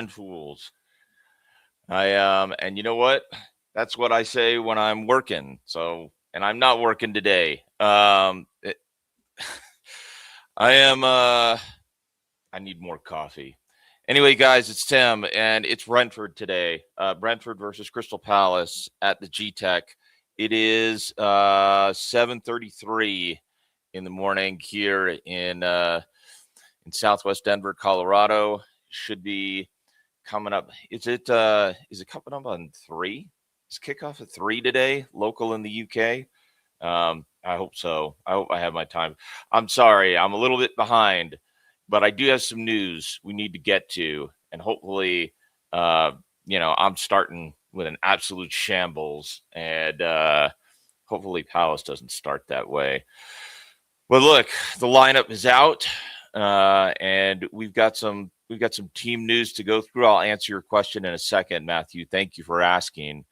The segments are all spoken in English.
and fools. And you know what? That's what I say when I'm working. So, and I'm not working today. I am. I need more coffee. Anyway, guys, it's Tim, and it's Brentford today. Brentford versus Crystal Palace at the G Tech. It is 7:33 in the morning here in Southwest Denver, Colorado. Should be coming up. Is it coming up on 3? Is kickoff at 3 today, local in the UK? I hope so. I hope I have my time. I'm sorry, I'm a little bit behind, but I do have some news we need to get to, and hopefully, I'm starting with an absolute shambles, and hopefully Palace doesn't start that way. But look, the lineup is out, and we've got some team news to go through. I'll answer your question in a second, Matthew. Thank you for asking.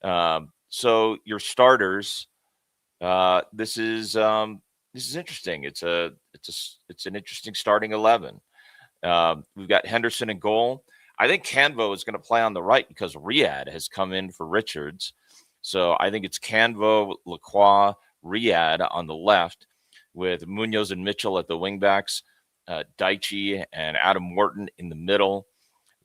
So your starters. This is interesting. It's an interesting starting 11. We've got Henderson in goal. I think Canvo is going to play on the right because Riyad has come in for Richards. So I think it's Canvo, Lacroix, Riyad on the left, with Munoz and Mitchell at the wingbacks, Daichi and Adam Wharton in the middle,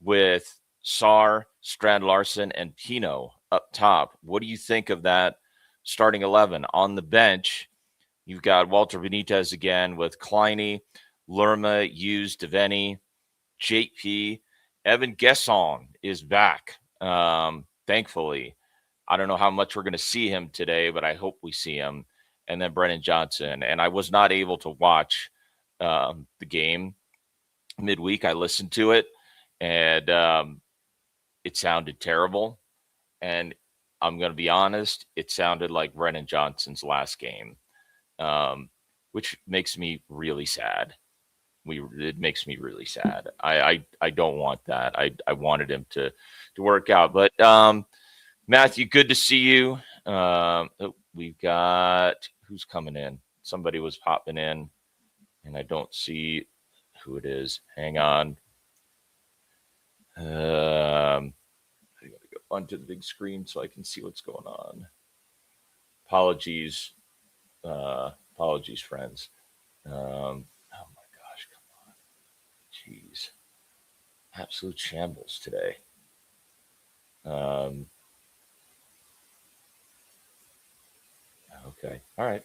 with Sarr, Strand Larson, and Pino up top. What do you think of that starting 11? On the bench, you've got Walter Benitez again with Kleiny, Lerma, Hughes, Devaney, JP. Evan Gesson is back, thankfully. I don't know how much we're going to see him today, but I hope we see him. And then Brennan Johnson. And I was not able to watch the game midweek. I listened to it, and it sounded terrible. And I'm going to be honest, it sounded like Brennan Johnson's last game, which makes me really sad. It makes me really sad. I don't want that. I wanted him to work out. But Matthew, good to see you. We've got who's coming in. Somebody was popping in, and I don't see who it is. Hang on. I got to go onto the big screen so I can see what's going on. Apologies, friends. Oh my gosh, come on, jeez, absolute shambles today. Okay, all right.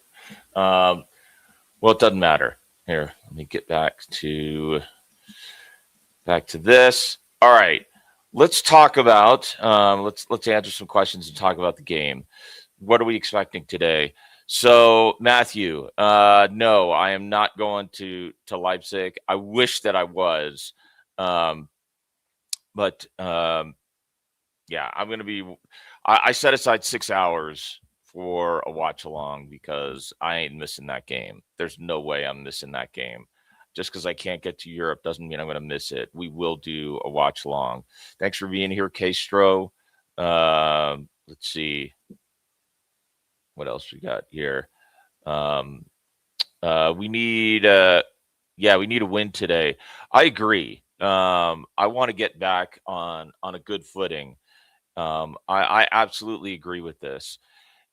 Well, it doesn't matter. Here, let me get back to this. All right, let's talk about let's answer some questions and talk about the game. What are we expecting today? So, Matthew, no, I am not going to Leipzig. I wish that I was, but yeah, I'm going to be. I set aside 6 hours for a watch along because I ain't missing that game. There's no way I'm missing that game. Just because I can't get to Europe doesn't mean I'm going to miss it. We will do a watch along. Thanks for being here, Castro. Let's see what else we got here. We need a win today. I agree. I want to get back on a good footing. I absolutely agree with this.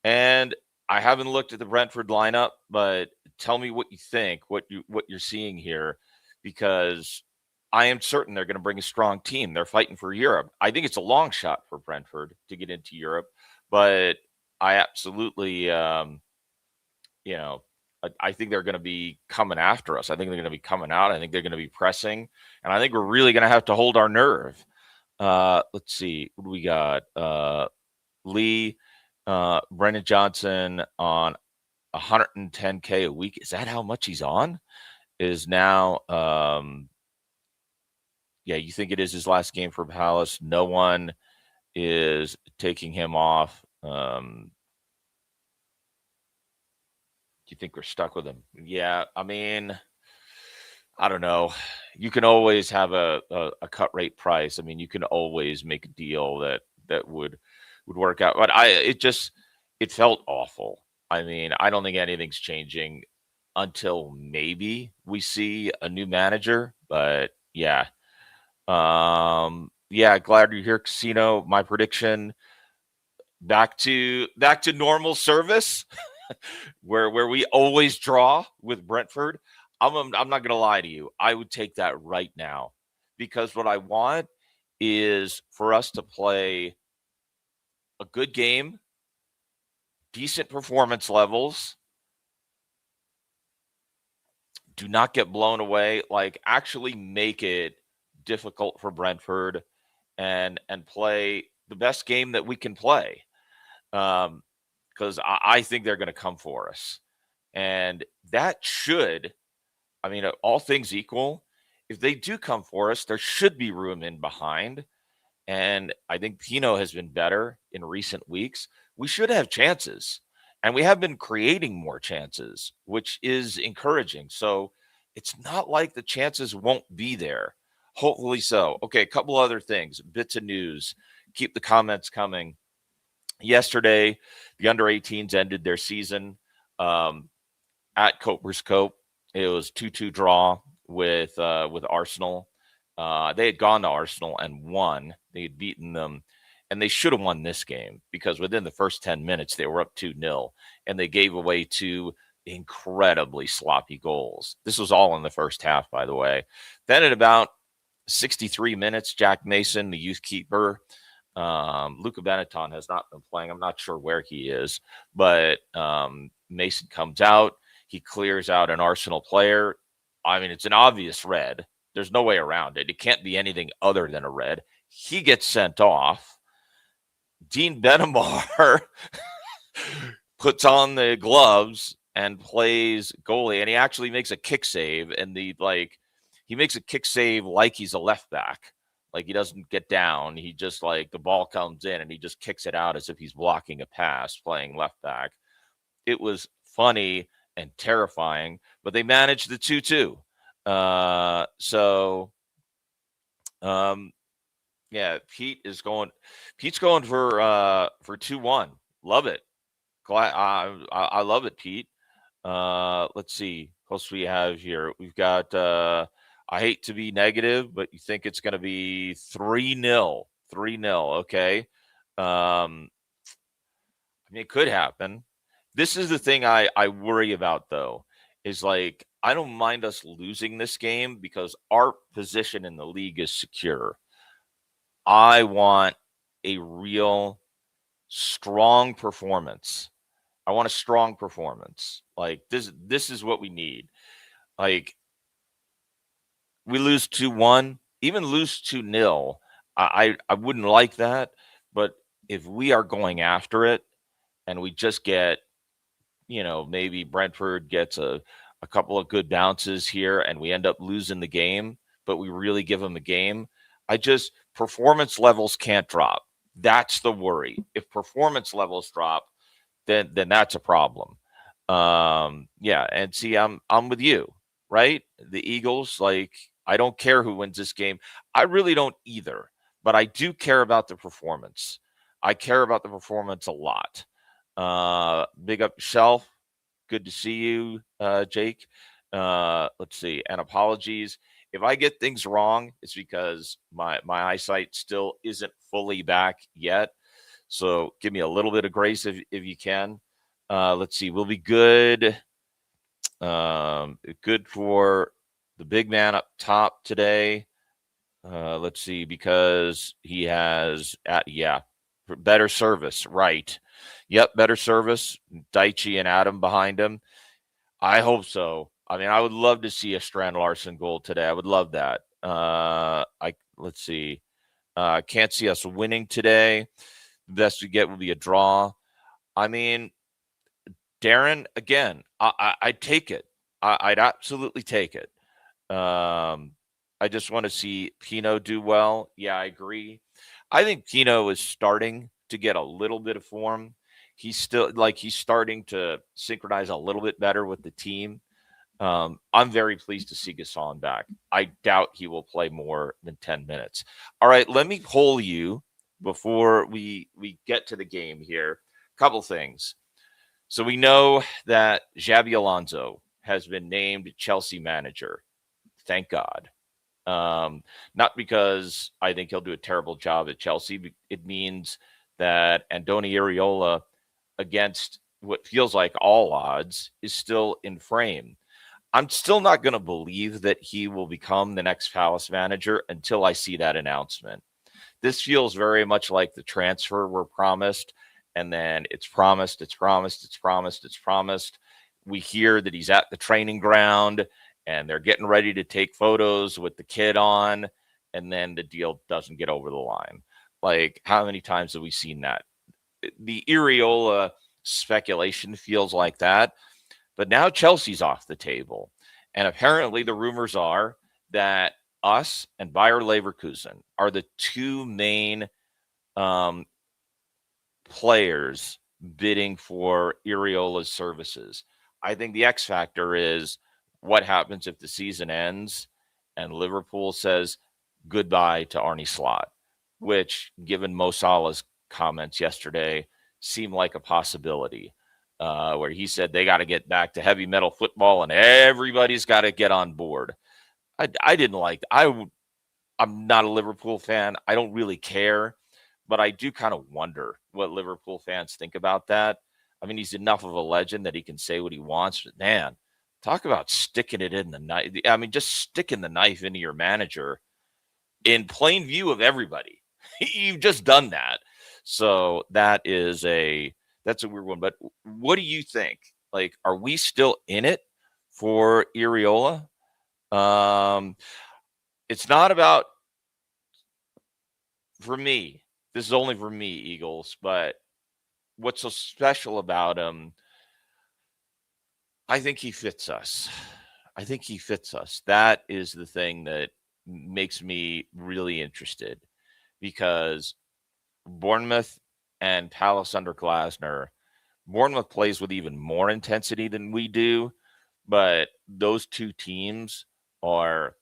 And I haven't looked at the Brentford lineup, but tell me what you think, what you're seeing here, because I am certain they're going to bring a strong team. They're fighting for Europe. I think it's a long shot for Brentford to get into Europe, but I absolutely, I think they're going to be coming after us. I think they're going to be coming out. I think they're going to be pressing, and I think we're really going to have to hold our nerve. Let's see, what do we got? Lee. Brennan Johnson on 110K a week. Is that how much he's on? Is now, you think it is his last game for Palace? No one is taking him off. Do you think we're stuck with him? Yeah, I mean, I don't know. You can always have a cut rate price. I mean, you can always make a deal that would work out. But it felt awful. I mean, I don't think anything's changing until maybe we see a new manager. But yeah, Yeah, glad you're here, Casino. My prediction, back to normal service where we always draw with Brentford. I'm not gonna lie to you. I would take that right now because what I want is for us to play a good game, decent performance levels, do not get blown away, like actually make it difficult for Brentford and play the best game that we can play. Because I think they're going to come for us. And that should, I mean, all things equal, if they do come for us, there should be room in behind. And I think Pino has been better in recent weeks. We should have chances. And we have been creating more chances, which is encouraging. So it's not like the chances won't be there. Hopefully so. Okay, a couple other things, bits of news. Keep the comments coming. Yesterday, the under 18s ended their season at Copers Cope. It was 2-2 draw with Arsenal. They had gone to Arsenal and won. They had beaten them, and they should have won this game because within the first 10 minutes, they were up 2-0, and they gave away two incredibly sloppy goals. This was all in the first half, by the way. Then at about 63 minutes, Jack Mason, the youth keeper, Luca Benetton has not been playing. I'm not sure where he is, but Mason comes out. He clears out an Arsenal player. I mean, it's an obvious red. There's no way around it. It can't be anything other than a red. He gets sent off. Dean Benamar puts on the gloves and plays goalie, and he actually makes a kick save. And he makes a kick save like he's a left back. Like he doesn't get down. He just the ball comes in and he just kicks it out as if he's blocking a pass, playing left back. It was funny and terrifying, but they managed the 2-2. Yeah, Pete's going for 2-1. Love it. Glad I love it, Pete. Let's see what else we have here. We've got I hate to be negative, but you think it's going to be 3-0. 3-0, okay? I mean, it could happen. This is the thing I worry about, though, is I don't mind us losing this game because our position in the league is secure. I want a real strong performance. I want a strong performance. Like this is what we need. Like we lose 2-1, even lose 2-0. I wouldn't like that, but if we are going after it and we just get, maybe Brentford gets a couple of good bounces here and we end up losing the game, but we really give them a game. Performance levels can't drop. That's the worry. If performance levels drop, then that's a problem. Yeah, and see, I'm with you, right? The Eagles, I don't care who wins this game. I really don't either, but I do care about the performance. I care about the performance a lot. Big up yourself. Good to see you, Jake. Let's see, and apologies if I get things wrong. It's because my eyesight still isn't fully back yet. So give me a little bit of grace if you can. Let's see. We'll be good. Good for the big man up top today. Let's see, because he has better service. Right. Yep, better service. Daichi and Adam behind him. I hope so. I mean, I would love to see a Strand Larson goal today. I would love that. Let's see. Can't see us winning today. The best we get will be a draw. I mean, Darren, again, I'd take it. I'd absolutely take it. I just want to see Pino do well. Yeah, I agree. I think Pino is starting to get a little bit of form. He's starting to synchronize a little bit better with the team. I'm very pleased to see Gasson back. I doubt he will play more than 10 minutes. All right, let me poll you before we get to the game here. Couple things. So we know that Xabi Alonso has been named Chelsea manager. Thank God. Not because I think he'll do a terrible job at Chelsea. It means that Andoni Iraola, against what feels like all odds, is still in frame. I'm still not going to believe that he will become the next Palace manager until I see that announcement. This feels very much like the transfer we're promised, and then it's promised, it's promised, it's promised, it's promised. We hear that he's at the training ground and they're getting ready to take photos with the kid on, and then the deal doesn't get over the line. Like, how many times have we seen that? The Iriola speculation feels like that, but now Chelsea's off the table. And apparently the rumors are that us and Bayer Leverkusen are the two main um, players bidding for Iriola's services. I think the X factor is what happens if the season ends and Liverpool says goodbye to Arne Slot, which, given Mo Salah's comments yesterday, seemed like a possibility. Where he said they got to get back to heavy metal football and everybody's got to get on board. I didn't like. I'm not a Liverpool fan. I don't really care, but I do kind of wonder what Liverpool fans think about that. I mean, he's enough of a legend that he can say what he wants, but man, talk about sticking it in the knife. I mean, just sticking the knife into your manager in plain view of everybody. You've just done that. So that's a weird one. But what do you think? Like, are we still in it for Iriola? Um, it's not about for me. This is only for me, Eagles. But what's so special about him? I think he fits us. I think he fits us. That is the thing that makes me really interested because Bournemouth and Palace under Glasner. Bournemouth plays with even more intensity than we do, but those two teams are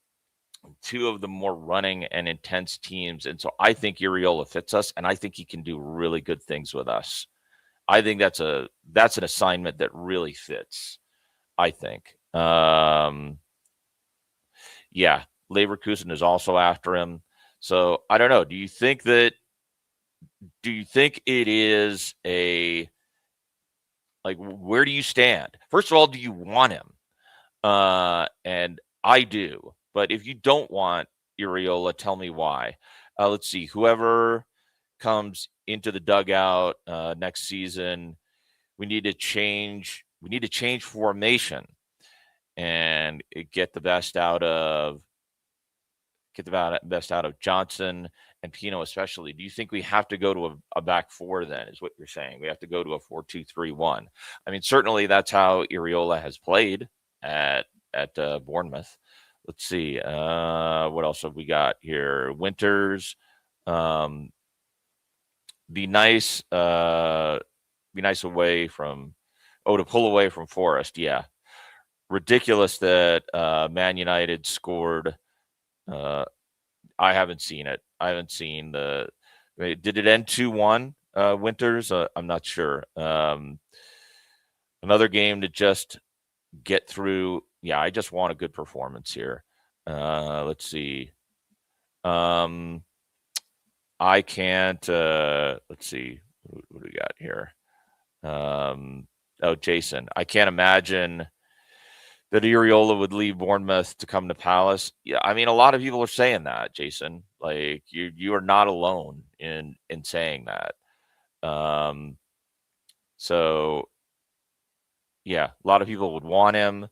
two of the more running and intense teams. And so I think Iriola fits us, and I think he can do really good things with us. I think that's an assignment that really fits, I think. Yeah, Leverkusen is also after him. So I don't know. Do you think it is a like where do you stand? First of all, do you want him? And I do. But if you don't want Iriola, tell me why. Let's see. Whoever comes into the dugout next season, we need to change. We need to change formation and get the best out of Johnson and Pino especially. Do you think we have to go to a back four then, is what you're saying? We have to go to a 4-2-3-1. I mean, certainly that's how Iriola has played at Bournemouth. Let's see. What else have we got here? Winters. Um, be nice. Be nice away from. Oh, to pull away from Forest. Yeah. Ridiculous that Man United scored. I haven't seen it. I haven't seen the. Did it end 2-1? Winters. I'm not sure. Another game to just get through. Yeah, I just want a good performance here. Let's see. I can't. Let's see. What do we got here? Jason. I can't imagine that Iriola would leave Bournemouth to come to Palace. Yeah, I mean, a lot of people are saying that, Jason. Like you are not alone in saying that. Um, so yeah, a lot of people would want him.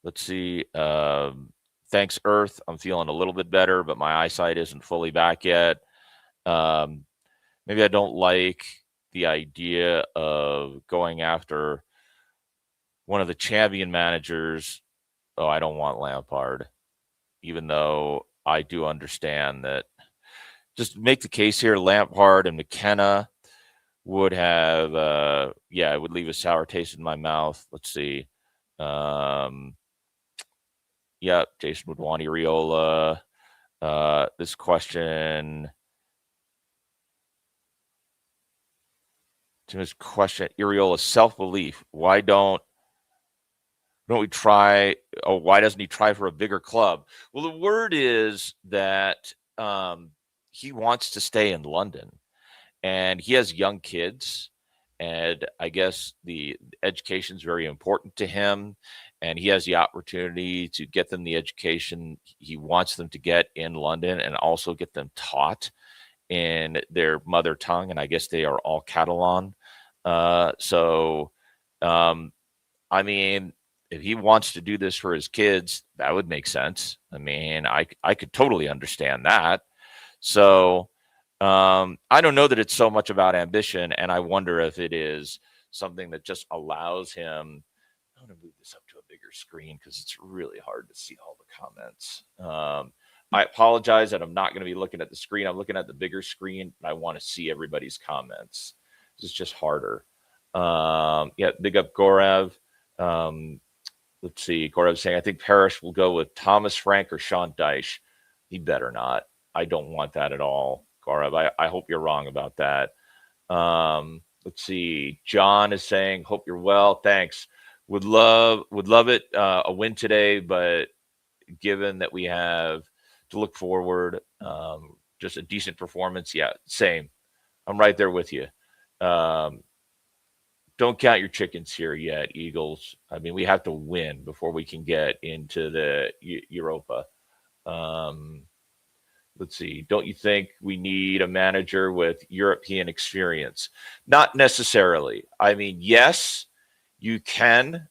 Let's see. Thanks, Earth. I'm feeling a little bit better, but my eyesight isn't fully back yet. Maybe I don't like the idea of going after one of the champion managers. Oh, I don't want Lampard, even though I do understand that. Just make the case here: Lampard and McKenna would have, it would leave a sour taste in my mouth. Let's see. Yeah, Jason would want Iriola. This question. To his question, Iriola's self-belief. Why don't don't we try? Oh, why doesn't he try for a bigger club? Well, the word is that he wants to stay in London, and he has young kids, and I guess the education is very important to him, and he has the opportunity to get them the education he wants them to get in London, and also get them taught in their mother tongue, and I guess they are all Catalan. So, um, I mean, if he wants to do this for his kids, that would make sense. I mean, I could totally understand that. So, I don't know that it's so much about ambition, and I wonder if it is something that just allows him. I'm going to move this up to a bigger screen because it's really hard to see all the comments. I apologize that I'm not going to be looking at the screen. I'm looking at the bigger screen, and I want to see everybody's comments. This is just harder. Yeah, big up Gorev. Um, let's see. Gorev's saying, I think Parrish will go with Thomas Frank or Sean Dyche. He better not. I don't want that at all, Gorev. I hope you're wrong about that. Let's see. John is saying, hope you're well. Thanks. Would love it. A win today, but given that we have to look forward, just a decent performance. Yeah, same. I'm right there with you. Don't count your chickens here yet, Eagles. I mean, we have to win before we can get into the Europa. Um, let's see. Don't you think we need a manager with European experience? Not necessarily. I mean, yes, you can.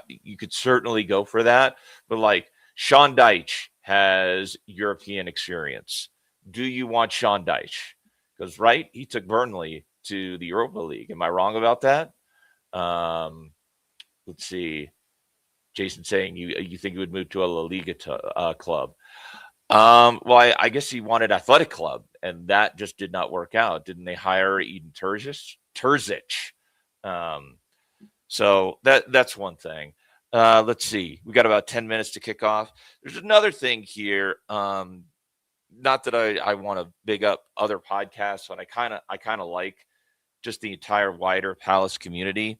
You could certainly go for that. But like Sean Dyche has European experience. Do you want Sean Dyche? Because, right, he took Burnley to the Europa League. Am I wrong about that? Um, let's see. Jason saying you think he would move to a La Liga club. Well, I guess he wanted Athletic Club, and that just did not work out. Didn't they hire Eden Terzic? Um, so that's one thing. Let's see. We got about 10 minutes to kick off. There's another thing here. Not that I want to big up other podcasts, but I kind of like just the entire wider Palace community.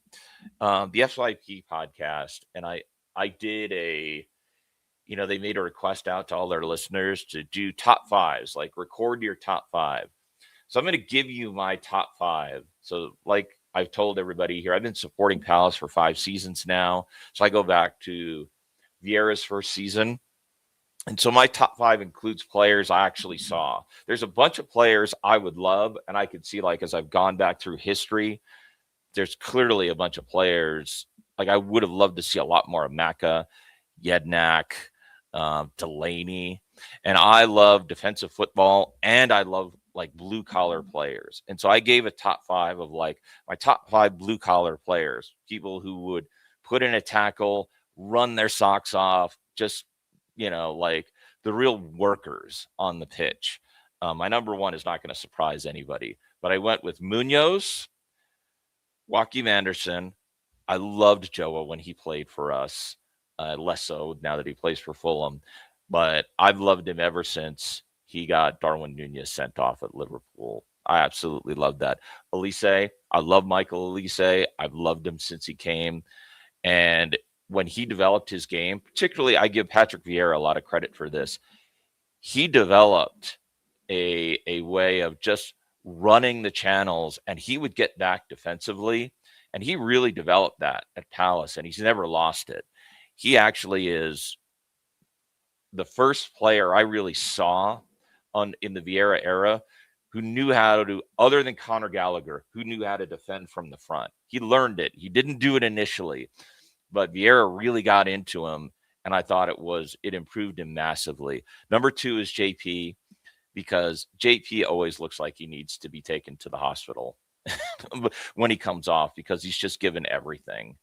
The FYP podcast, and I did they made a request out to all their listeners to do top fives, like record your top five. So I'm going to give you my top five. So, like I've told everybody here, I've been supporting Palace for 5 seasons now. So I go back to Vieira's first season. And so my top five includes players I actually saw. There's a bunch of players I would love, and I could see, like, as I've gone back through history, there's clearly a bunch of players. Like, I would have loved to see a lot more of Maka, Yednak, Delaney. And I love defensive football, and I love like blue collar players. And so I gave a top five of like my top five blue collar players, people who would put in a tackle, run their socks off, just, like the real workers on the pitch. My number one is not going to surprise anybody, but I went with Munoz, Joachim Anderson. I loved Joa when he played for us, less so now that he plays for Fulham. But I've loved him ever since he got Darwin Nunez sent off at Liverpool. I absolutely love that. Elise, I love Michael Elise. I've loved him since he came. And when he developed his game, particularly, I give Patrick Vieira a lot of credit for this. He developed a way of just running the channels, and he would get back defensively. And he really developed that at Palace, and he's never lost it. He actually is the first player I really saw in the Vieira era who knew how to, other than Conor Gallagher, who knew how to defend from the front. He learned it. He didn't do it initially, but Vieira really got into him, and I thought it improved him massively. Number two is JP, because JP always looks like he needs to be taken to the hospital when he comes off, because he's just given everything.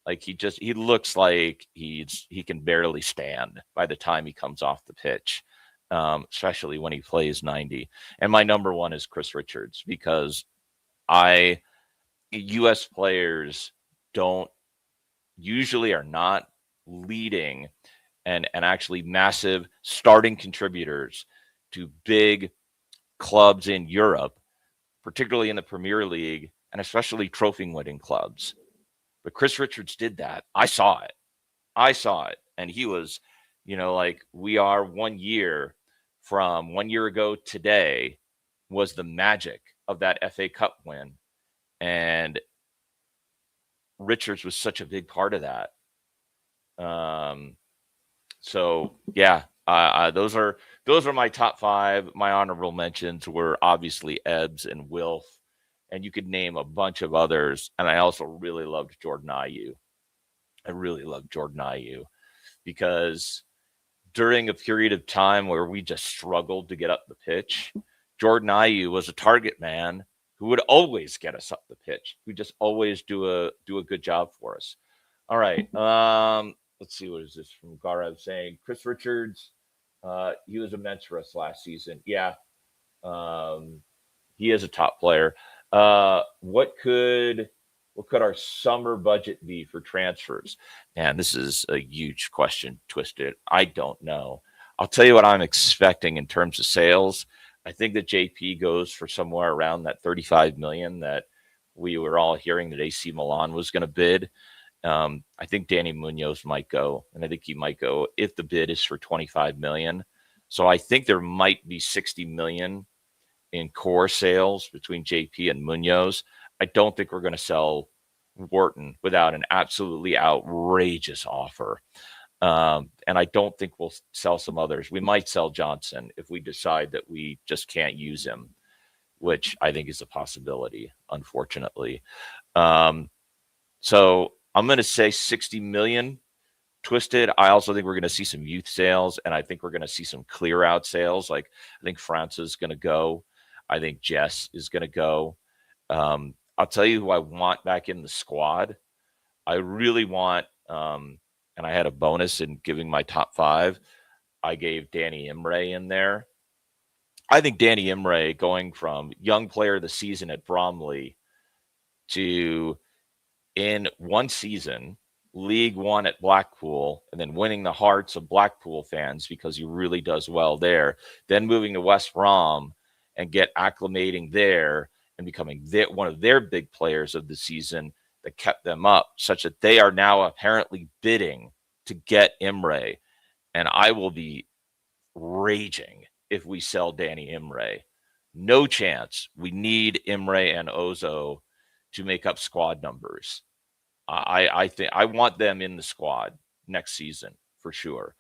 Like he looks like he can barely stand by the time he comes off the pitch, especially when he plays 90. And my number one is Chris Richards, because U.S. players are not leading and actually massive starting contributors to big clubs in Europe, particularly in the Premier League, and especially trophy winning clubs. But Chris Richards did that. I saw it. I saw it. And he was, like we are 1 year from 1 year ago today was the magic of that FA Cup win. And Richards was such a big part of that. So yeah, those are my top five. My honorable mentions were obviously Ebbs and Wilf, and you could name a bunch of others. And I also really loved Jordan Ayew. I really loved Jordan Ayew because during a period of time where we just struggled to get up the pitch, Jordan Ayew was a target man who would always get us up the pitch. Who just always do a good job for us. All right. Let's see. What is this from Garev saying? Chris Richards, he was immense for us last season. Yeah. He is a top player. What could our summer budget be for transfers? Man, this is a huge question, Twisted. I don't know. I'll tell you what I'm expecting in terms of sales. I think that JP goes for somewhere around that 35 million that we were all hearing that AC Milan was going to bid. I think Danny Munoz might go, and I think he might go if the bid is for 25 million. So I think there might be 60 million in core sales between JP and Munoz. I don't think we're going to sell Wharton without an absolutely outrageous offer. And I don't think we'll sell some others. We might sell Johnson if we decide that we just can't use him, which I think is a possibility, unfortunately. So I'm going to say 60 million. Twisted. I also think we're going to see some youth sales, and I think we're going to see some clear out sales. Like I think France is going to go. I think Jess is going to go. I'll tell you who I want back in the squad. I really want, and I had a bonus in giving my top five. I gave Danny Imre in there. I think Danny Imre going from young player of the season at Bromley to in one season, League One at Blackpool, and then winning the hearts of Blackpool fans because he really does well there. Then moving to West Brom and get acclimating there and becoming one of their big players of the season that kept them up, such that they are now apparently bidding to get Imre. And I will be raging if we sell Danny Imre. No chance. We need Imre and Ozo to make up squad numbers. I think I want them in the squad next season for sure.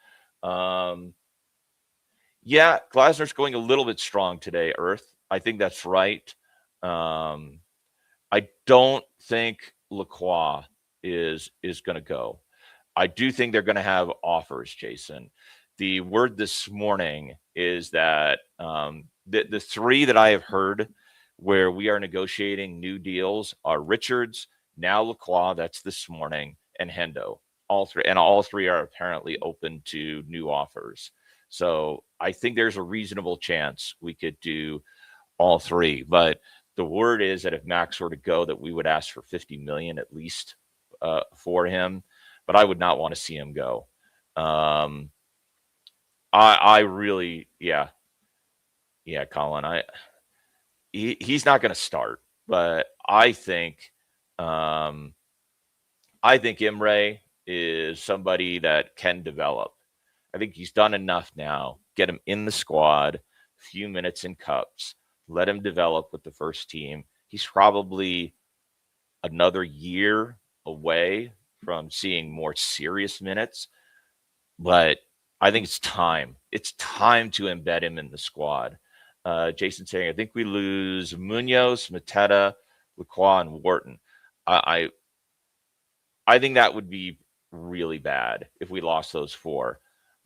Yeah, Glasner's going a little bit strong today, Earth. I think that's right. I don't think Lacroix is going to go. I do think they're going to have offers, Jason. The word this morning is that the three that I have heard where we are negotiating new deals are Richards, now Lacroix, that's this morning, and Hendo. All three are apparently open to new offers. So I think there's a reasonable chance we could do all three. But the word is that if Max were to go, that we would ask for 50 million at least for him. But I would not want to see him go. I really, yeah, Colin. He's not going to start, but I think Imre is somebody that can develop. I think he's done enough now. Get him in the squad, few minutes in cups, let him develop with the first team. He's probably another year away from seeing more serious minutes, but I think it's time. It's time to embed him in the squad. Jason saying, I think we lose Munoz, Mateta, Lacroix, and Wharton. I think that would be really bad if we lost those four.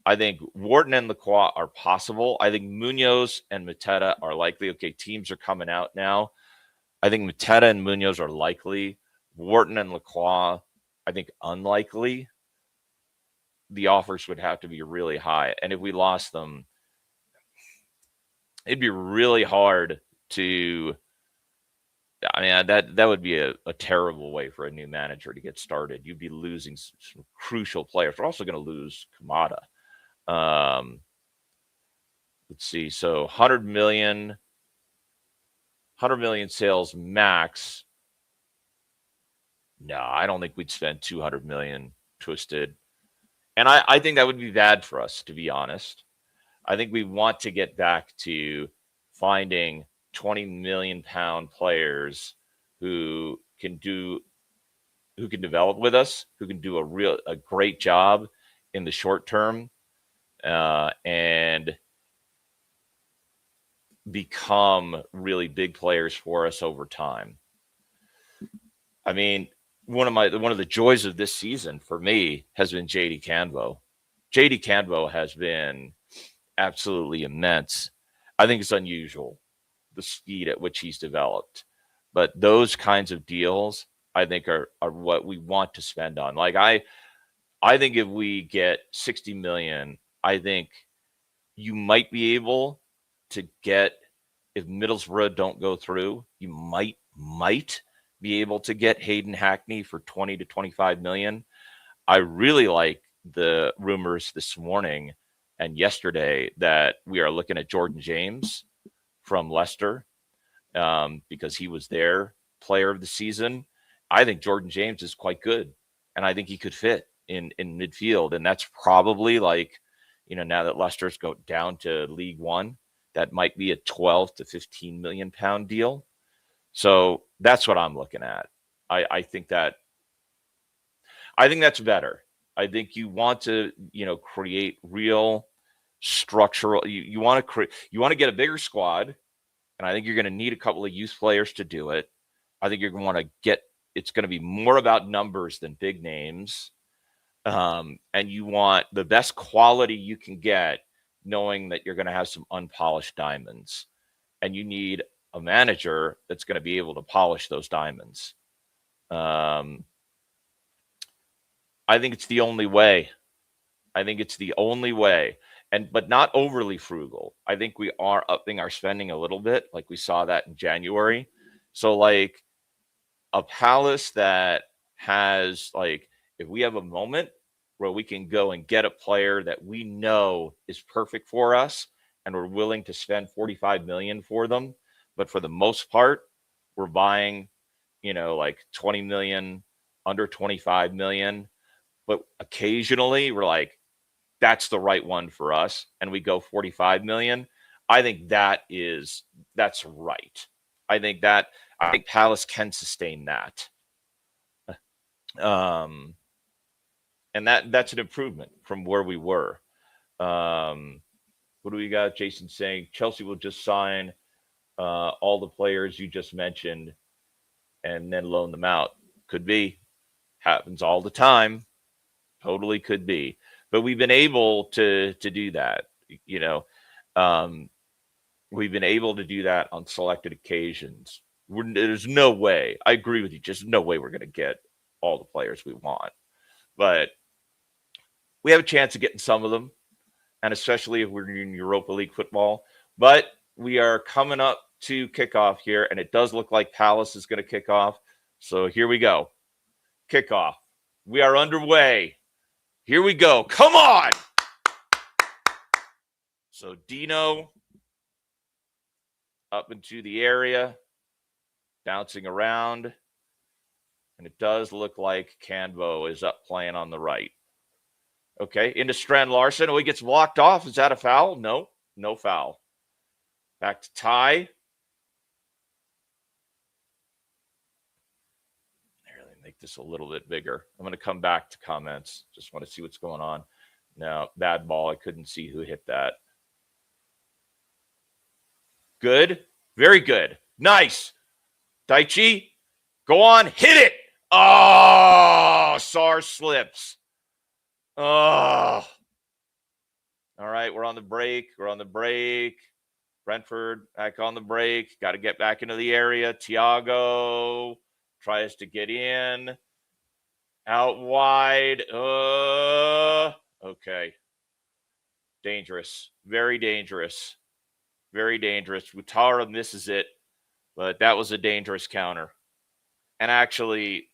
I think Wharton and Lacroix are possible. I think Munoz and Mateta are likely. Okay, teams are coming out now. I think Mateta and Munoz are likely. Wharton and Lacroix, I think unlikely. The offers would have to be really high. And if we lost them, it'd be really hard to. I mean, that would be a terrible way for a new manager to get started. You'd be losing some crucial players. We're also going to lose Kamada. Let's see. So 100 million sales max. No, I don't think we'd spend 200 million twisted. And I think that would be bad for us, to be honest. I think we want to get back to finding 20 million pound players who can do who can develop with us, who can do a great job in the short term, and become really big players for us over time. I mean, one of the joys of this season for me has been JD Canvo. JD Canvo has been absolutely immense. I think it's unusual, the speed at which he's developed. But those kinds of deals, I think, are what we want to spend on. Like I think if we get 60 million, I think you might be able to get, if Middlesbrough don't go through, you might be able to get Hayden Hackney for 20 to 25 million. I really like the rumors this morning and yesterday that we are looking at Jordan James from Leicester, because he was their player of the season. I think Jordan James is quite good, and I think he could fit in midfield. And that's probably like, now that Leicester's go down to League One, that might be a 12 to 15 million pound deal. So that's what I'm looking at. I think that's better. I think you want to, create real structural. You want to get a bigger squad, and I think you're going to need a couple of youth players to do it. I think you're going to want to it's going to be more about numbers than big names. And you want the best quality you can get, knowing that you're going to have some unpolished diamonds. And you need a manager that's going to be able to polish those diamonds. I think it's the only way. But not overly frugal. I think we are upping our spending a little bit, like we saw that in January. So like a Palace that has, like, if we have a moment where we can go and get a player that we know is perfect for us and we're willing to spend 45 million for them, but for the most part, we're buying, like 20 million, under 25 million. But occasionally we're like, that's the right one for us, and we go 45 million. I think that's right. I think Palace can sustain that. And that's an improvement from where we were. What do we got? Jason saying Chelsea will just sign all the players you just mentioned and then loan them out. Could be. Happens all the time. Totally could be. But we've been able to do that. We've been able to do that on selected occasions. There's no way. I agree with you. Just no way we're going to get all the players we want. But we have a chance of getting some of them, and especially if we're in Europa League football. But we are coming up to kickoff here, and it does look like Palace is going to kick off. So here we go. Kickoff. We are underway. Here we go. Come on! So Dino up into the area, bouncing around. And it does look like Canvo is up playing on the right. Okay, into Strand Larson. Oh, he gets blocked off. Is that a foul? No, no foul. Back to Ty. Let me make this a little bit bigger. I'm going to come back to comments. Just want to see what's going on. No, bad ball. I couldn't see who hit that. Good. Very good. Nice. Daichi, go on. Hit it. Oh, Sar slips. Oh. All right, we're on the break. Brentford back on the break. Got to get back into the area. Thiago tries to get in. Out wide. Okay. Dangerous. Very dangerous. Very dangerous. Utara misses it, but that was a dangerous counter. And actually,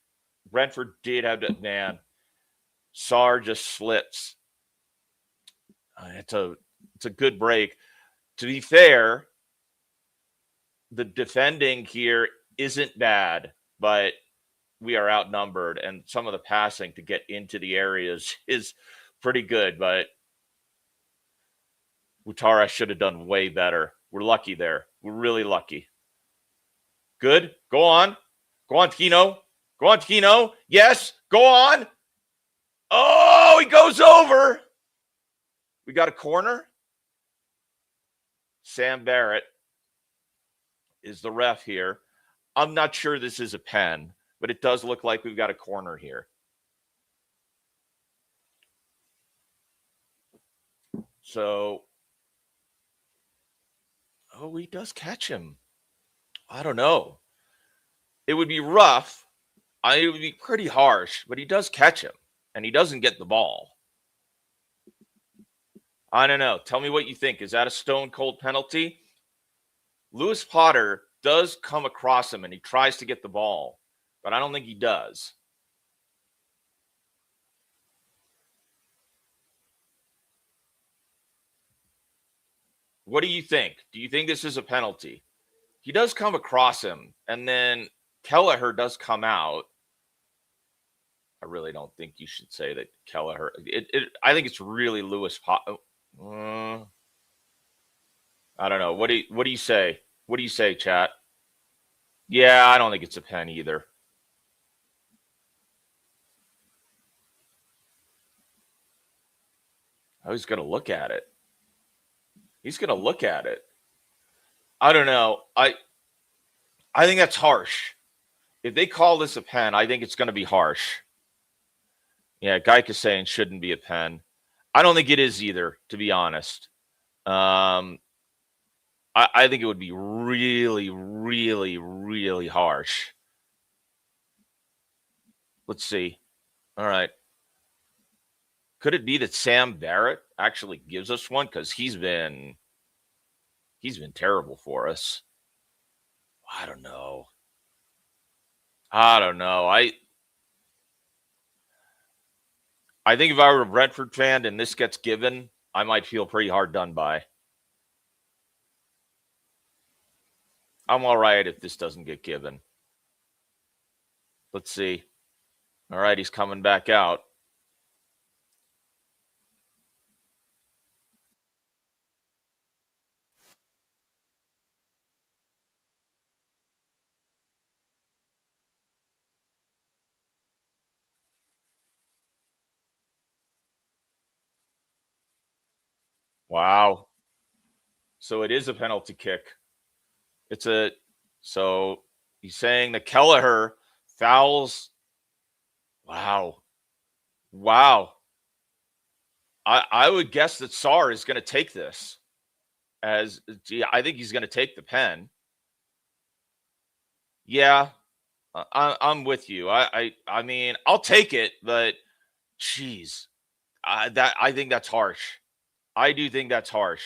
Brentford did have that, man. Sar just slips. It's a good break. To be fair, the defending here isn't bad, but we are outnumbered, and some of the passing to get into the areas is pretty good, but Utara should have done way better. We're lucky there. We're really lucky. Good. Go on. Go on, Tino. Go on, Tino. Yes. Go on. Oh, he goes over. We got a corner. Sam Barrett is the ref here. I'm not sure this is a pen, but it does look like we've got a corner here. So, oh, he does catch him. I don't know. It would be rough. It would be pretty harsh, but he does catch him, and he doesn't get the ball. I don't know. Tell me what you think. Is that a stone cold penalty? Lewis Potter does come across him, and he tries to get the ball, but I don't think he does. What do you think? Do you think this is a penalty? He does come across him, and then Kelleher does come out. I really don't think you should say that Kelleher. I think it's really Lewis Potter. I don't know. What do you say? What do you say, chat? Yeah, I don't think it's a pen either. Oh, he's going to look at it. He's going to look at it. I don't know. I think that's harsh. If they call this a pen, I think it's going to be harsh. Yeah, Geik is saying shouldn't be a pen. I don't think it is either, to be honest. I think it would be really, really, really harsh. Let's see. All right. Could it be that Sam Barrett actually gives us one? Because he's been terrible for us. I don't know. I think if I were a Brentford fan and this gets given, I might feel pretty hard done by. I'm all right if this doesn't get given. Let's see. All right, he's coming back out. Wow. So it is a penalty kick. So he's saying that Kelleher fouls. Wow. I would guess that Sarr is going to take this I think he's going to take the pen. Yeah, I'm with you. I mean, I'll take it, but geez, I think that's harsh. I do think that's harsh.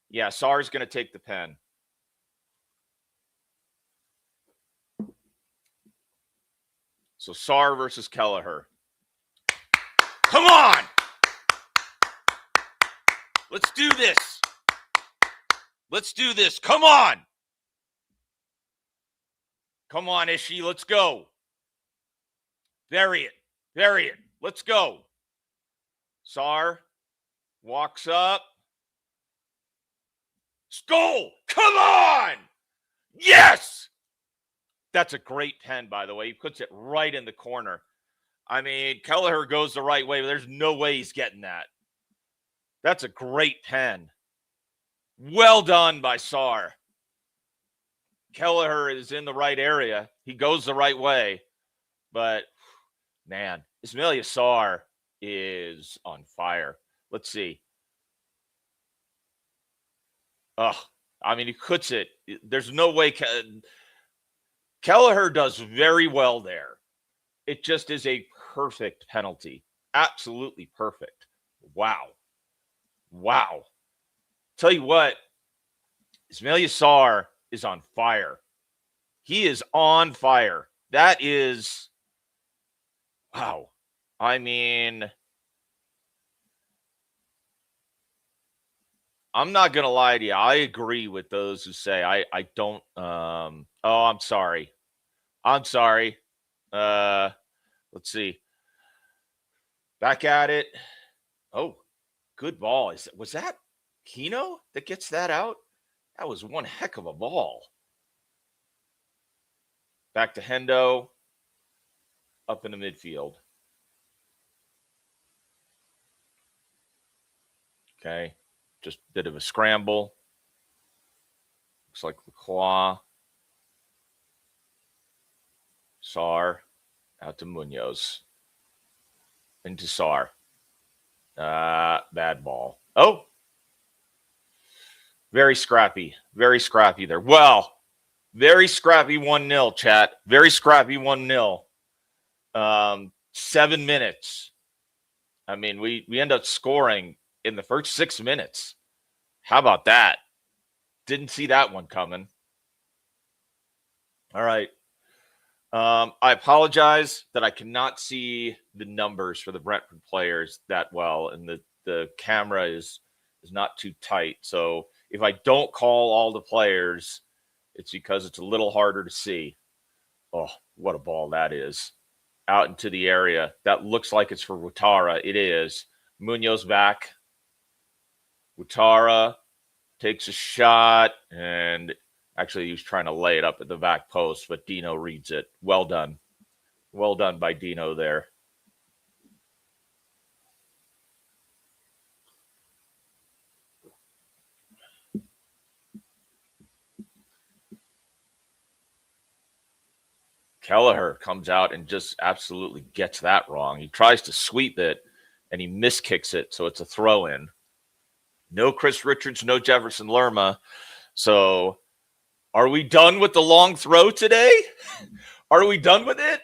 Yeah, Sarr's going to take the pen. So Sarr versus Kelleher. Come on! Let's do this. Let's do this. Come on. Come on, Ishii. Let's go. Bury it. Bury it. Let's go. Sarr walks up. Goal! Come on! Yes! That's a great pen, by the way. He puts it right in the corner. I mean, Kelleher goes the right way, but there's no way he's getting that. That's a great pen. Well done by Sarr. Kelleher is in the right area. He goes the right way. But, man, Ismaila Sarr is on fire. Let's see. Oh, I mean, he puts it. There's no way. Kelleher does very well there. It just is a perfect penalty. Absolutely perfect. Wow. Tell you what, Ismaila Sarr is on fire. He is on fire. That is, wow. I mean, I'm not going to lie to you. I agree with those who say I don't. I'm sorry. I'm sorry. Let's see. Back at it. Oh, good ball. Was that Keno that gets that out? That was one heck of a ball. Back to Hendo. Up in the midfield. Okay. Just a bit of a scramble. Looks like Lacroix. Sar. Out to Munoz. Into Sar. Bad ball. Oh, very scrappy. Very scrappy there. Well, very scrappy 1-0, chat. Very scrappy 1-0. 7 minutes. I mean, we end up scoring in the first 6 minutes. How about that? Didn't see that one coming. All right. I apologize that I cannot see the numbers for the Brentford players that well, and the camera is not too tight. So if I don't call all the players, it's because it's a little harder to see. Oh, what a ball that is. Out into the area. That looks like it's for Ouattara. It is. Munoz back. Ouattara takes a shot, and actually he was trying to lay it up at the back post, but Dino reads it. Well done. Well done by Dino there. Kelleher comes out and just absolutely gets that wrong. He tries to sweep it, and he miskicks it, so it's a throw-in. No Chris Richards, no Jefferson Lerma. So are we done with the long throw today? Are we done with it?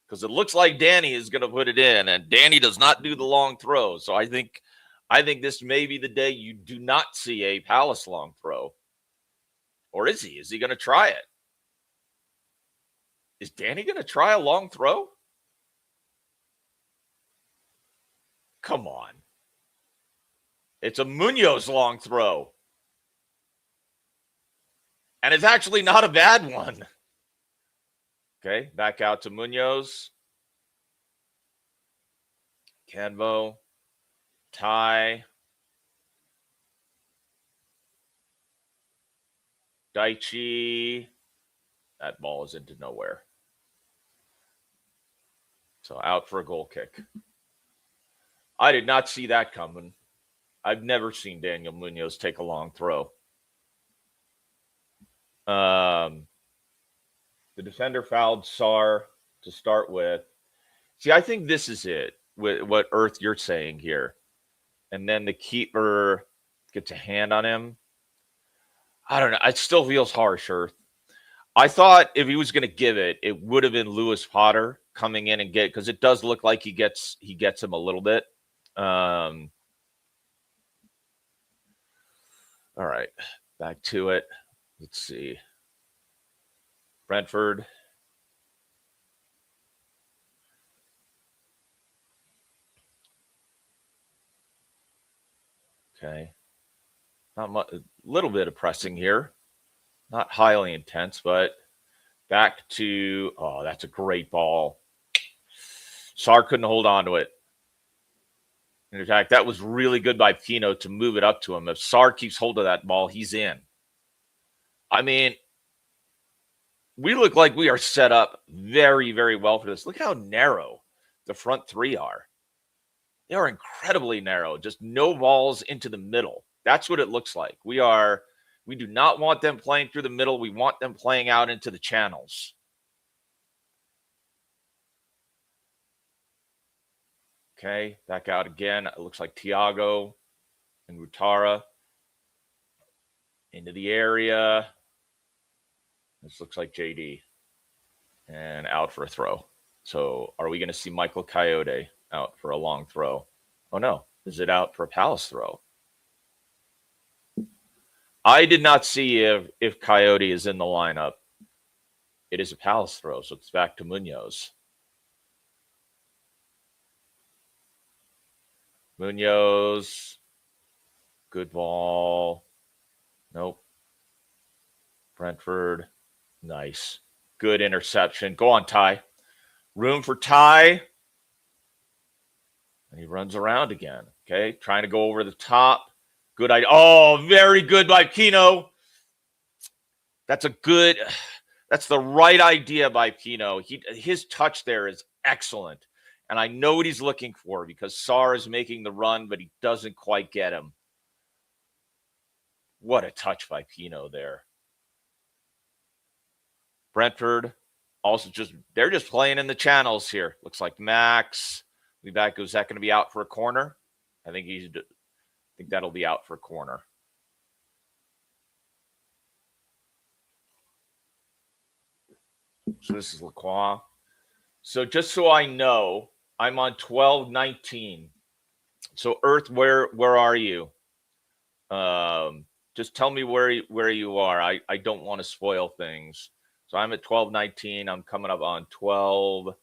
Because it looks like Danny is going to put it in, and Danny does not do the long throw. So I think this may be the day you do not see a Palace long throw. Or is he? Is he going to try it? Is Danny going to try a long throw? Come on. It's a Munoz long throw. And it's actually not a bad one. Okay, back out to Munoz. Canvo. Ty. Daichi. That ball is into nowhere. So out for a goal kick. I did not see that coming. I've never seen Daniel Munoz take a long throw. The defender fouled Sar to start with. See, I think this is it, with what Earth you're saying here. And then the keeper gets a hand on him. I don't know. It still feels harsh, Earth. I thought if he was going to give it, it would have been Lewis Potter coming in and get, because it does look like he gets him a little bit. All right, back to it. Let's see. Brentford. Okay. Not much, a little bit of pressing here. Not highly intense, but back to, oh, that's a great ball. Sar couldn't hold on to it. In fact, that was really good by Pino to move it up to him. If Sar keeps hold of that ball, he's in. I mean, we look like we are set up very, very well for this. Look how narrow the front three are. They are incredibly narrow, just no balls into the middle. That's what it looks like. We do not want them playing through the middle. We want them playing out into the channels. Okay, back out again. It looks like Thiago and Ouattara into the area. This looks like JD. And out for a throw. So are we going to see Michael Coyote out for a long throw? Oh, no. Is it out for a Palace throw? I did not see if Coyote is in the lineup. It is a Palace throw, so it's back to Munoz. Munoz. Good ball. Nope. Brentford. Nice. Good interception. Go on, Ty. Room for Ty. And he runs around again. Okay, trying to go over the top. Good idea. Oh, very good by Pino. That's the right idea by Pino. His touch there is excellent. And I know what he's looking for because Sarr is making the run, but he doesn't quite get him. What a touch by Pino there. Brentford also they're just playing in the channels here. Looks like Max. Back. Is that going to be out for a corner? I think that'll be out for a corner. So this is Lacroix. So just so I know, I'm on 12:19. So Earth, where are you? Just tell me where you are. I don't want to spoil things. So I'm at 12:19. I'm coming up on 12.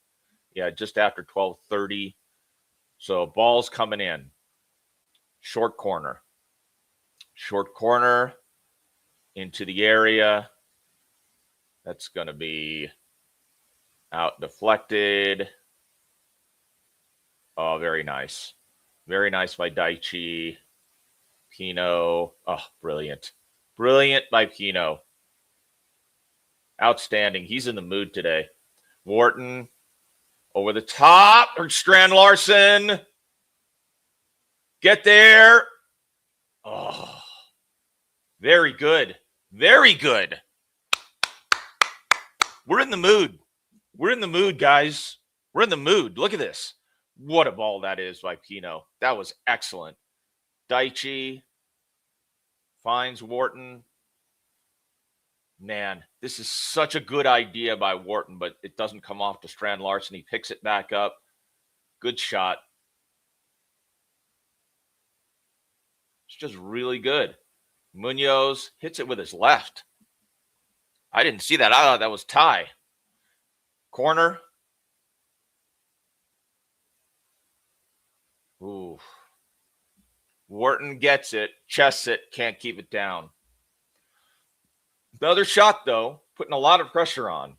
Yeah, just after 12:30. So ball's coming in. Short corner. Short corner into the area. That's going to be out deflected. Oh, very nice. Very nice by Daichi. Pino. Oh, brilliant. Brilliant by Pino. Outstanding. He's in the mood today. Wharton over the top. Or Strand Larson. Get there. Oh, very good. Very good. We're in the mood. We're in the mood, guys. We're in the mood. Look at this. What a ball that is by Pino. That was excellent. Daichi finds Wharton. Man, this is such a good idea by Wharton, but it doesn't come off to Strand Larson. He picks it back up. Good shot. It's just really good. Munoz hits it with his left. I didn't see that. I thought that was Ty. Corner. Ooh. Wharton gets it, chests it, can't keep it down. The other shot, though, putting a lot of pressure on.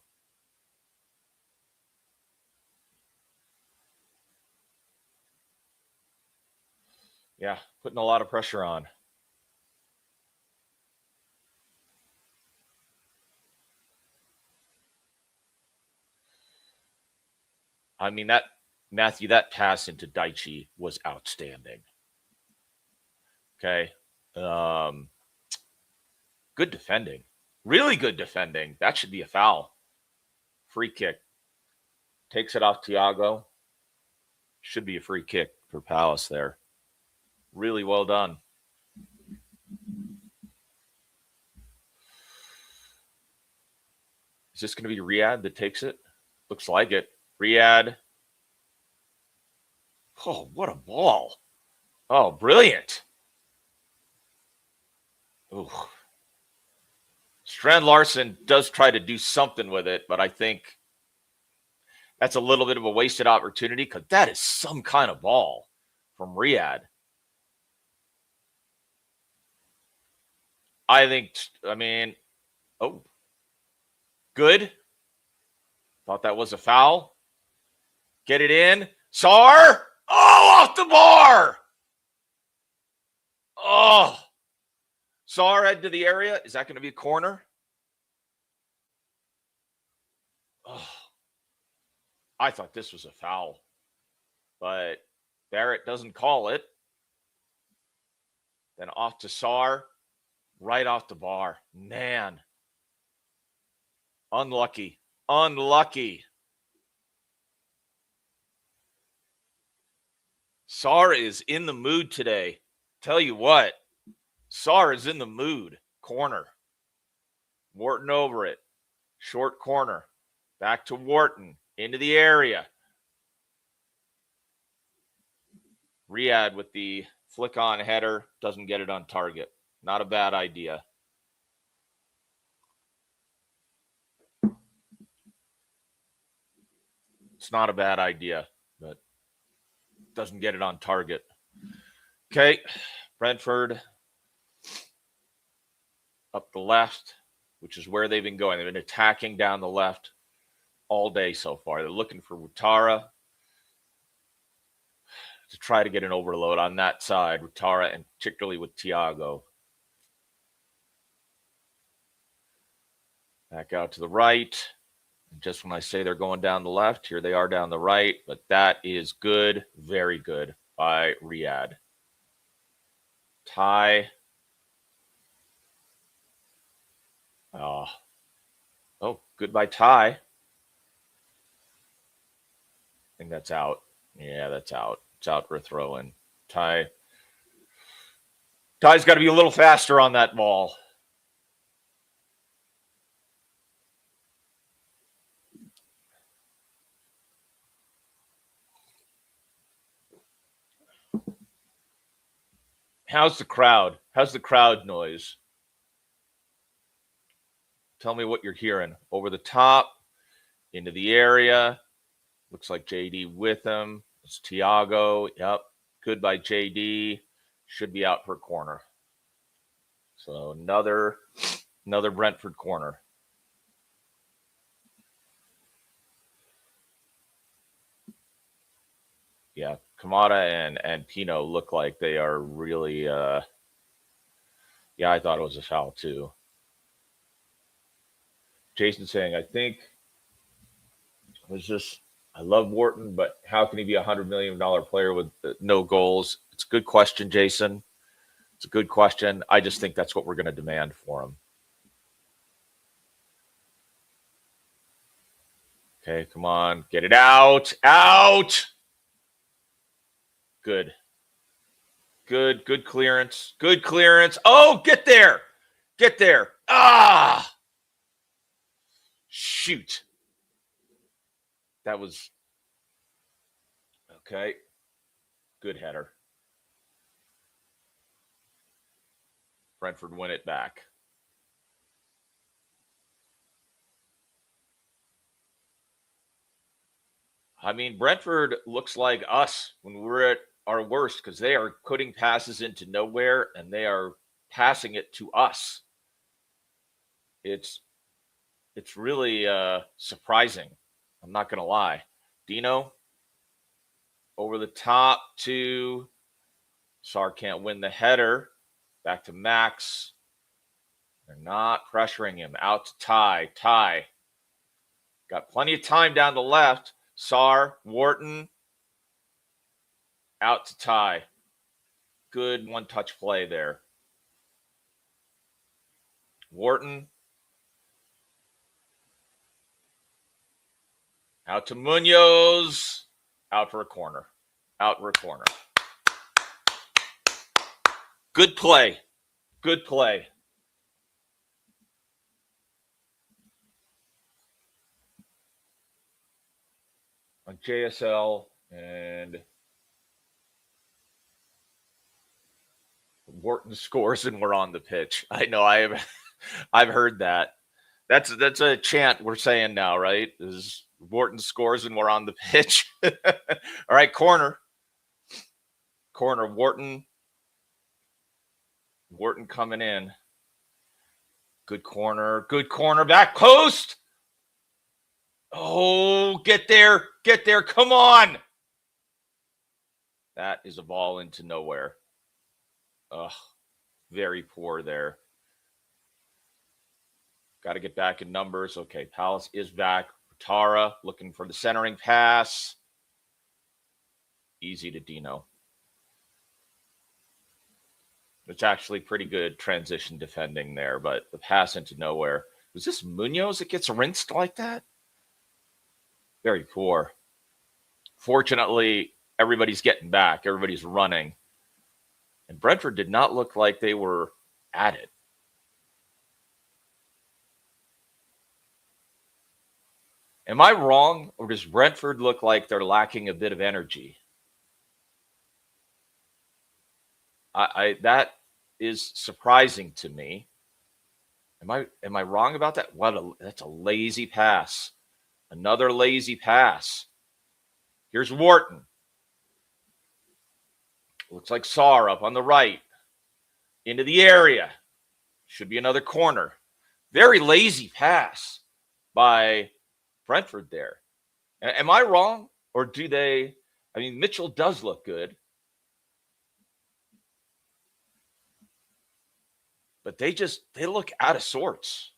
Yeah, putting a lot of pressure on. I mean, that pass into Daichi was outstanding. Okay. Good defending. Really good defending. That should be a foul. Free kick. Takes it off Thiago. Should be a free kick for Palace there. Really well done. Is this going to be Riyadh that takes it? Looks like it. Riyadh. Oh, what a ball. Oh, brilliant. Ooh. Strand Larson does try to do something with it, but I think that's a little bit of a wasted opportunity because that is some kind of ball from Riyadh. Good. Thought that was a foul. Get it in. Sarr. Oh, off the bar. Oh. Sarr head to the area. Is that going to be a corner? Oh. I thought this was a foul. But Barrett doesn't call it. Then off to Sarr. Right off the bar. Man. Unlucky. Sarr is in the mood today. Tell you what. Sarr is in the mood. Corner. Wharton over it. Short corner. Back to Wharton. Into the area. Riyadh with the flick on header. Doesn't get it on target. Not a bad idea. It's not a bad idea, but doesn't get it on target. Okay. Brentford. Up the left. which is where they've been going. They've been attacking down the left all day so far. They're looking for Ouattara to try to get an overload on that side, Ouattara, and particularly with Thiago. Back out to the right. Just when I say they're going down the left, here they are down the right. But that is good, very good by Riyadh. Ty. Oh, good by Ty. I think that's out. Yeah, that's out. It's out for a throw in. Ty's got to be a little faster on that ball. How's the crowd? How's the crowd noise? Tell me what you're hearing. Over the top, into the area. Looks like JD with him. It's Thiago. Yep. Good by JD. Should be out for a corner. So another Brentford corner. Yeah, Kamada and Pino look like they are really yeah, I thought it was a foul too. Jason saying, I think it was just I love Wharton, but how can he be $100 million player with no goals? It's a good question, Jason. It's a good question. I just think that's what we're going to demand for him. Okay, come on. Get it out. Out. Good. Good clearance. Good clearance. Oh, get there. Get there. Ah. Shoot. That was okay. Good header. Brentford win it back. I mean, Brentford looks like us when we're at our worst because they are putting passes into nowhere and they are passing it to us. It's really surprising. I'm not going to lie. Dino over the top to Sar can't win the header. Back to Max. They're not pressuring him. Out to Ty. Ty. Got plenty of time down the left. Sar, Wharton. Out to Ty. Good one-touch play there. Wharton. Out to Munoz. Out for a corner. Out for a corner. Good play. Good play. On JSL and Wharton scores and we're on the pitch. I know I've heard that. That's a chant we're saying now, right? Is Wharton scores and we're on the pitch. All right, corner. Corner, Wharton. Wharton coming in. Good corner. Good corner. Back post. Oh, get there. Get there. Come on. That is a ball into nowhere. Ugh. Very poor there. Got to get back in numbers. Okay, Palace is back. Tara looking for the centering pass. Easy to Dino. It's actually pretty good transition defending there, but the pass into nowhere. Was this Munoz that gets rinsed like that? Very poor. Fortunately, everybody's getting back. Everybody's running. And Brentford did not look like they were at it. Am I wrong, or does Brentford look like they're lacking a bit of energy? That is surprising to me. Am I wrong about that? That's a lazy pass. Another lazy pass. Here's Wharton. Looks like Sar up on the right. Into the area. Should be another corner. Very lazy pass by Brentford there. Am I wrong? Or do they? I mean, Mitchell does look good, but they look out of sorts.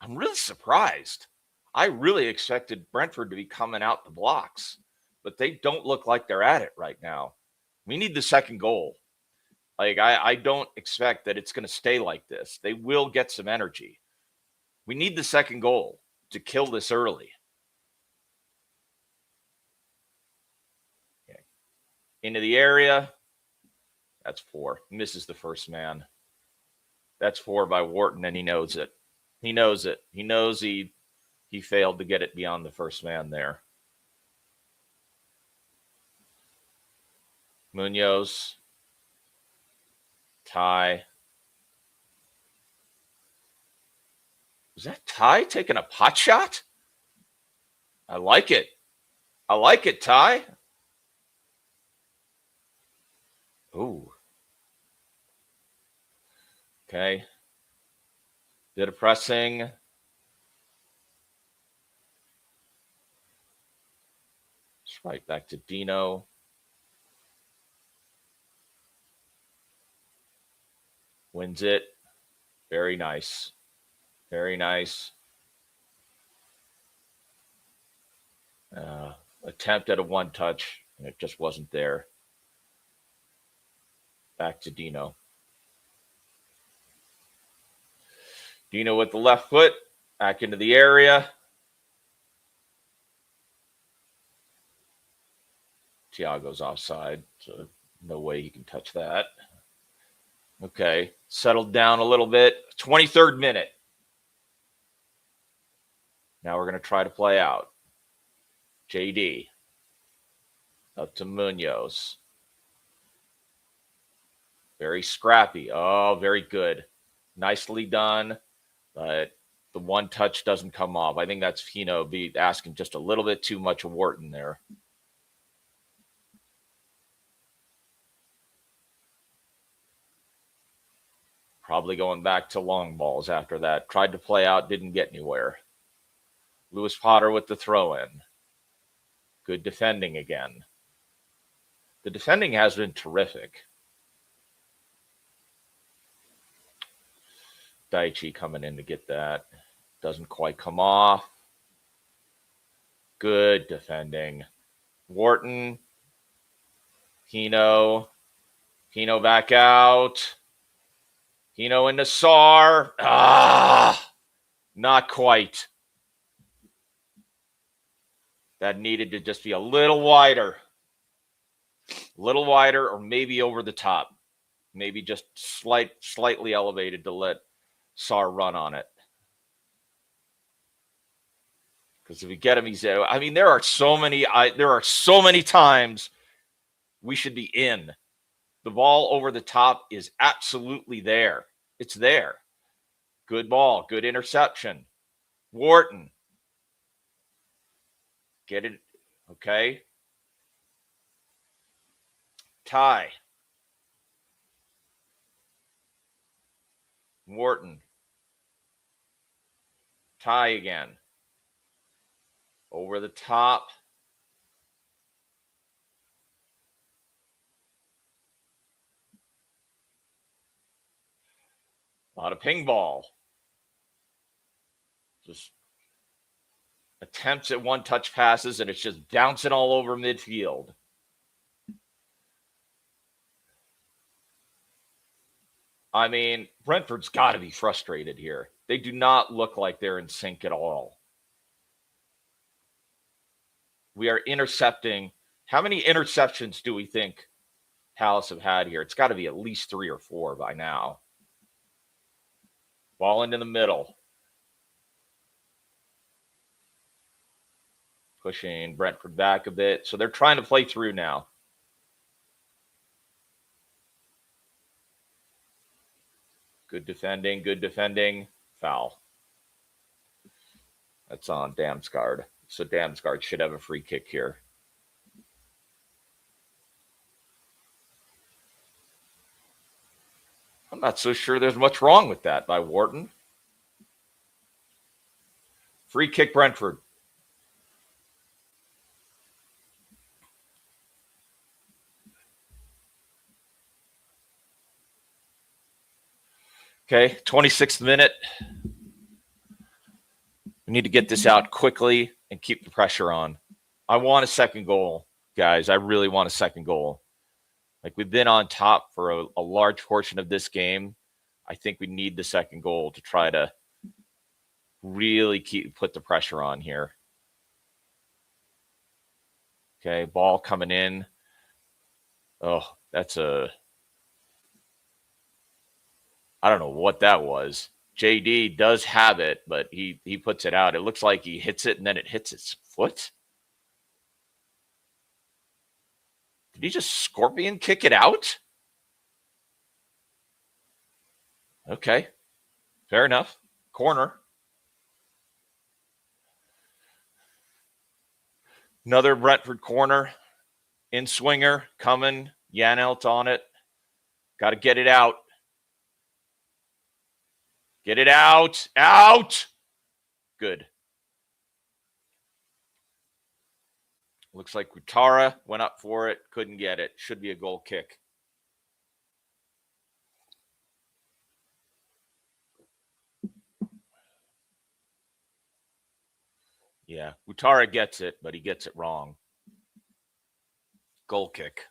I'm really surprised. I really expected Brentford to be coming out the blocks, but they don't look like they're at it right now. We need the second goal. Like, I don't expect that it's going to stay like this. They will get some energy. We need the second goal to kill this early. Okay. Into the area. That's 4. Misses the first man. That's 4 by Wharton, and he knows it. He knows it. He knows he failed to get it beyond the first man there. Munoz. Ty. Was that Ty taking a pot shot? I like it. I like it, Ty. Ooh. Okay. Bit of pressing. Right back to Dino. Wins it. Very nice. Very nice. Attempt at a one touch, and it just wasn't there. Back to Dino. Dino with the left foot. Back into the area. Thiago's offside, so no way he can touch that. Okay, settled down a little bit. 23rd minute. Now we're going to try to play out. JD. Up to Munoz. Very scrappy. Oh, very good. Nicely done. But the one touch doesn't come off. I think that's Fino be asking just a little bit too much of Wharton there. Probably going back to long balls after that. Tried to play out, didn't get anywhere. Lewis Potter with the throw in. Good defending again. The defending has been terrific. Daichi coming in to get that. Doesn't quite come off. Good defending. Wharton. Pino back out. Pino into Sar. Not quite. That needed to just be a little wider. Or maybe over the top. Maybe just slightly elevated to let Sar run on it. Because if we get him, he's there. I mean, there are so many times we should be in. The ball over the top is absolutely there. It's there. Good ball. Good interception. Wharton. Get it. Okay. Ty. Wharton. Ty again. Over the top. A lot of ping ball. Just attempts at one touch passes, and it's just bouncing all over midfield. I mean, Brentford's got to be frustrated here. They do not look like they're in sync at all. We are intercepting. How many interceptions do we think Palace have had here? It's got to be at least 3 or 4 by now. Ball into the middle. Pushing Brentford back a bit. So they're trying to play through now. Good defending. Foul. That's on Damsgaard. So Damsgaard should have a free kick here. I'm not so sure there's much wrong with that by Wharton. Free kick, Brentford. Okay, 26th minute. We need to get this out quickly and keep the pressure on. I want a second goal, guys. I really want a second goal. Like, we've been on top for a large portion of this game. I think we need the second goal to try to really put the pressure on here. Okay, ball coming in. Oh, that's I don't know what that was. JD does have it, but he puts it out. It looks like he hits it and then it hits his foot. Did he just scorpion kick it out? Okay, fair enough. Corner. Another Brentford corner. In swinger coming. Janelt on it. Got to get it out. Get it out. Out. Good. Looks like Utara went up for it. Couldn't get it. Should be a goal kick. Yeah, Utara gets it, but he gets it wrong. Goal kick.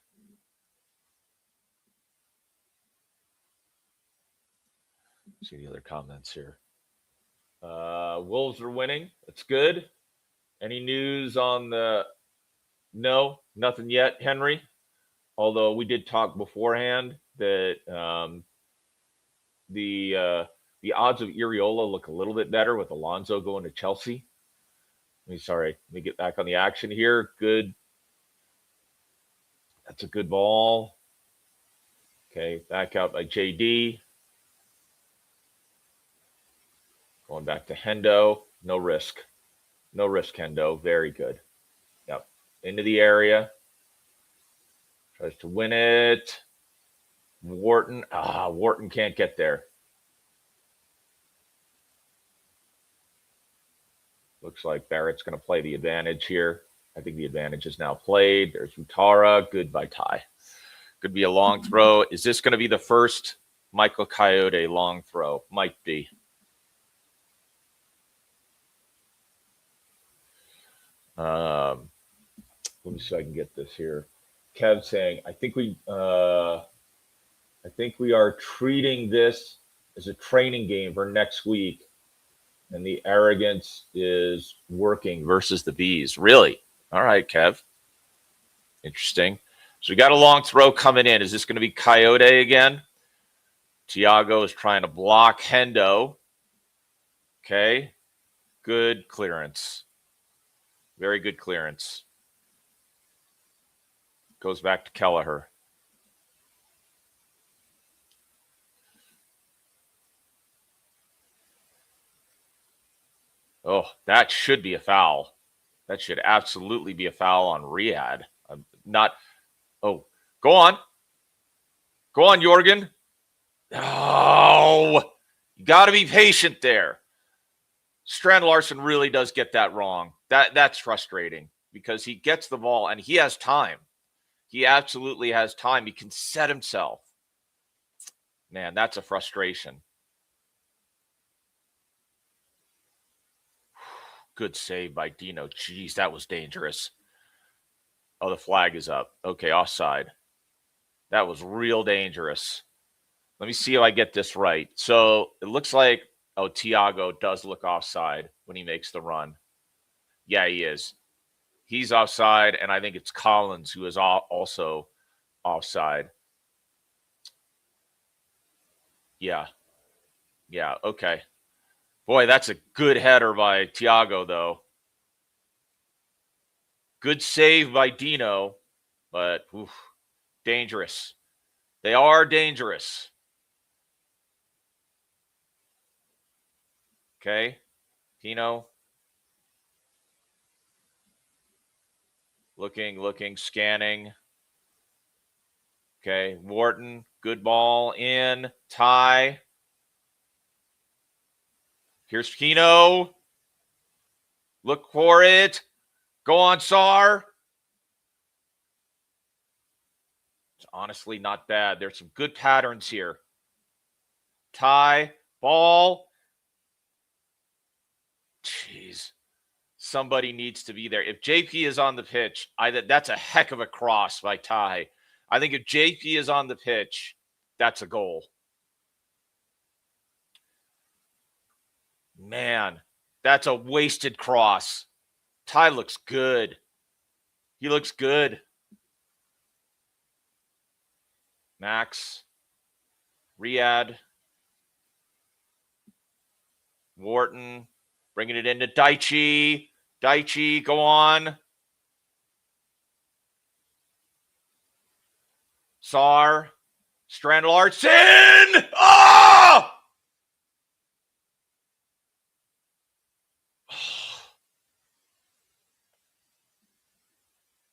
See the other comments here. Wolves are winning. That's good. Any news on the... No, nothing yet, Henry. Although we did talk beforehand that the odds of Iriola look a little bit better with Alonso going to Chelsea. Let me get back on the action here. Good. That's a good ball. Okay, back out by JD. Going back to Hendo. No risk. No risk, Hendo. Very good. Yep. Into the area. Tries to win it. Wharton. Wharton can't get there. Looks like Barrett's going to play the advantage here. I think the advantage is now played. There's Utara. Good by Ty. Could be a long throw. Is this going to be the first Michael Coyote long throw? Might be. Let me see if I can get this here. Kev saying, I think we are treating this as a training game for next week, and the arrogance is working versus the Bees. Really? All right, Kev. Interesting. So we got a long throw coming in. Is this going to be Coyote again? Thiago is trying to block Hendo. Okay. Good clearance. Very good clearance. Goes back to Kelleher. Oh, that should be a foul. That should absolutely be a foul on Riyadh. Oh, go on. Go on, Jorgen. Oh, you got to be patient there. Strand Larson really does get that wrong. That's frustrating because he gets the ball and he has time. He absolutely has time. He can set himself. Man, that's a frustration. Good save by Dino. Jeez, that was dangerous. Oh, the flag is up. Okay, offside. That was real dangerous. Let me see if I get this right. So it looks like, Thiago does look offside when he makes the run. Yeah, he is. He's offside, and I think it's Collins who is also offside. Yeah. Yeah, okay. Boy, that's a good header by Thiago, though. Good save by Dino, but dangerous. They are dangerous. Okay. Dino. Looking, scanning. Okay. Wharton. Good ball in. Ty. Here's Kino. Look for it. Go on, Sar. It's honestly not bad. There's some good patterns here. Tie, ball. Jeez. Somebody needs to be there. If JP is on the pitch, that's a heck of a cross by Ty. I think if JP is on the pitch, that's a goal. Man, that's a wasted cross. Ty looks good. He looks good. Max, Riyadh, Wharton, bringing it into Daichi. Daichi, go on. Sar, Strand Larson. Oh!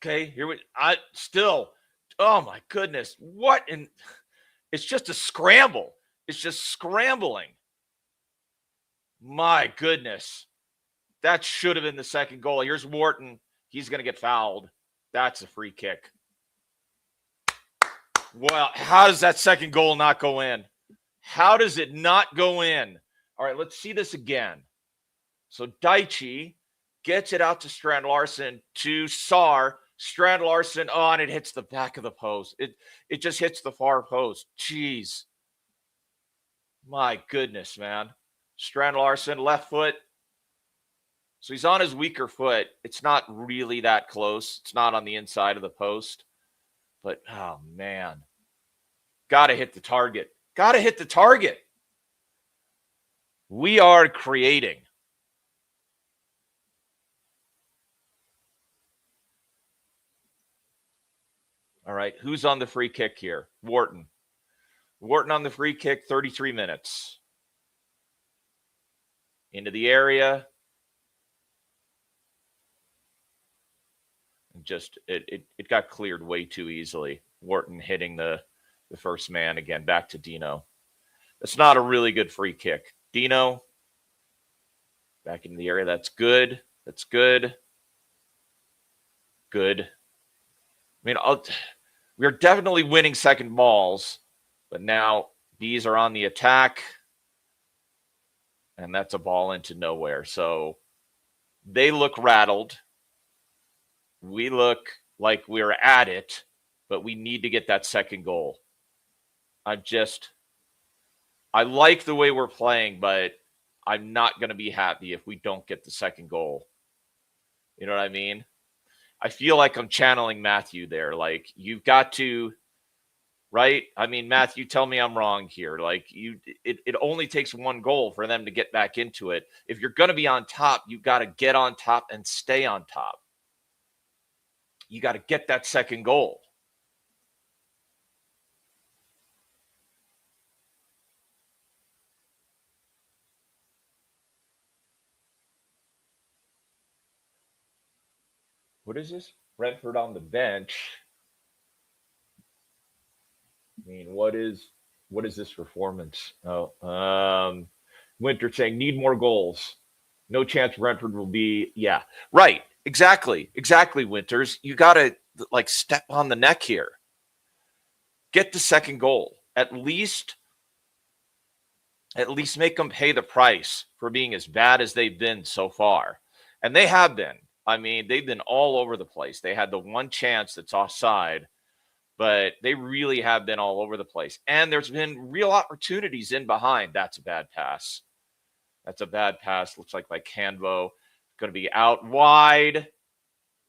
Okay, here we. Oh my goodness, what in? It's just a scramble. It's just scrambling. My goodness, that should have been the second goal. Here's Wharton. He's going to get fouled. That's a free kick. Well, how does that second goal not go in? How does it not go in? All right, let's see this again. So Daichi gets it out to Strand Larson to Sar. Strand Larson, and it hits the back of the post. It just hits the far post. Jeez. My goodness, man. Strand Larson, left foot. So he's on his weaker foot. It's not really that close. It's not on the inside of the post. But, oh, man. Got to hit the target. Got to hit the target. We are creating. All right, who's on the free kick here? Wharton. Wharton on the free kick, 33 minutes. Into the area. Just it got cleared way too easily. Wharton hitting the first man again. Back to Dino. That's not a really good free kick. Dino back into the area. That's good. That's good. Good. I mean, we're definitely winning second balls, but now Bees are on the attack, and that's a ball into nowhere. So they look rattled. We look like we're at it, but we need to get that second goal. I like the way we're playing, but I'm not going to be happy if we don't get the second goal. You know what I mean? I feel like I'm channeling Matthew there. Like, you've got to, right? I mean, Matthew, tell me I'm wrong here. Like, it only takes one goal for them to get back into it. If you're going to be on top, you've got to get on top and stay on top. You got to get that second goal. What is this? Brentford on the bench. I mean, what is this performance? Winter saying need more goals. No chance Brentford will be. Yeah, right. Exactly. Winters, you got to step on the neck here. Get the second goal. At least make them pay the price for being as bad as they've been so far, and they have been. I mean, they've been all over the place. They had the one chance that's offside, but they really have been all over the place. And there's been real opportunities in behind. That's a bad pass. Looks like by Canvo. Going to be out wide,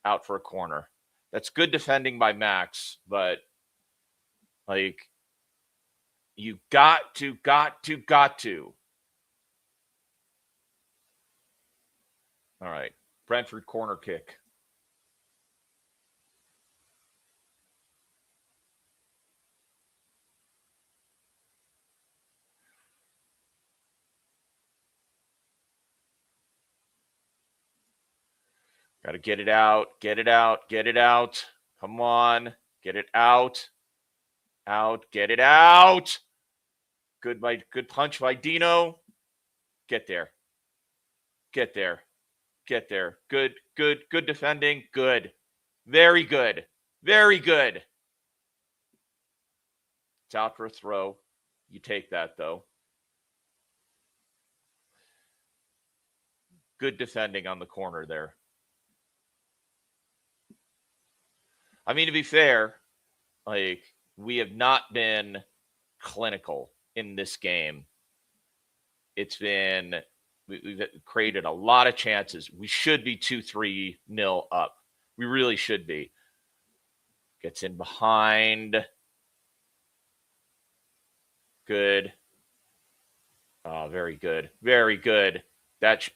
out for a corner. That's good defending by Max, but you got to. All right. Brentford corner kick. Got to get it out. Come on. Get it out. Get it out. Good punch by Dino. Get there. Get there. Good defending. Good. Very good. Very good. It's out for a throw. You take that, though. Good defending on the corner there. I mean, to be fair, like, we have not been clinical in this game. It's been, we've created a lot of chances. We should be 2-3-0 up. We really should be. Gets in behind. Good. Oh, very good. Very good. That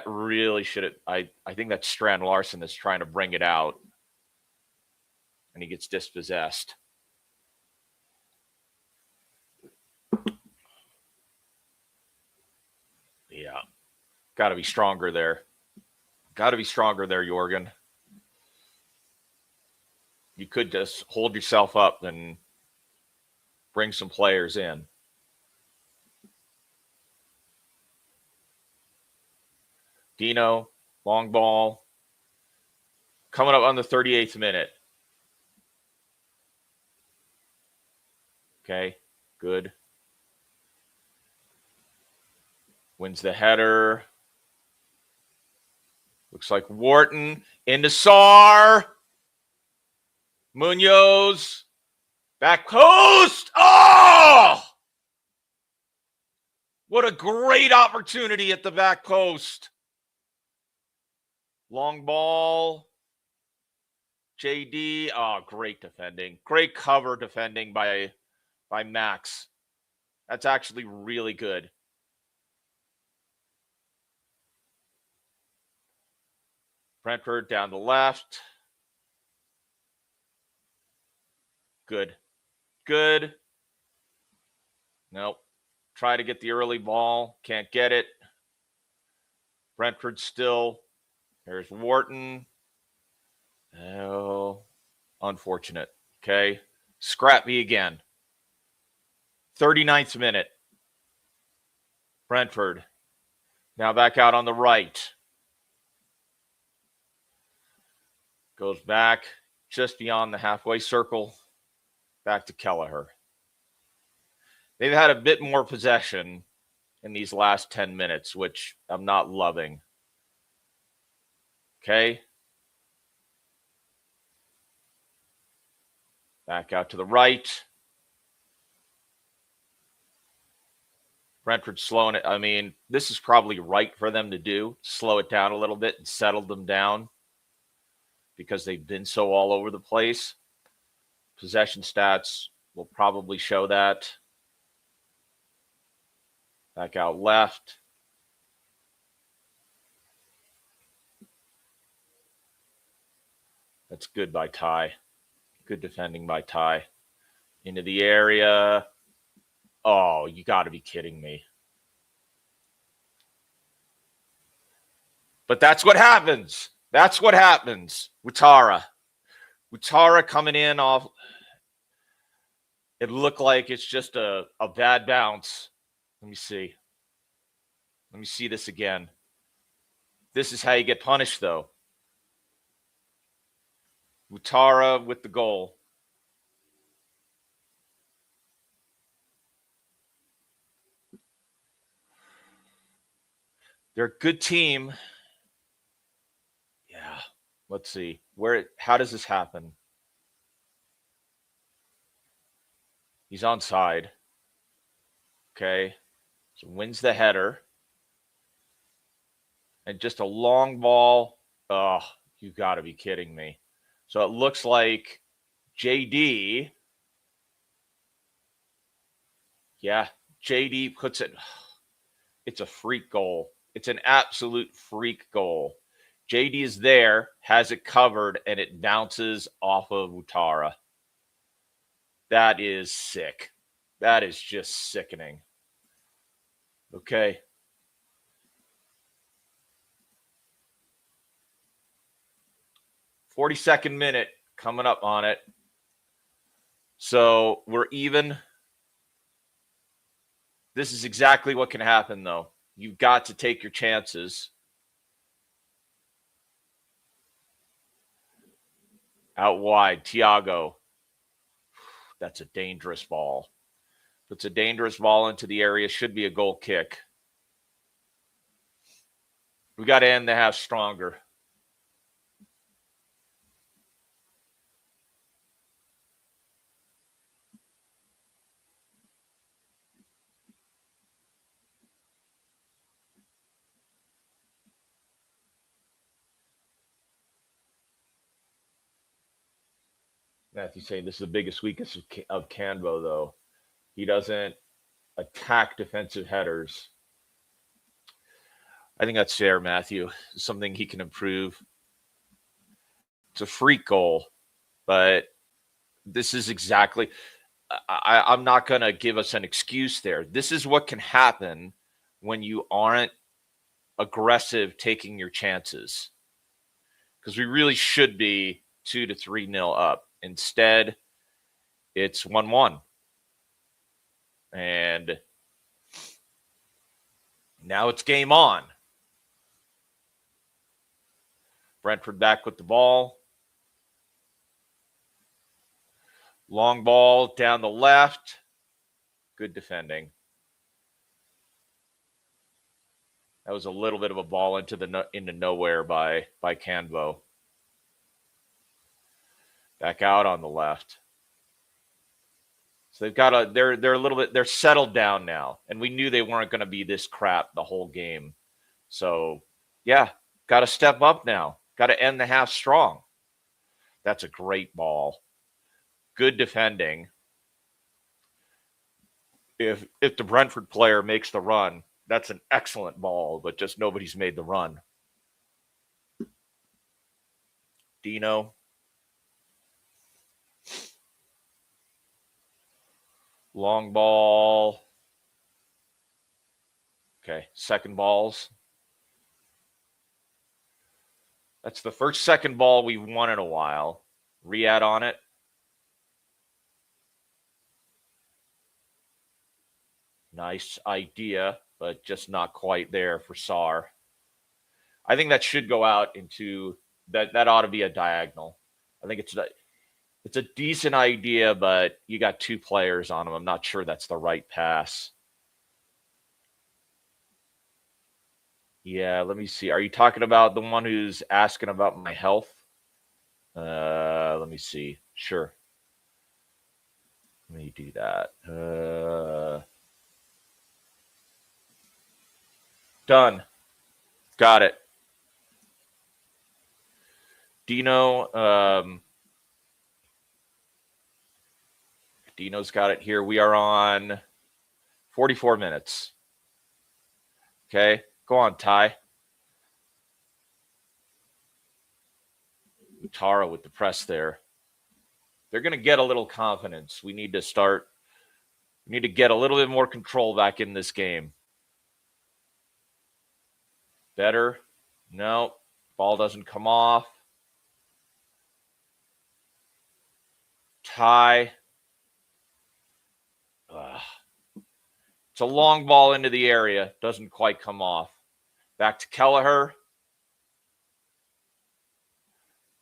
really should have. I think that Strand Larson is trying to bring it out. And he gets dispossessed. Yeah. Got to be stronger there. Got to be stronger there, Jorgen. You could just hold yourself up and bring some players in. Dino, long ball. Coming up on the 38th minute. Okay, good. Wins the header. Looks like Wharton into Sarr. Munoz. Back post. Oh! What a great opportunity at the back post. Long ball. JD. Oh, great defending. Great cover defending by Max. That's actually really good. Brentford down the left. Good. Good. Nope. Try to get the early ball. Can't get it. Brentford still. There's Wharton. Oh, unfortunate. Okay. Scrappy again. 39th minute. Brentford. Now back out on the right. Goes back just beyond the halfway circle. Back to Kelleher. They've had a bit more possession in these last 10 minutes, which I'm not loving. Okay. Back out to the right. Brentford slowing it. I mean, this is probably right for them to do. Slow it down a little bit and settle them down because they've been so all over the place. Possession stats will probably show that. Back out left. That's good by Ty. Good defending by Ty. Into the area. Oh, you got to be kidding me. But that's what happens. That's what happens. Utara coming in off. It looked like it's just a bad bounce. Let me see. Let me see this again. This is how you get punished, though. Utara with the goal. They're a good team. Yeah. Let's see. How does this happen? He's onside. Okay. So wins the header. And just a long ball. Oh, you got to be kidding me. So it looks like JD. Yeah, JD puts it. It's a freak goal. It's an absolute freak goal. JD is there, has it covered, and it bounces off of Utara. That is sick. That is just sickening. Okay. "42nd minute coming up on it. So we're even. This is exactly what can happen, though. You've got to take your chances. Out wide, Thiago. That's a dangerous ball. Puts a dangerous ball into the area. Should be a goal kick. We got to end the half stronger. Matthew saying this is the biggest weakness of Canvo, though. He doesn't attack defensive headers. I think that's fair, Matthew. Something he can improve. It's a freak goal, but this is exactly. I'm not going to give us an excuse there. This is what can happen when you aren't aggressive taking your chances. Because we really should be 2-3-0 up. Instead, it's 1-1. And now it's game on. Brentford back with the ball. Long ball down the left. Good defending. That was a little bit of a ball into nowhere by Canvo. Back out on the left. So they're a little bit, they're settled down now, and we knew they weren't going to be this crap the whole game. So yeah, got to step up now. Got to end the half strong. That's a great ball. Good defending. If the Brentford player makes the run, that's an excellent ball, but just nobody's made the run. Dino. Long ball. Okay, second balls. That's the first second ball we've won in a while. Riyadh on it. Nice idea, but just not quite there for Sarr. I think that should go out into that. That ought to be a diagonal. I think it's a decent idea, but you got two players on them. I'm not sure that's the right pass. Yeah, let me see. Are you talking about the one who's asking about my health? Let me see. Sure. Let me do that. Done. Got it. Dino. Dino's got it here. We are on 44 minutes. Okay. Go on, Ty. Utara with the press there. They're going to get a little confidence. We need to get a little bit more control back in this game. Better. No. Ball doesn't come off. Ty. It's a long ball into the area. Doesn't quite come off. Back to Kelleher.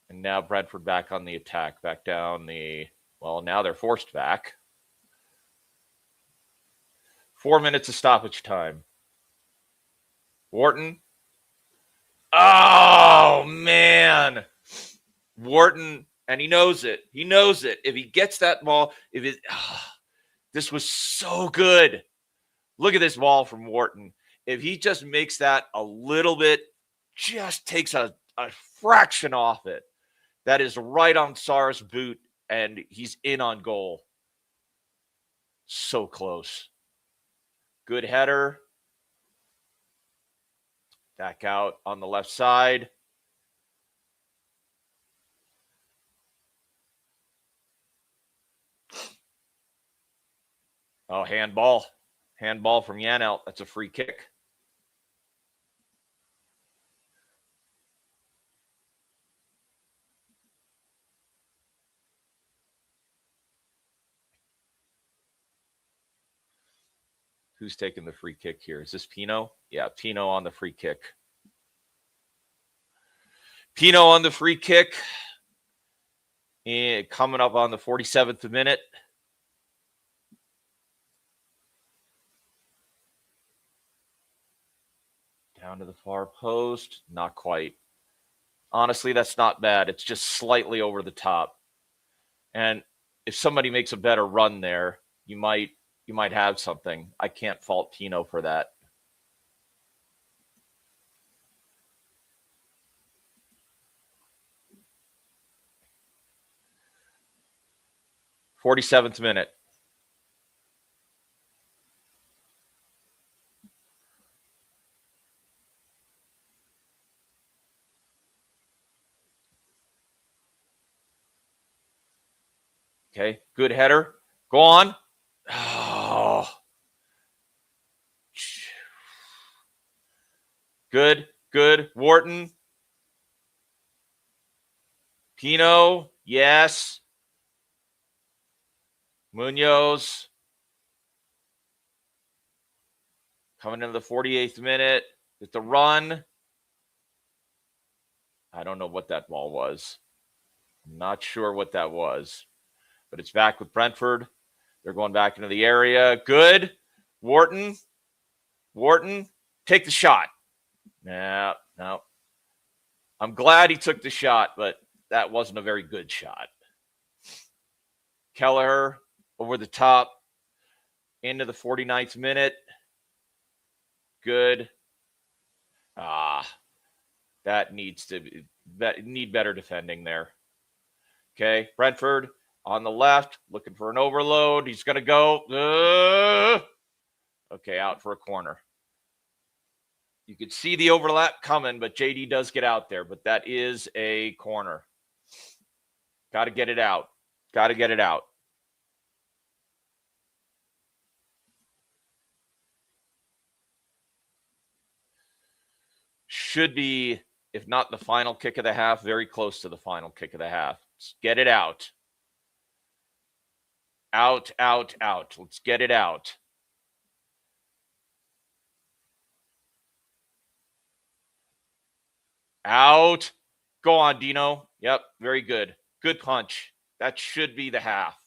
And now Brentford back on the attack. Back down the... Well, now they're forced back. 4 minutes of stoppage time. Wharton. Oh, man. Wharton, and he knows it. He knows it. If he gets that ball, this was so good. Look at this ball from Wharton. If he just makes that a little bit, just takes a fraction off it, that is right on Sarr's boot, and he's in on goal. So close. Good header. Back out on the left side. Oh, handball. Handball from Yanelt. That's a free kick. Who's taking the free kick here? Is this Pino? Yeah, Pino on the free kick. Pino on the free kick. And coming up on the 47th minute. Down to the far post. Not quite. Honestly, that's not bad. It's just slightly over the top. And if somebody makes a better run there, you might have something. I can't fault Pino for that. "47th minute. Okay, good header. Go on. Oh. Good. Wharton. Pino. Yes. Munoz. Coming into the 48th minute with the run. I don't know what that ball was. I'm not sure what that was. But it's back with Brentford. They're going back into the area. Good. Wharton. Take the shot. No. I'm glad he took the shot, but that wasn't a very good shot. Kelleher over the top into the 49th minute. Good. That need better defending there. Okay, Brentford on the left, looking for an overload. He's going to go. Okay, out for a corner. You could see the overlap coming, but JD does get out there. But that is a corner. Got to get it out. Should be, if not the final kick of the half, very close to the final kick of the half. Let's get it out. Out. Let's get it out. Out. Go on, Dino. Yep, very good. Good punch. That should be the half.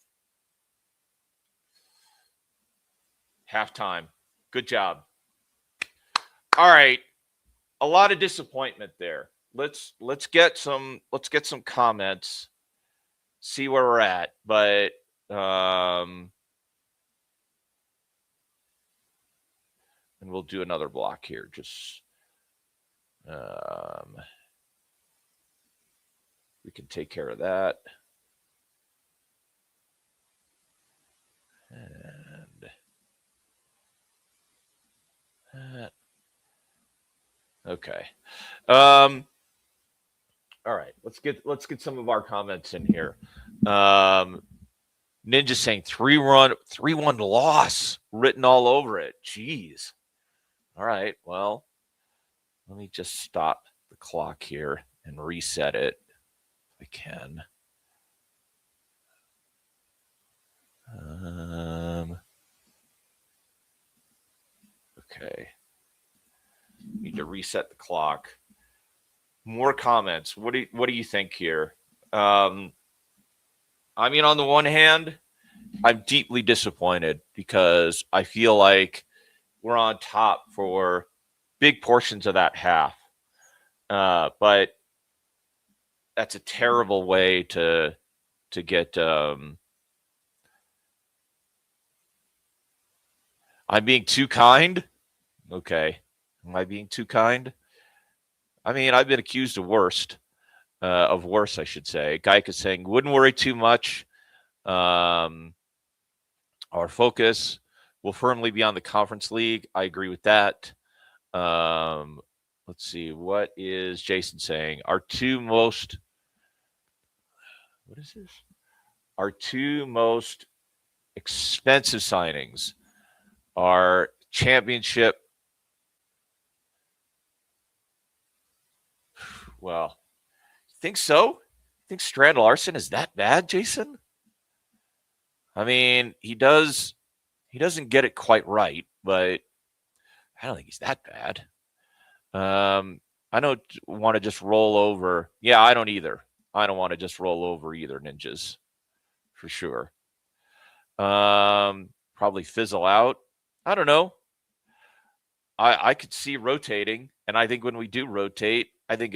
Halftime. Good job. All right. A lot of disappointment there. Let's get some comments. See where we're at, but and we'll do another block here. Just we can take care of that. And okay. All right. Let's get some of our comments in here. Ninja saying 3-1 loss written all over it. Jeez. All right. Well, let me just stop the clock here and reset it if I can. Okay. Need to reset the clock. More comments. What do you think here? I mean, on the one hand, I'm deeply disappointed because I feel like we're on top for big portions of that half. But that's a terrible way to get. I'm being too kind. Okay, am I being too kind? I mean, I've been accused of worse, I should say. Geik is saying, wouldn't worry too much. Our focus will firmly be on the Conference League. I agree with that. Let's see. What is Jason saying? Our two most expensive signings are championship. Well, think so? Think Strand Larson is that bad, Jason? I mean, he doesn't get it quite right. but I don't think he's that bad. I don't want to just roll over. Yeah, I don't either. I don't want to just roll over either, ninjas, for sure. Probably fizzle out. I don't know. I could see rotating, and I think when we do rotate, I think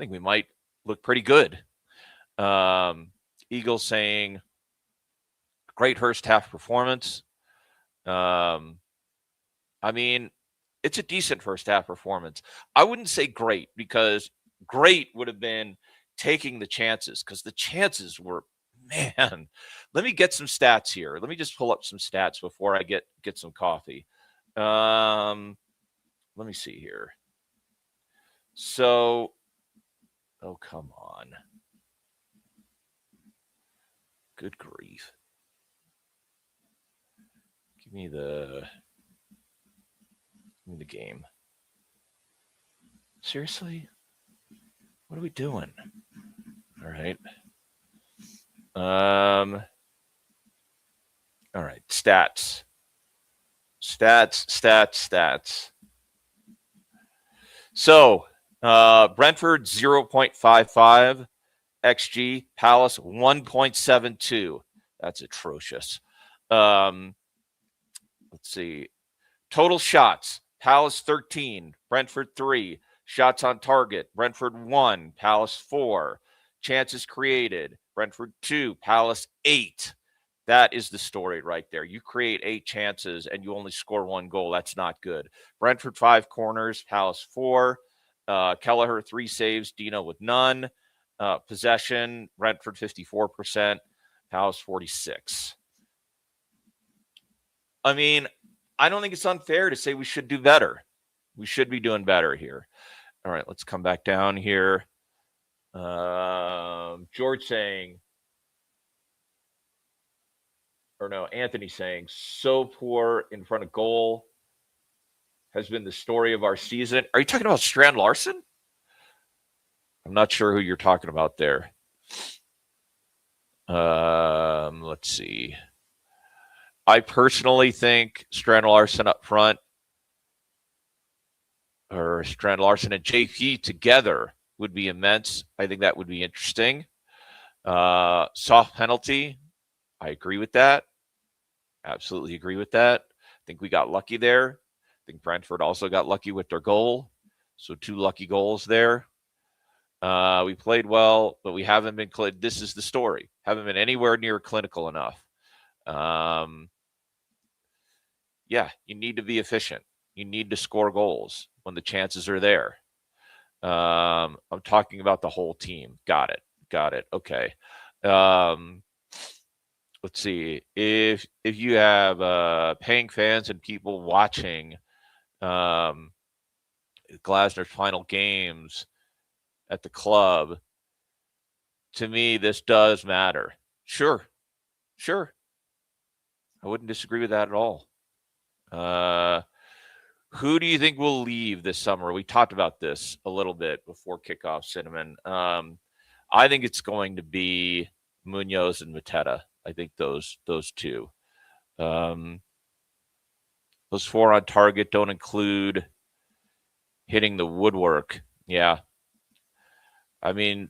we might look pretty good. Eagles saying great first half performance. I mean, it's a decent first half performance. I wouldn't say great because great would have been taking the chances because the chances were, man. Let me get some stats here. Let me just pull up some stats before I get some coffee. Let me see here. So, oh, come on. Good grief. Give me the game. Seriously? What are we doing? All right. All right. Stats. So, Brentford 0.55 XG, Palace 1.72. That's atrocious. Let's see. Total shots, Palace 13, Brentford 3. Shots on target, Brentford 1, Palace 4. Chances created, Brentford 2, Palace 8. That is the story right there. You create 8 chances and you only score 1 goal. That's not good. Brentford 5 corners, Palace 4. Kelleher 3 saves, Dino with none. Possession, Brentford 54%, Palace 46. I mean, I don't think it's unfair to say we should do better. We should be doing better here. All right, let's come back down here. George saying, or no, Anthony saying, so poor in front of goal has been the story of our season. Are you talking about Strand Larson? I'm not sure who you're talking about there. Let's see. I personally think Strand Larson up front, or Strand Larson and JP together, would be immense. I think that would be interesting. Soft penalty. I agree with that. Absolutely agree with that. I think we got lucky there. I think Brentford also got lucky with their goal. So 2 lucky goals there. We played well, but we haven't been this is the story. Haven't been anywhere near clinical enough. Yeah, you need to be efficient. You need to score goals when the chances are there. I'm talking about the whole team. Got it. Okay. Let's see. If you have paying fans and people watching Glasner's final games at the club, to me, this does matter. Sure. I wouldn't disagree with that at all. Who do you think will leave this summer? We talked about this a little bit before kickoff, Cinnamon. I think it's going to be Munoz and Mateta. I think those 2. Those 4 on target don't include hitting the woodwork. Yeah. I mean,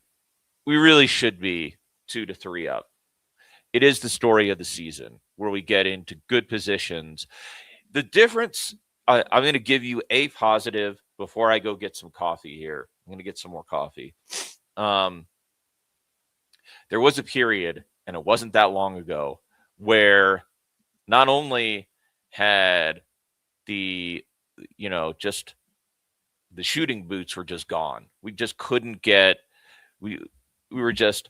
we really should be 2 to 3 up. It is the story of the season where we get into good positions. The difference, I'm going to give you a positive before I go get some coffee here. I'm going to get some more coffee. There was a period, and it wasn't that long ago, where not only had just the shooting boots were just gone. We just couldn't get, we were just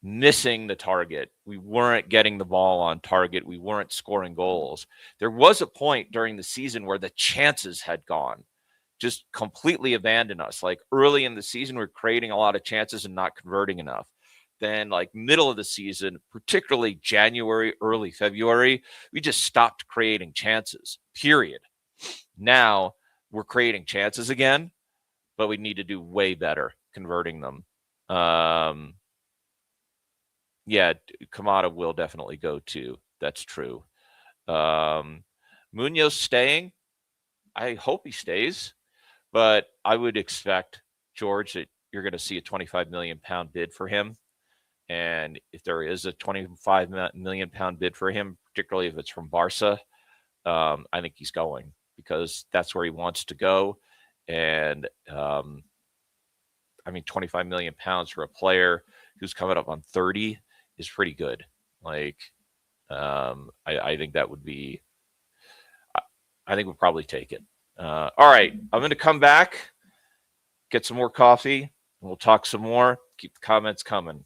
missing the target. We weren't getting the ball on target. We weren't scoring goals. There was a point during the season where the chances had gone, just completely abandoned us. Like early in the season, we're creating a lot of chances and not converting enough. Then like middle of the season, particularly January, early February, we just stopped creating chances, period. Now we're creating chances again, but we need to do way better converting them. Yeah, Kamada will definitely go too. That's true. Munoz staying. I hope he stays, but I would expect, George, that you're going to see a 25 million pound bid for him. And if there is a 25 million pound bid for him, particularly if it's from Barca, I think he's going because that's where he wants to go. And I mean, 25 million pounds for a player who's coming up on 30 is pretty good. Like, I think that would be, I think we'll probably take it. All right. I'm going to come back, get some more coffee, and we'll talk some more. Keep the comments coming.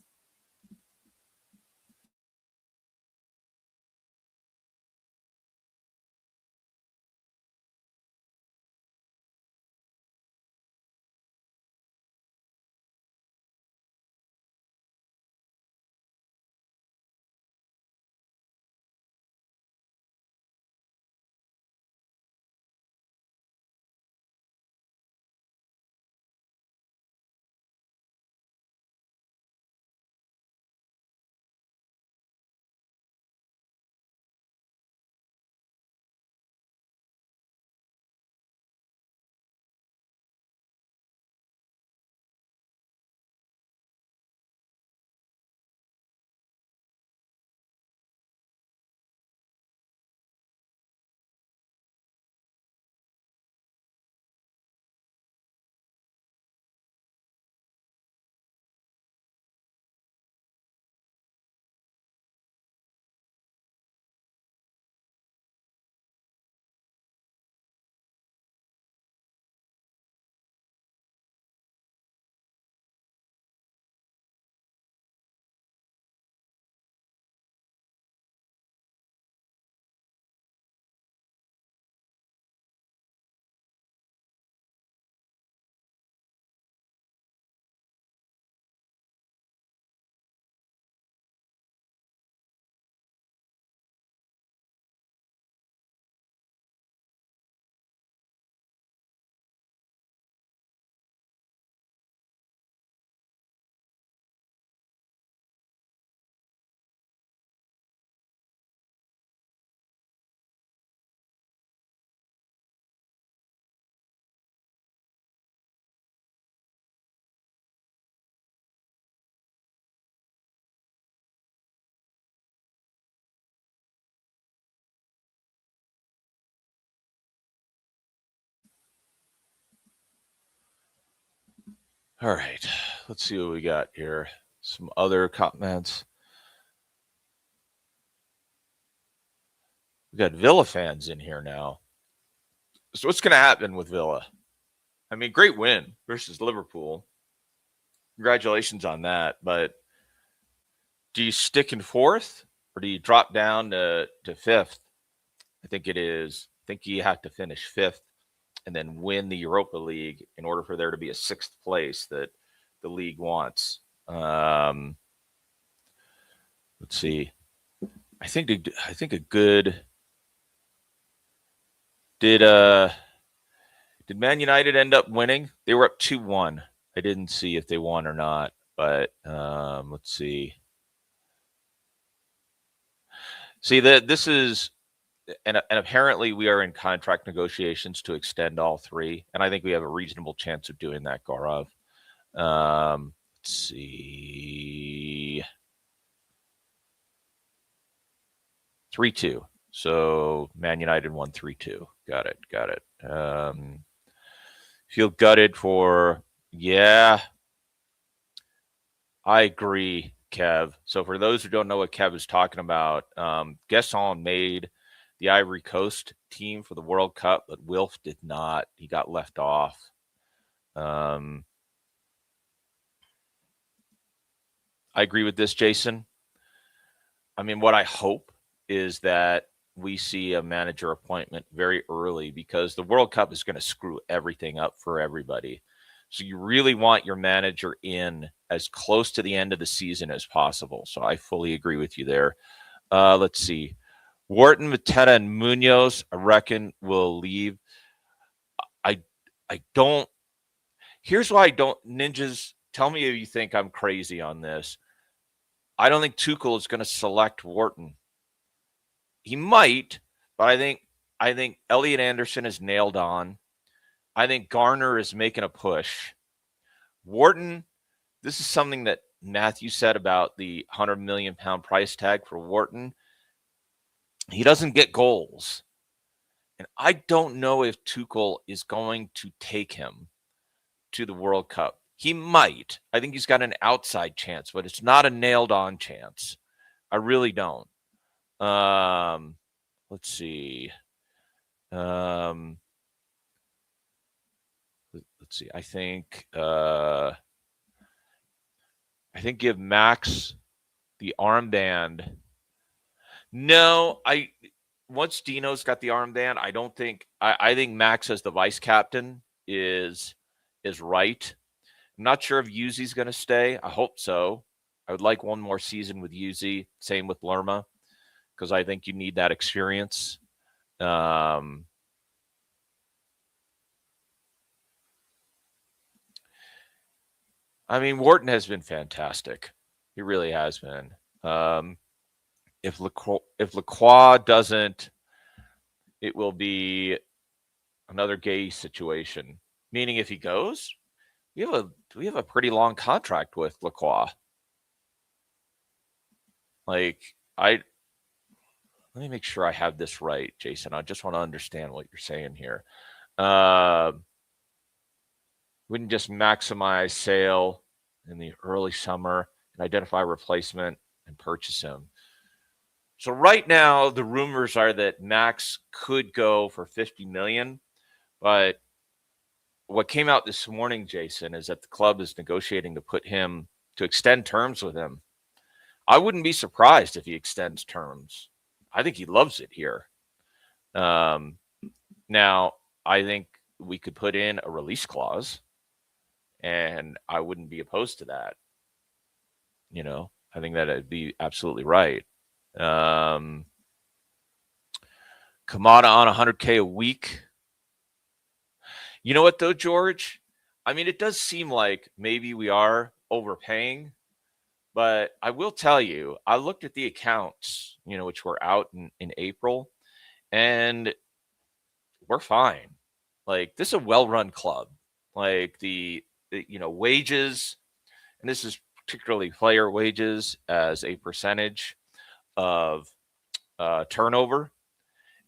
All right. Let's see what we got here. Some other comments. We got Villa fans in here now. So what's going to happen with Villa? I mean, great win versus Liverpool. Congratulations on that. But do you stick in fourth or do you drop down to fifth? I think it is. I think you have to finish fifth and then win the Europa League in order for there to be a sixth place that the league wants. Let's see. I think a good did Man United end up winning? They were up 2-1. I didn't see if they won or not, but let's see. See that this is and apparently we are in contract negotiations to extend all three, and I think we have a reasonable chance of doing that, Gaurav. Let's see. 3-2. So Man United won 3-2. Got it. Feel gutted for, yeah, I agree, Kev. So for those who don't know what Kev is talking about, Gasson made the Ivory Coast team for the World Cup, but Wilf did not. He got left off. I agree with this, Jason. I mean, what I hope is that we see a manager appointment very early because the World Cup is going to screw everything up for everybody. So you really want your manager in as close to the end of the season as possible. So I fully agree with you there. Let's see. Wharton, Mateta, and Munoz, I reckon, will leave. I don't. Here's why I don't. Ninjas, tell me if you think I'm crazy on this. I don't think Tuchel is going to select Wharton. He might, but I think Elliot Anderson is nailed on. I think Garner is making a push. Wharton, this is something that Matthew said about the £100 million price tag for Wharton. He doesn't get goals. And I don't know if Tuchel is going to take him to the World Cup. He might. I think he's got an outside chance, but it's not a nailed on chance. I really don't. Let's see. Let's see. I think give Max the armband. No, once Dino's got the armband, I don't think I think Max as the vice captain is right. I'm not sure if Yuzi's going to stay. I hope so. I would like one more season with Yuzi. Same with Lerma, because I think you need that experience. I mean, Wharton has been fantastic. He really has been. If Lacroix doesn't, it will be another Gay situation. Meaning, if he goes, we have a pretty long contract with Lacroix. Like, let me make sure I have this right, Jason. I just want to understand what you're saying here. Wouldn't just maximize sale in the early summer and identify replacement and purchase him. So right now, the rumors are that Max could go for $50 million, but what came out this morning, Jason, is that the club is negotiating to extend terms with him. I wouldn't be surprised if he extends terms. I think he loves it here. Now, I think we could put in a release clause, and I wouldn't be opposed to that. I think that would be absolutely right. Kamada on 100K a week. You know what, though, George? I mean, it does seem like maybe we are overpaying, but I will tell you, I looked at the accounts, which were out in April, and we're fine. Like, this is a well-run club. Like, the wages, and this is particularly player wages as a percentage of turnover.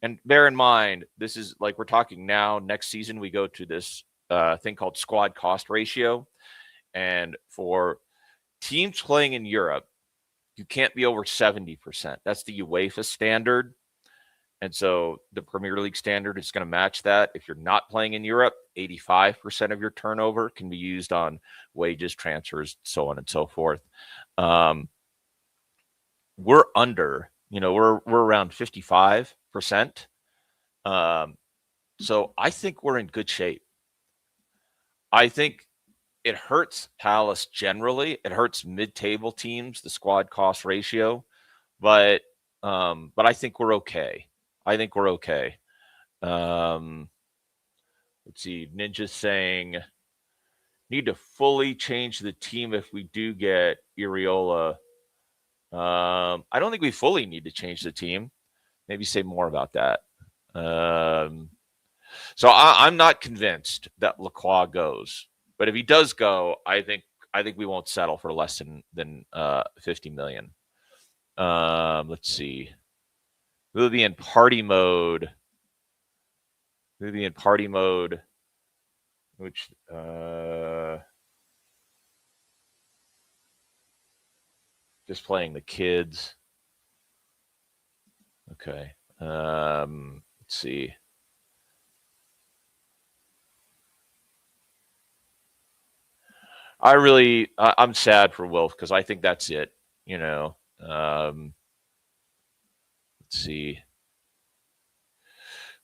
And bear in mind, this is like we're talking now. Next season, we go to this thing called squad cost ratio. And for teams playing in Europe, you can't be over 70%. That's the UEFA standard. And so the Premier League standard is going to match that. If you're not playing in Europe, 85% of your turnover can be used on wages, transfers, so on and so forth. We're under, we're around 55%. So I think we're in good shape. I think it hurts Palace generally. It hurts mid-table teams, the squad cost ratio, but I think we're okay. Let's see. Ninja's saying need to fully change the team if we do get Iriola. I don't think we fully need to change the team. Maybe say more about that. So I'm not convinced that Lacroix goes, but if he does go, I think we won't settle for less than 50 million. Let's see. We'll be in party mode. Which just playing the kids. Okay. Let's see. I'm sad for Wilf because I think that's it. Let's see.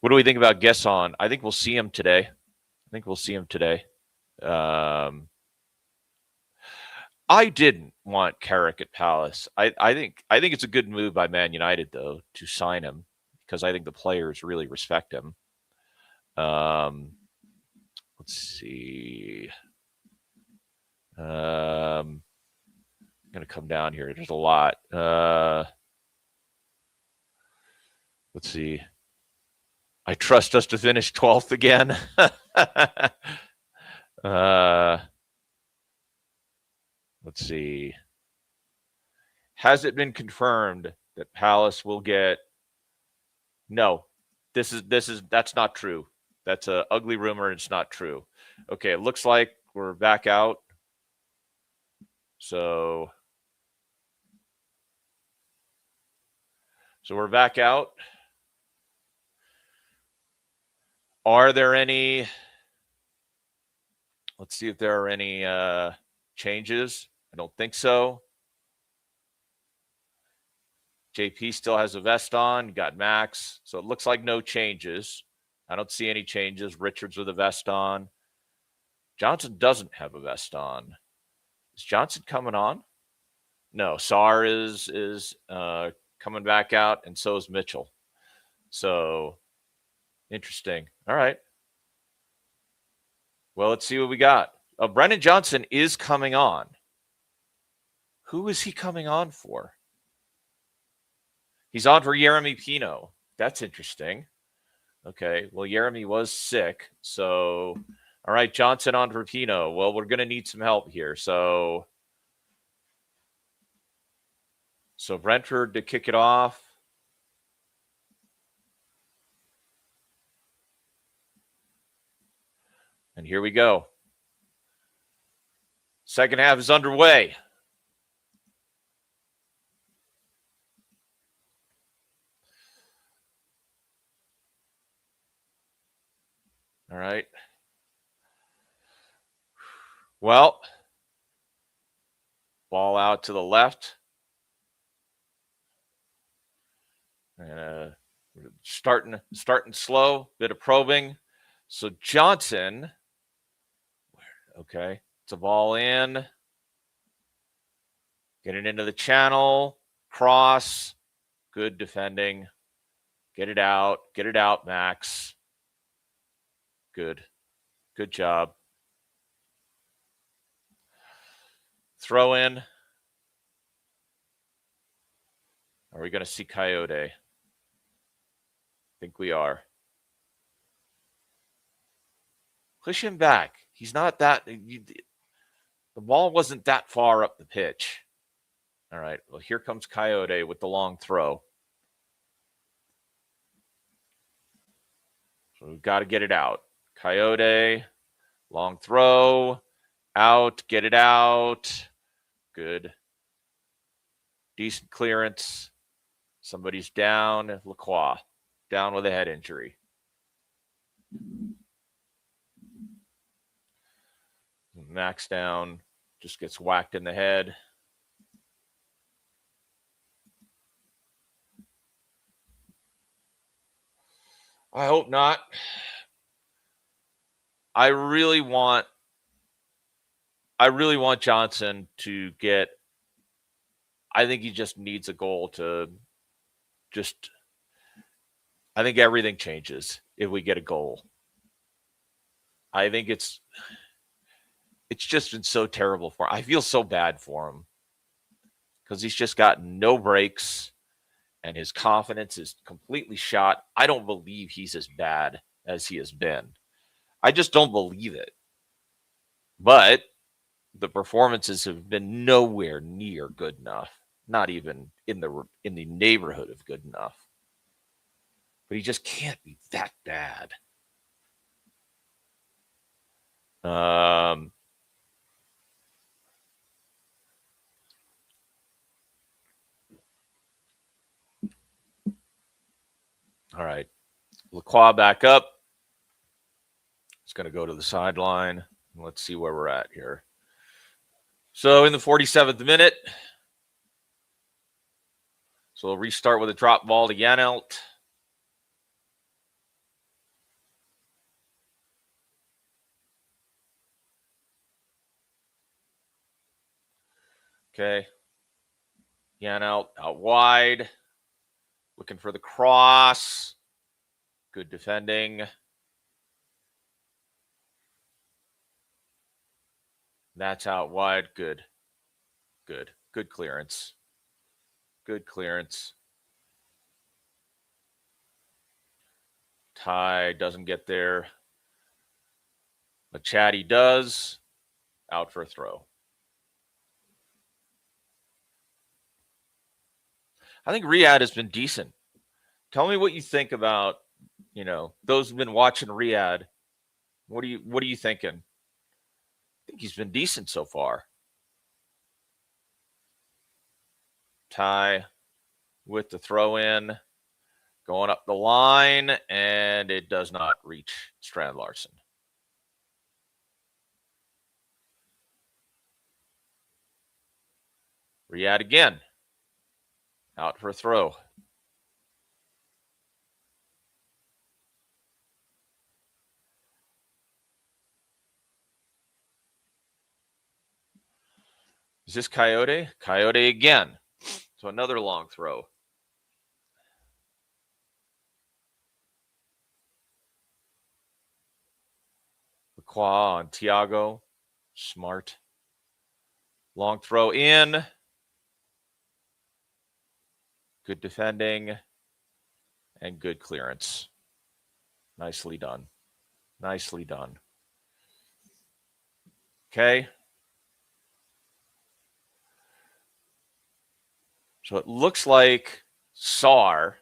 What do we think about Gesson? I think we'll see him today. I didn't want Carrick at Palace. I think it's a good move by Man United though to sign him because I think the players really respect him. Let's see. I'm going to come down here. There's a lot. Let's see. I trust us to finish 12th again. Let's see. Has it been confirmed that Palace will get? No, that's not true. That's a ugly rumor. It's not true. Okay, it looks like we're back out. So we're back out. Are there any? Let's see if there are any changes. I don't think so. JP still has a vest on. Got Max. So it looks like no changes. I don't see any changes. Richards with a vest on. Johnson doesn't have a vest on. Is Johnson coming on? No. Sarr is coming back out, and so is Mitchell. So interesting. All right. Well, let's see what we got. Brennan Johnson is coming on. Who is he coming on for? He's on for Yeremy Pino. That's interesting. Okay. Well, Yeremy was sick. So, all right, Johnson on for Pino. Well, we're going to need some help here. So Brentford to kick it off. And here we go. Second half is underway. All right. Well, ball out to the left. Starting slow, bit of probing. So Johnson, okay, it's a ball in. Getting into the channel, cross, good defending. Get it out, Max. Good job. Throw in. Are we going to see Coyote? I think we are. Push him back. He's not that. The ball wasn't that far up the pitch. All right. Well, here comes Coyote with the long throw. So we've got to get it out. Coyote, long throw, out, get it out. Good. Decent clearance. Somebody's down. Lacroix, down with a head injury. Max down, just gets whacked in the head. I hope not. I really want Johnson to get. I think he just needs a goal to just. I think everything changes if we get a goal. I think it's just been so terrible for him. I feel so bad for him because he's just got no breaks and his confidence is completely shot. I don't believe he's as bad as he has been. I just don't believe it. But the performances have been nowhere near good enough. Not even in the neighborhood of good enough. But he just can't be that bad. All right. Lacroix back up. It's going to go to the sideline. Let's see where we're at here. So in the 47th minute. So we'll restart with a drop ball to Janelt. Okay. Janelt out wide. Looking for the cross. Good defending. That's out wide. Good clearance. Good clearance. Ty doesn't get there. But Chatty does. Out for a throw. I think Riyadh has been decent. Tell me what you think about, those who've been watching Riyadh. What are you thinking? I think he's been decent so far. Ty with the throw in, going up the line, and it does not reach Strand Larson. Riyadh again. Out for a throw. Is this Coyote? Coyote again. So another long throw. Lacroix on Tiago. Smart. Long throw in. Good defending. And good clearance. Nicely done. Nicely done. Okay. So it looks like Sarr.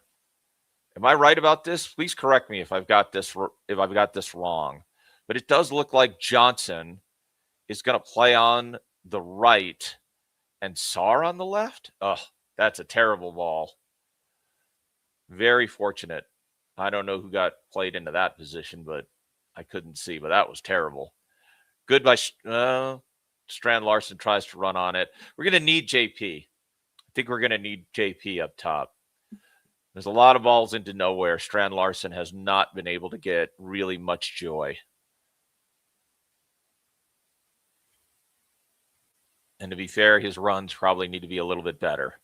Am I right about this? Please correct me if I've got this wrong. But it does look like Johnson is going to play on the right and Sarr on the left. Oh, that's a terrible ball. Very fortunate. I don't know who got played into that position, but I couldn't see. But that was terrible. Good by Strand Larson tries to run on it. We're going to need JP. I think we're going to need JP up top. There's a lot of balls into nowhere. Strand Larson has not been able to get really much joy. And to be fair, his runs probably need to be a little bit better.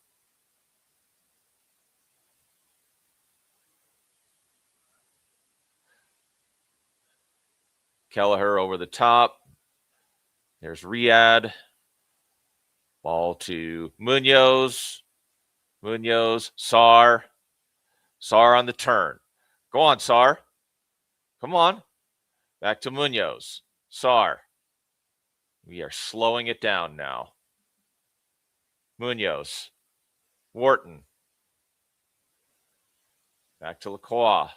Kelleher over the top. There's Riyadh. Ball to Munoz. Sarr. Sarr on the turn. Go on, Sarr. Come on. Back to Munoz. Sarr. We are slowing it down now. Munoz. Wharton. Back to Lacroix.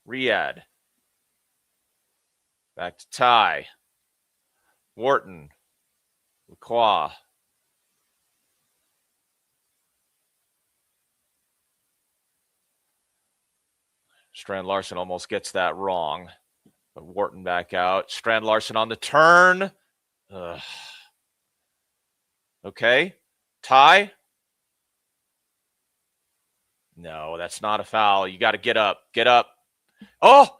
Riyadh. Back to Ty. Wharton. Lacroix. Strand Larson almost gets that wrong. But Wharton back out. Strand Larson on the turn. Ugh. Okay. Ty. No, that's not a foul. You got to get up. Get up. Oh!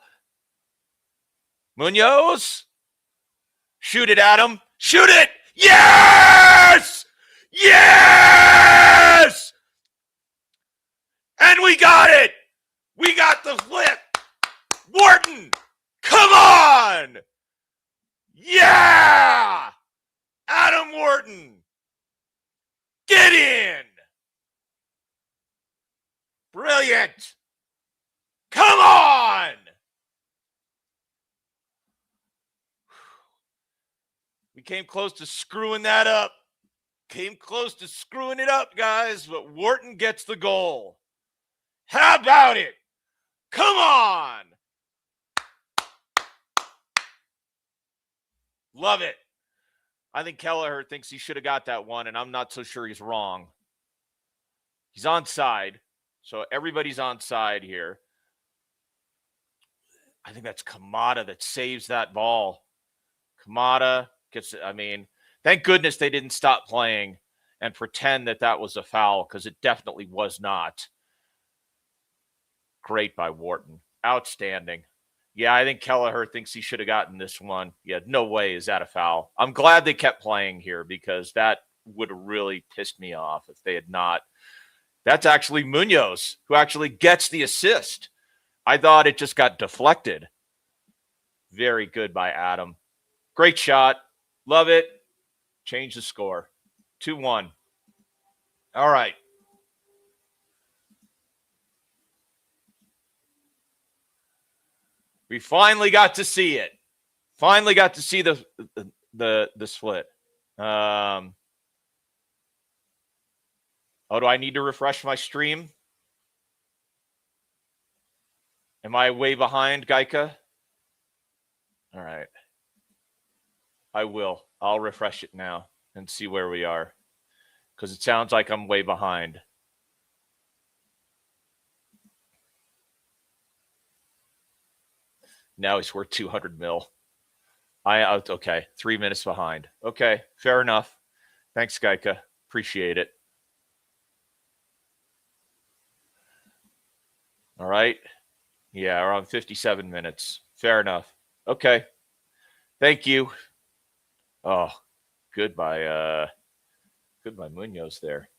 Munoz. Shoot it, Adam. Shoot it! Yes! Yes! And we got it! We got the flip! Wharton! Come on! Yeah! Adam Wharton! Get in! Brilliant! Come on! We came close to screwing that up. Came close to screwing it up, guys, but Wharton gets the goal. How about it? Come on! Love it. I think Kelleher thinks he should have got that one, and I'm not so sure he's wrong. He's onside, so everybody's onside here. I think that's Kamada that saves that ball. Kamada gets it. I mean, thank goodness they didn't stop playing and pretend that that was a foul, because it definitely was not. Great by Wharton. Outstanding. Yeah, I think Kelleher thinks he should have gotten this one. Yeah, no way is that a foul. I'm glad they kept playing here, because that would have really pissed me off if they had not. That's actually Munoz who actually gets the assist. I thought it just got deflected. Very good by Adam. Great shot. Love it. Change the score. 2-1. All right. We finally got to see it. Finally got to see the split. Oh, do I need to refresh my stream? Am I way behind, Geika? All right. I will. I'll refresh it now and see where we are, because it sounds like I'm way behind. Now he's worth 200 mil. Okay, 3 minutes behind. Okay, fair enough. Thanks, Geika. Appreciate it. All right. Yeah, around 57 minutes. Fair enough. Okay. Thank you. Oh, goodbye Munoz there.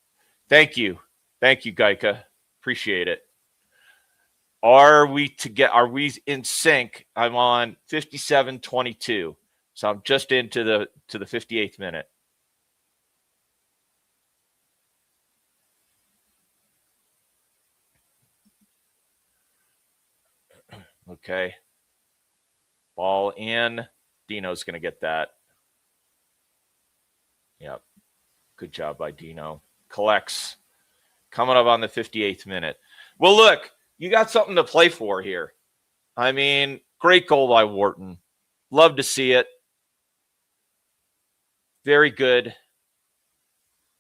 Thank you, Geika. Appreciate it. Are we in sync? I'm on 57:22, so I'm just into the 58th minute. Okay, ball in. Dino's gonna get that. Yep, good job by Dino. Collects. Coming up on the 58th minute. Well, look, you got something to play for here. I mean, great goal by Wharton. Love to see it. Very good.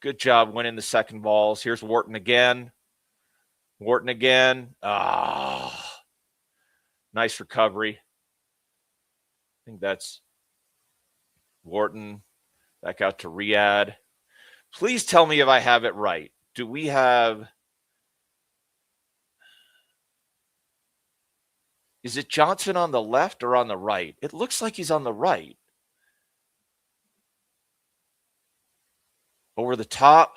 Good job winning the second balls. Here's Wharton again. Ah, nice recovery. I think that's Wharton. Back out to Riyadh. Please tell me if I have it right. Do we have... Is it Johnson on the left or on the right? It looks like he's on the right. Over the top.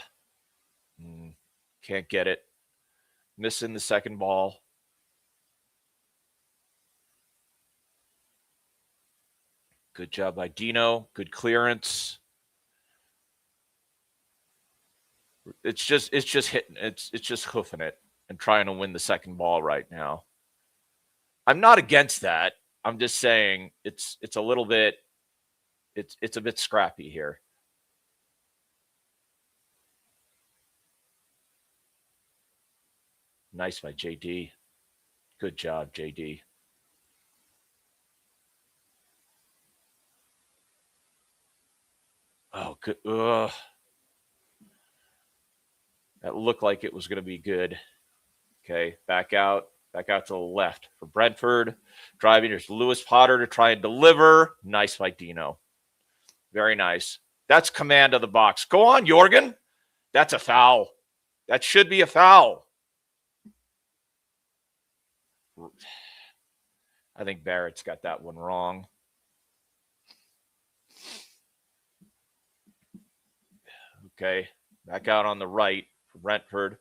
Can't get it. Missing the second ball. Good job by Dino. Good clearance. It's just hitting. It's just hoofing it and trying to win the second ball right now. I'm not against that. I'm just saying it's a little bit. It's a bit scrappy here. Nice by JD. Good job, JD. Oh, good. Ugh. That looked like it was going to be good. Okay, back out to the left for Brentford. Driving, there's Lewis Potter to try and deliver. Nice by Dino. Very nice. That's command of the box. Go on, Jorgen. That's a foul. That should be a foul. I think Barrett's got that one wrong. Okay, back out on the right for Brentford.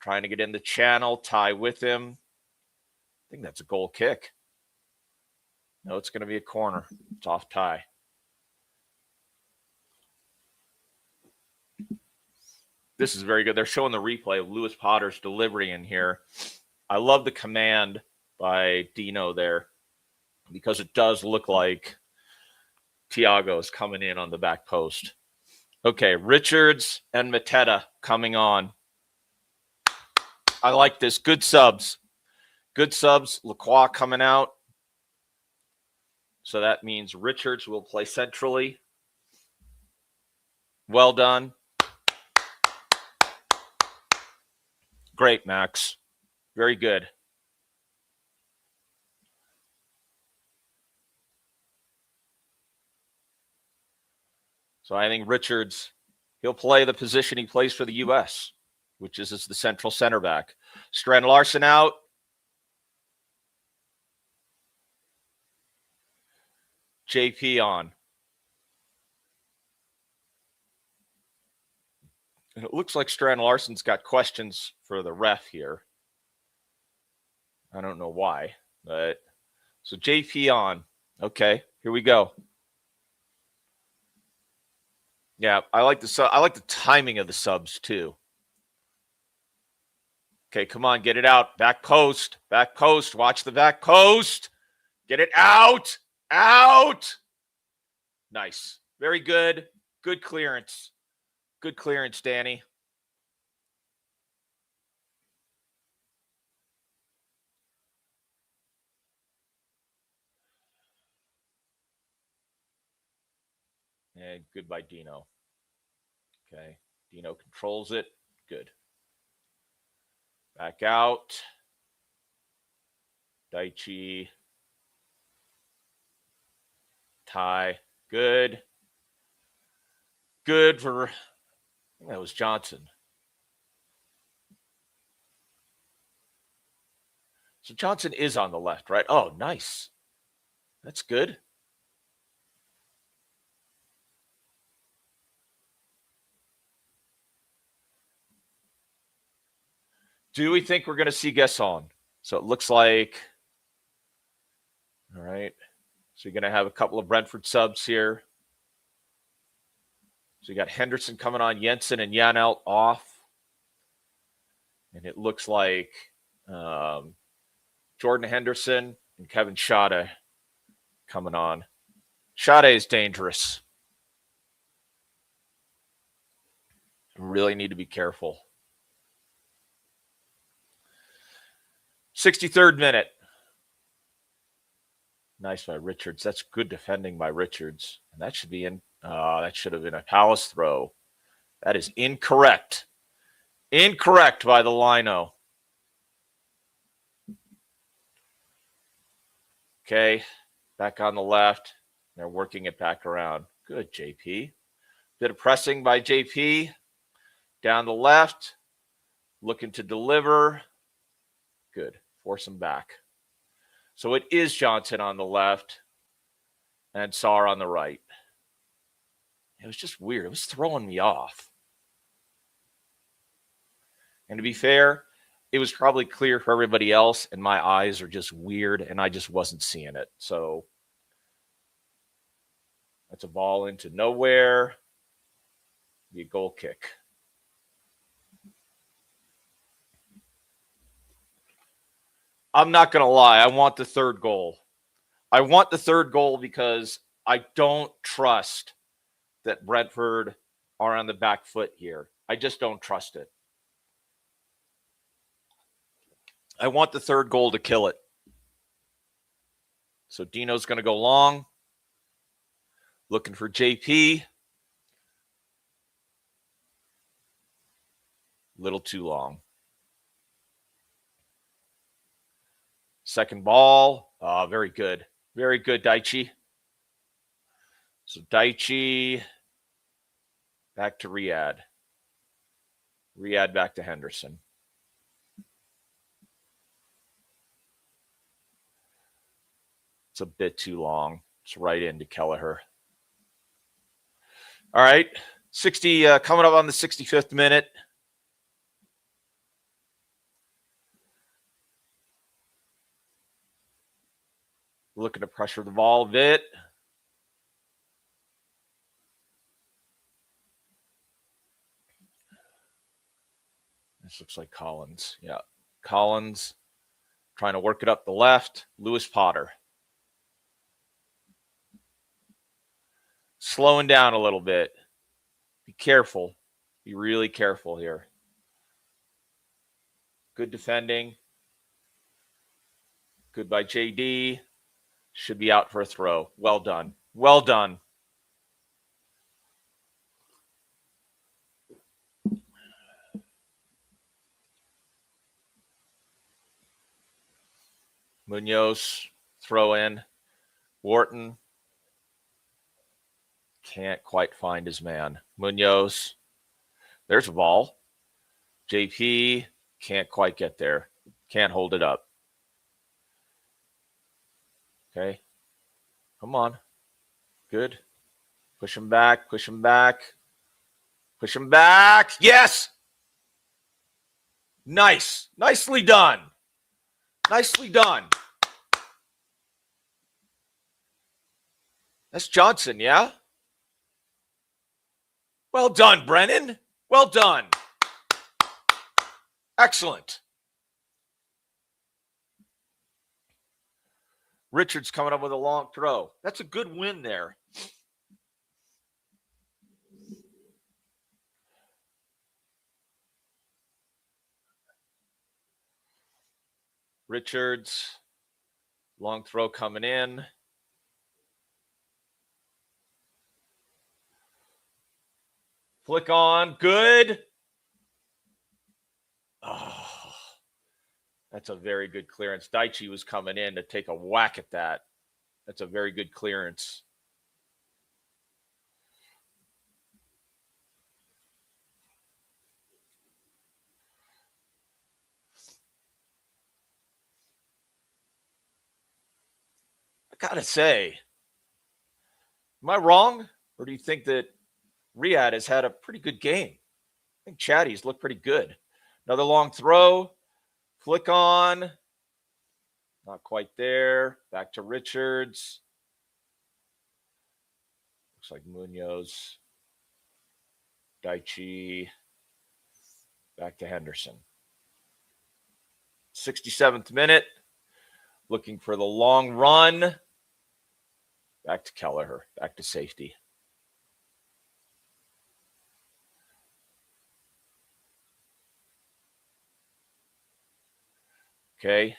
Trying to get in the channel, tie with him. I think that's a goal kick. No, it's going to be a corner. It's off tie. This is very good. They're showing the replay of Lewis Potter's delivery in here. I love the command by Dino there, because it does look like Thiago is coming in on the back post. Okay, Richards and Mateta coming on. I like this. Good subs. Lacroix coming out. So that means Richards will play centrally. Well done. Great, Max. Very good. So I think Richards, he'll play the position he plays for the U.S., which is as the central center back. Strand Larson out. JP on. And it looks like Strand Larson's got questions for the ref here. I don't know why, but so JP on. Okay, here we go. Yeah, I like the timing of the subs too. Okay, come on, get it out. Back post. Watch the back post. Get it out. Out. Nice. Very good. Good clearance. Good clearance, Danny. And good by Dino. Okay. Dino controls it. Good. Back out. Daichi. Tie. Good. Good for, I think that was Johnson. So Johnson is on the left, right? Oh, nice. That's good. Do we think we're going to see Gesson? So it looks like, all right. So you're going to have a couple of Brentford subs here. So you got Henderson coming on, Jensen and Janelt off. And it looks like Jordan Henderson and Kevin Schade coming on. Schade is dangerous. Really need to be careful. 63rd minute. Nice by Richards. That's good defending by Richards. And that should be in. That should have been a Palace throw. That is incorrect. Incorrect by the Lino. Okay. Back on the left. They're working it back around. Good, JP. Bit of pressing by JP. Down the left. Looking to deliver. Good. Force him back. So it is Johnson on the left and Sarr on the right. It was just weird. It was throwing me off. And to be fair, it was probably clear for everybody else, and my eyes are just weird, and I just wasn't seeing it. So that's a ball into nowhere. Be a goal kick. I'm not going to lie. I want the third goal. I want the third goal because I don't trust that Brentford are on the back foot here. I just don't trust it. I want the third goal to kill it. So Dino's going to go long. Looking for JP. Little too long. Second ball. Very good. Very good, Daichi. So Daichi back to Riyadh. Riyadh back to Henderson. It's a bit too long. It's right into Kelleher. All right. 60 coming up on the 65th minute. Looking to pressure the ball a bit. This looks like Collins. Yeah. Collins trying to work it up the left. Lewis Potter. Slowing down a little bit. Be careful. Be really careful here. Good defending. Good by JD. Should be out for a throw. Well done. Well done. Munoz, throw in. Wharton can't quite find his man. Munoz, there's a ball. JP can't quite get there. Can't hold it up. Okay. Come on. Good. Push him back. Push him back. Push him back. Yes. Nice. Nicely done. Nicely done. That's Johnson, yeah? Well done, Brennan. Well done. Excellent. Richards coming up with a long throw. That's a good win there. Richards, long throw coming in. Flick on, good. Oh, that's a very good clearance. Daichi was coming in to take a whack at that. That's a very good clearance. I gotta say, am I wrong? Or do you think that Riyadh has had a pretty good game? I think Chatty's looked pretty good. Another long throw. Flick on. Not quite there. Back to Richards. Looks like Munoz. Daichi. Back to Henderson. 67th minute. Looking for the long run. Back to Kelleher. Back to safety. Okay.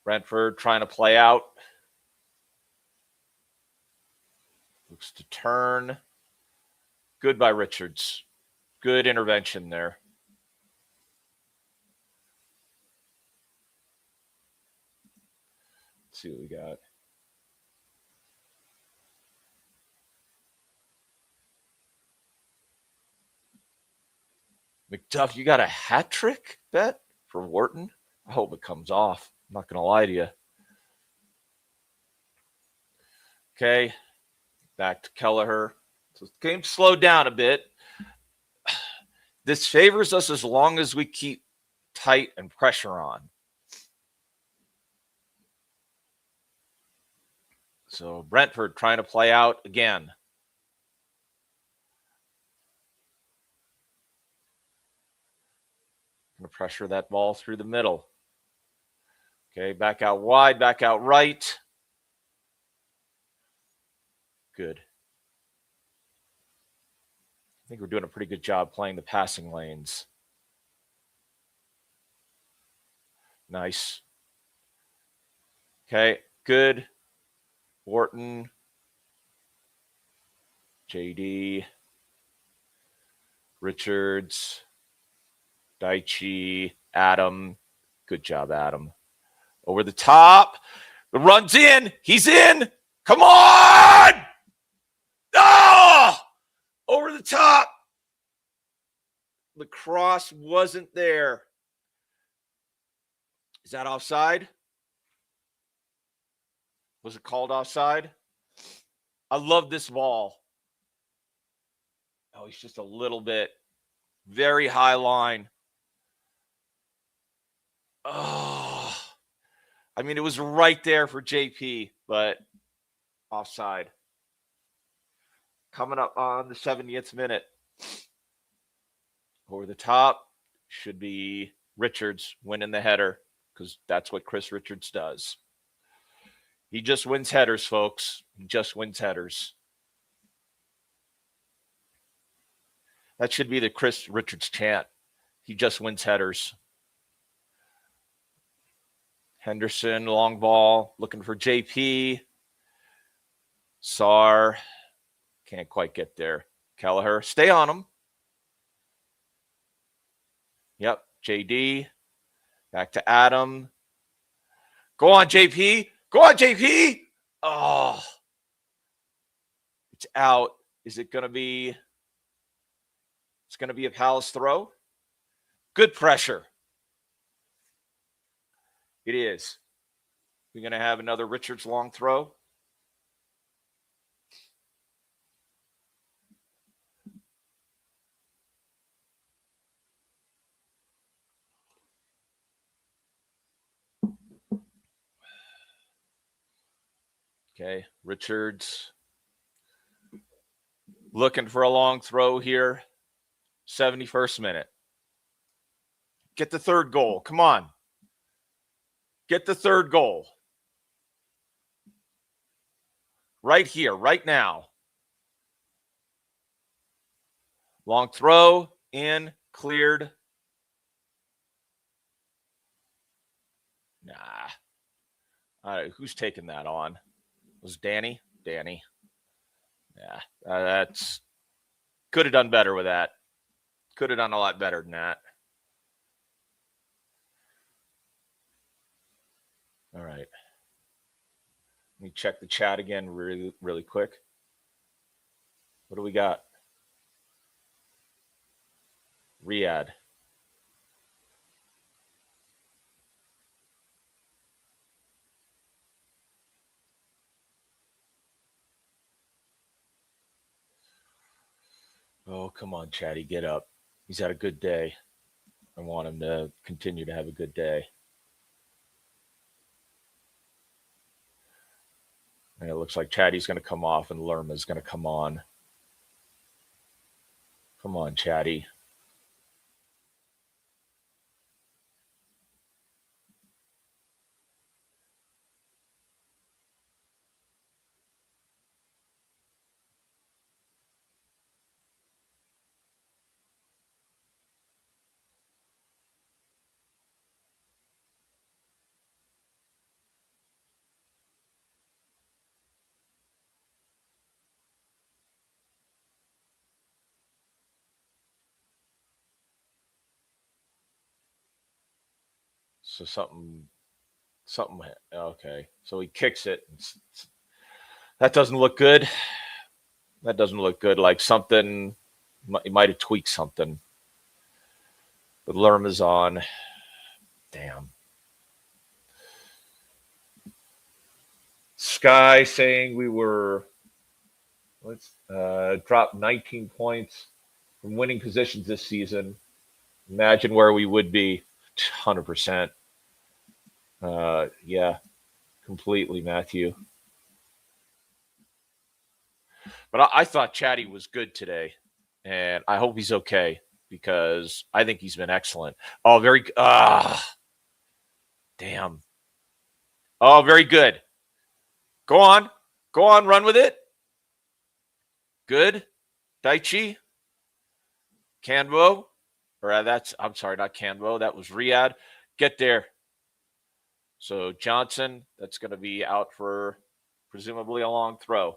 Brentford trying to play out. Looks to turn. Good by Richards. Good intervention there. Let's see what we got. McDuff, you got a hat trick bet for Wharton? I hope it comes off. I'm not going to lie to you. Okay. Back to Kelleher. So the game slowed down a bit. This favors us as long as we keep tight and pressure on. So Brentford trying to play out again. Going to pressure that ball through the middle. Okay, back out wide, back out right. Good. I think we're doing a pretty good job playing the passing lanes. Nice. Okay, good. Wharton. JD. Richards. Daichi. Adam. Good job, Adam. Over the top. The run's in. He's in. Come on! Oh! Over the top. The cross wasn't there. Is that offside? Was it called offside? I love this ball. Oh, he's just a little bit. Very high line. Oh. I mean, it was right there for JP, but offside. Coming up on the 70th minute. Over the top should be Richards winning the header because that's what Chris Richards does. He just wins headers, folks. He just wins headers. That should be the Chris Richards chant. He just wins headers. Henderson, long ball, looking for JP. Sarr, can't quite get there. Kelleher, stay on him. Yep, JD. Back to Adam. Go on, JP. Go on, JP. Oh, it's out. Is it going to be? It's going to be a Palace throw. Good pressure. It is. We're going to have another Richards long throw. Okay, Richards looking for a long throw here. 71st minute. Get the third goal. Come on. Get the third goal. Right here, right now. Long throw, in, cleared. Nah. All right, who's taking that on? Was Danny? Danny. Yeah, that's could have done better with that. Could have done a lot better than that. All right. Let me check the chat again really, really quick. What do we got? Riyadh. Oh, come on, Chatty, get up. He's had a good day. I want him to continue to have a good day. And it looks like Chatty's going to come off and Lerma's going to come on. Come on, Chatty. So something. Okay. So he kicks it. That doesn't look good. That doesn't look good. Like something, he might have tweaked something. But Lerma's on. Damn. Sky saying we were, let's drop 19 points from winning positions this season. Imagine where we would be. 100%. Yeah, completely, Matthew. But I thought Chatty was good today, and I hope he's okay because I think he's been excellent. Oh, very damn. Oh, very good. Go on, run with it. Good, Daichi, Canvo, or I'm sorry, not Canvo. That was Riyadh. Get there. So Johnson, that's going to be out for presumably a long throw.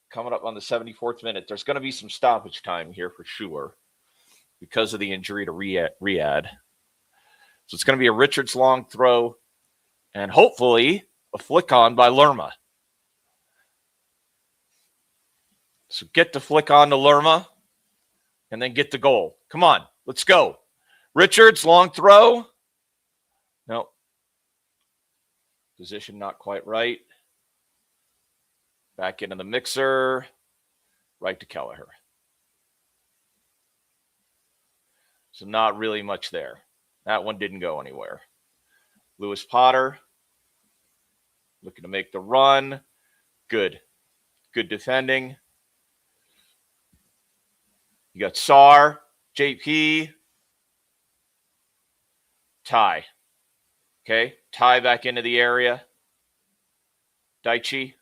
Coming up on the 74th minute, there's going to be some stoppage time here for sure because of the injury to Riyadh. So it's going to be a Richards long throw and hopefully a flick on by Lerma. So get the flick on to Lerma and then get the goal. Come on, let's go. Richards, long throw. No. Position not quite right. Back into the mixer. Right to Kelleher. So not really much there. That one didn't go anywhere. Lewis Potter looking to make the run. Good. Good defending. You got Sar, JP, Ty. Okay. Ty back into the area. Daichi.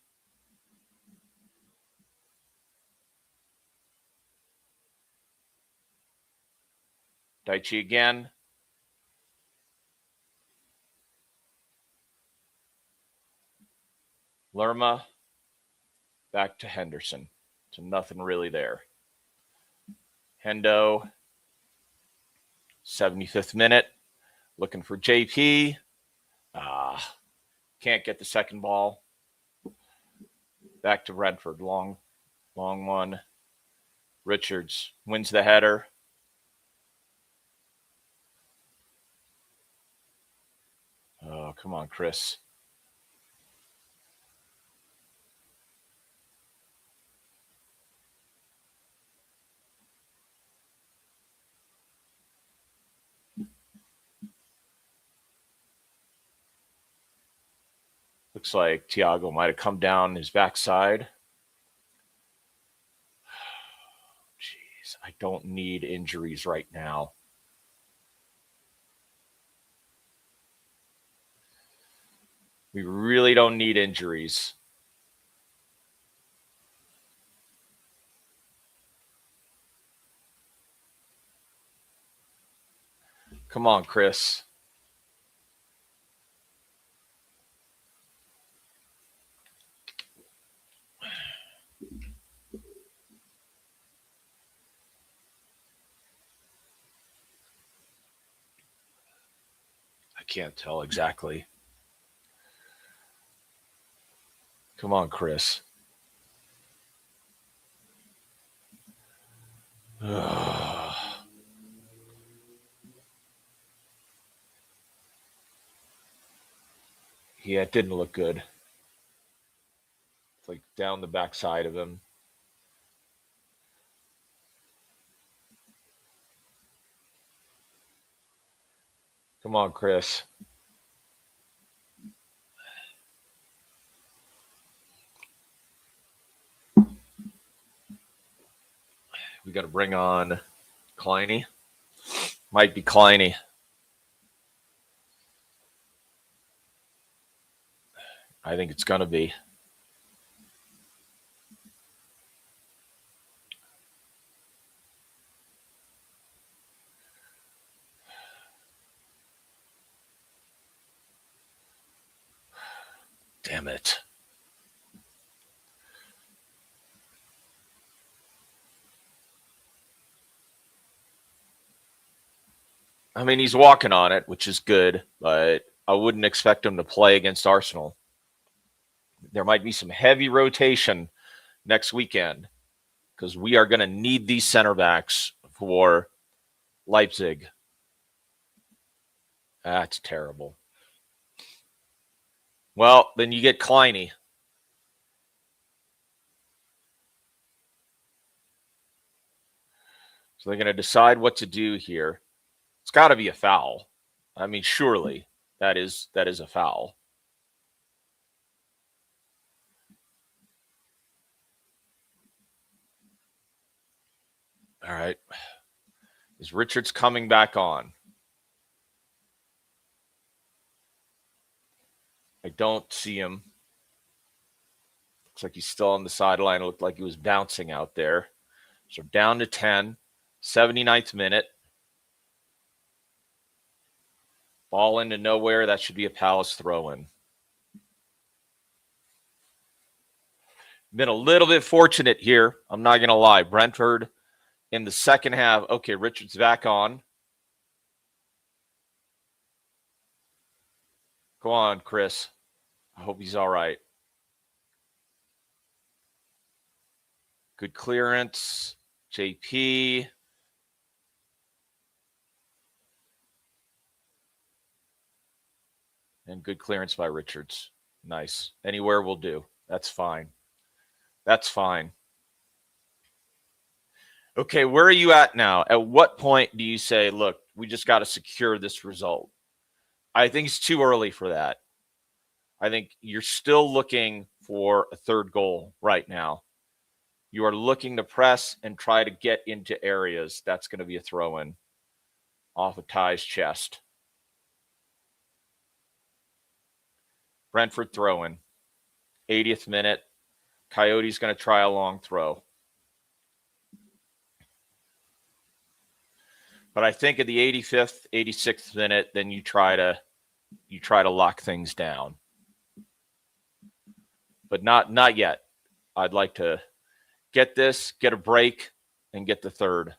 Daichi again. Lerma. Back to Henderson. So nothing really there. Hendo. 75th minute. Looking for JP. Can't get the second ball. Back to Brentford. Long one. Richards wins the header. Oh, come on, Chris. Looks like Thiago might have come down his backside. Jeez, I don't need injuries right now. We really don't need injuries. Come on, Chris. I can't tell exactly. Come on, Chris. Yeah, it didn't look good. It's like down the backside of him. Come on, Chris. We got to bring on Kleiny. Might be Kleiny. I think it's going to be. Damn it. I mean, he's walking on it, which is good, but I wouldn't expect him to play against Arsenal. There might be some heavy rotation next weekend because we are going to need these center backs for Leipzig. That's terrible. Well, then you get Kleiny. So they're going to decide what to do here. It's got to be a foul. I mean, surely that is a foul. All right. Is Richards coming back on? I don't see him. Looks like he's still on the sideline. It looked like he was bouncing out there. So down to 10, 79th minute. Ball into nowhere. That should be a Palace throw-in. Been a little bit fortunate here. I'm not going to lie. Brentford in the second half. Okay, Richards back on. Go on, Chris. I hope he's all right. Good clearance. JP. And good clearance by Richards. Nice. Anywhere will do. That's fine. That's fine. Okay, where are you at now? At what point do you say, look, we just got to secure this result? I think it's too early for that. I think you're still looking for a third goal right now. You are looking to press and try to get into areas. That's going to be a throw-in off of Ty's chest. Brentford throw-in. 80th minute. Coyote's going to try a long throw. But I think at the 85th, 86th minute, then you try to lock things down. But not yet. I'd like to get this, get a break, and get the third.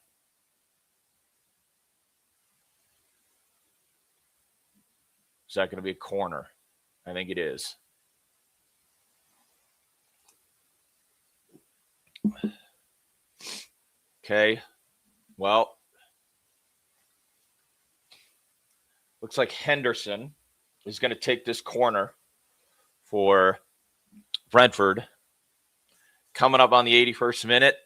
Is that going to be a corner? I think it is. Okay. Well, looks like Henderson is going to take this corner for Brentford. Coming up on the 81st minute.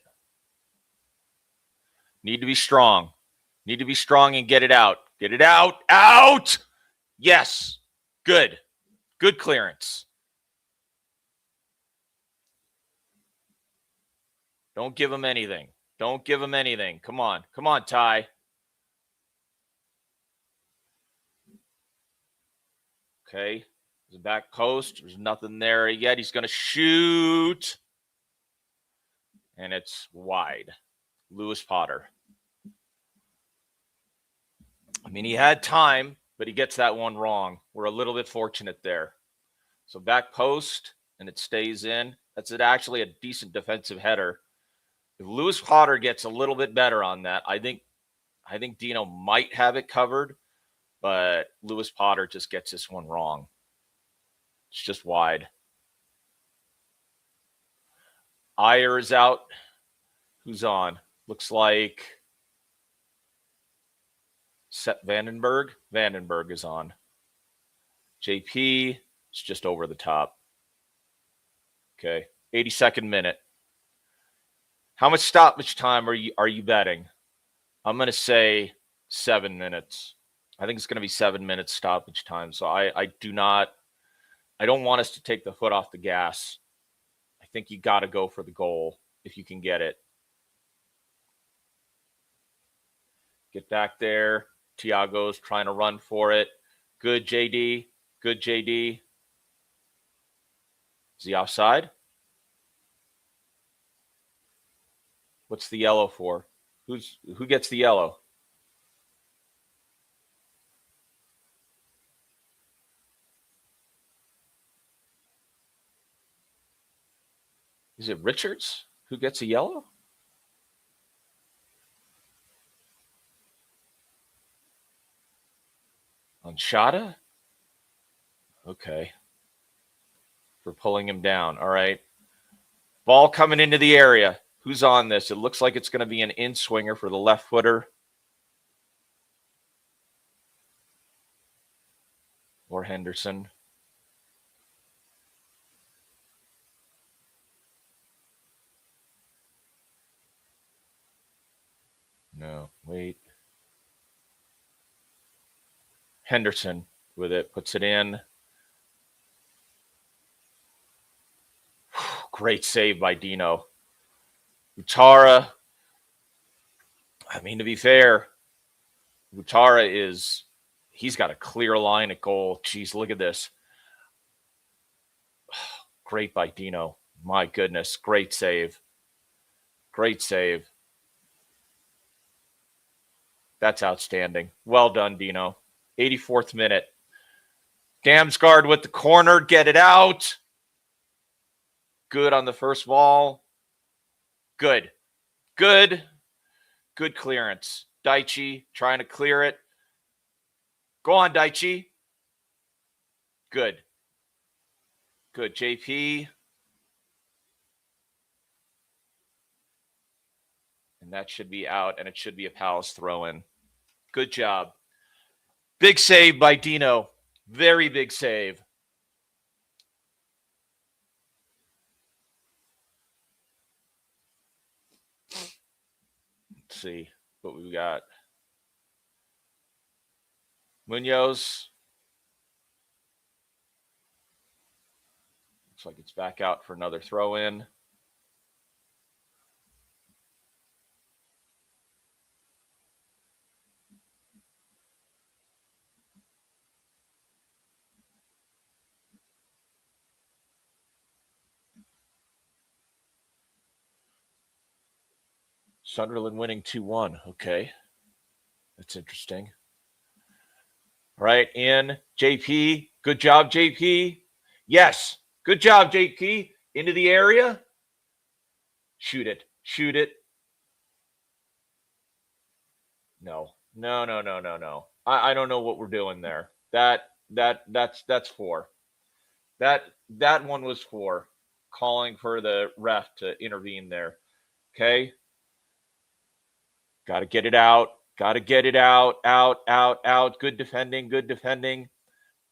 Need to be strong. Need to be strong and get it out. Get it out. Out! Yes. Good. Good clearance. Don't give him anything. Don't give him anything. Come on. Come on, Ty. Okay. The back post. There's nothing there yet. He's going to shoot. And it's wide. Lewis Potter. I mean, he had time, but he gets that one wrong. We're a little bit fortunate there. So back post, and it stays in. That's actually a decent defensive header. If Lewis Potter gets a little bit better on that, I think Dino might have it covered, but Lewis Potter just gets this one wrong. It's just wide. Ayer is out. Who's on? Looks like Seth Vandenberg. Vandenberg is on. JP is just over the top. Okay. 82nd minute. How much stoppage time are you betting? I'm going to say 7 minutes. I think it's going to be 7 minutes stoppage time. So I don't want us to take the foot off the gas. I think you got to go for the goal if you can get it. Get back there. Thiago's trying to run for it. Good, JD. Good, JD. Is he offside? What's the yellow for? Who gets the yellow? Is it Richards who gets a yellow? On Shada? Okay. For pulling him down. All right. Ball coming into the area. Who's on this? It looks like it's going to be an in-swinger for the left footer. Or Henderson. No, wait. Henderson with it. Puts it in. Great save by Dino. Utara. I mean, to be fair, Utara he's got a clear line at goal. Jeez, look at this. Great by Dino. My goodness. Great save. Great save. That's outstanding. Well done, Dino. 84th minute. Damsgaard with the corner. Get it out. Good on the first ball. Good. Good. Good clearance. Daichi trying to clear it. Go on, Daichi. Good. Good. JP. And that should be out, and it should be a Palace throw-in. Good job. Big save by Dino. Very big save. Let's see what we got. Munoz. Looks like it's back out for another throw-in. Sunderland winning 2-1. Okay. That's interesting. All right, in. JP. Good job, JP. Yes. Good job, JP. Into the area. Shoot it. Shoot it. No. No. I don't know what we're doing there. That's 4. That one was 4. Calling for the ref to intervene there. Okay. Got to get it out. Got to get it out. Out. Good defending. Good defending.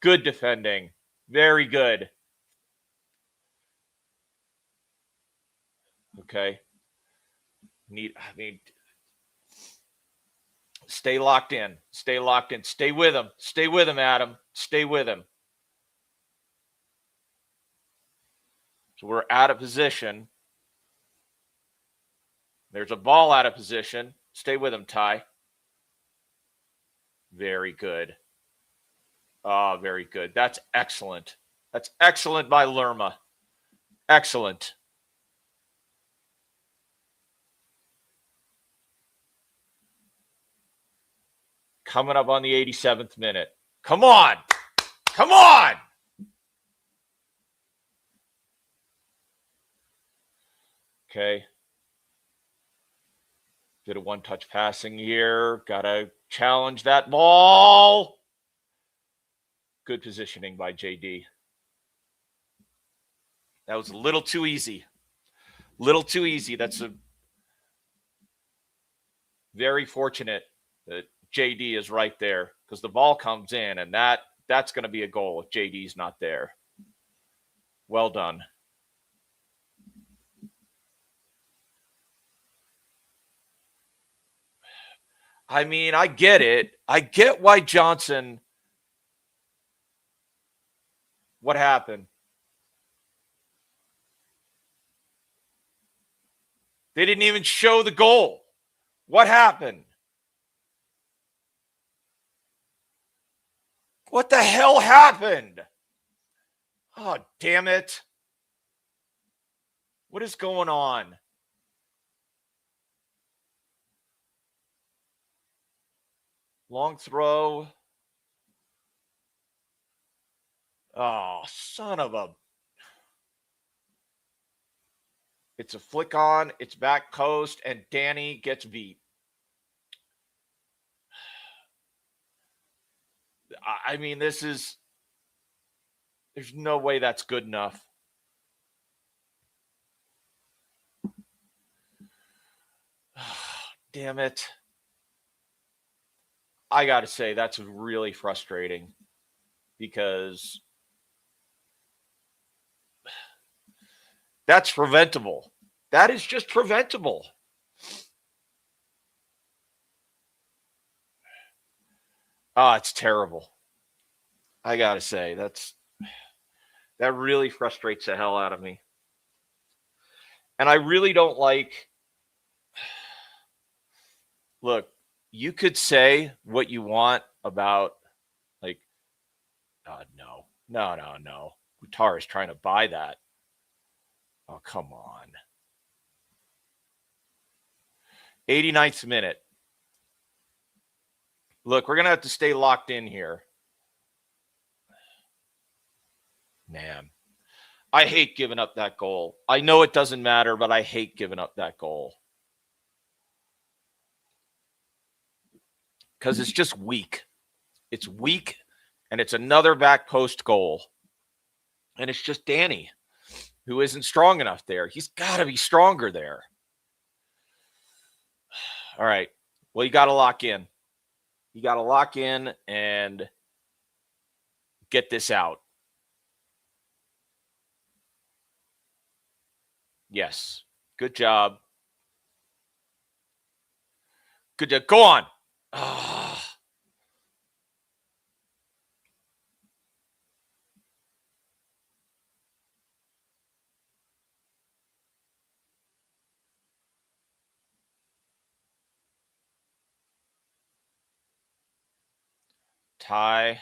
Good defending. Very good. Okay. Stay locked in. Stay locked in. Stay with him. Stay with him, Adam. Stay with him. So we're out of position. There's a ball out of position. Stay with him, Ty. Very good. Oh, very good. That's excellent. That's excellent by Lerma. Excellent. Coming up on the 87th minute. Come on. Come on. Okay. Bit of one-touch passing here. Got to challenge that ball. Good positioning by JD. That was a little too easy. Little too easy. That's a very fortunate that JD is right there because the ball comes in, and that's going to be a goal if JD's not there. Well done. I mean, I get it. I get why Johnson. What happened? They didn't even show the goal. What happened? What the hell happened? Oh, damn it. What is going on? Long throw. Oh, son of a. It's a flick on, it's back post, and Danny gets beat. I mean, there's no way that's good enough. Damn it. I got to say, that's really frustrating because that's preventable. That is just preventable. Oh, it's terrible. I got to say, that really frustrates the hell out of me. And I really don't like. Look, you could say what you want about, like, no. Qatar is trying to buy that. Oh, come on. 89th minute. Look, we're going to have to stay locked in here. Man, I hate giving up that goal. I know it doesn't matter, but I hate giving up that goal. Because it's just weak. It's weak, and it's another back post goal. And it's just Danny, who isn't strong enough there. He's got to be stronger there. All right. Well, you got to lock in. You got to lock in and get this out. Yes. Good job. Good job. Go on. Oh. Ty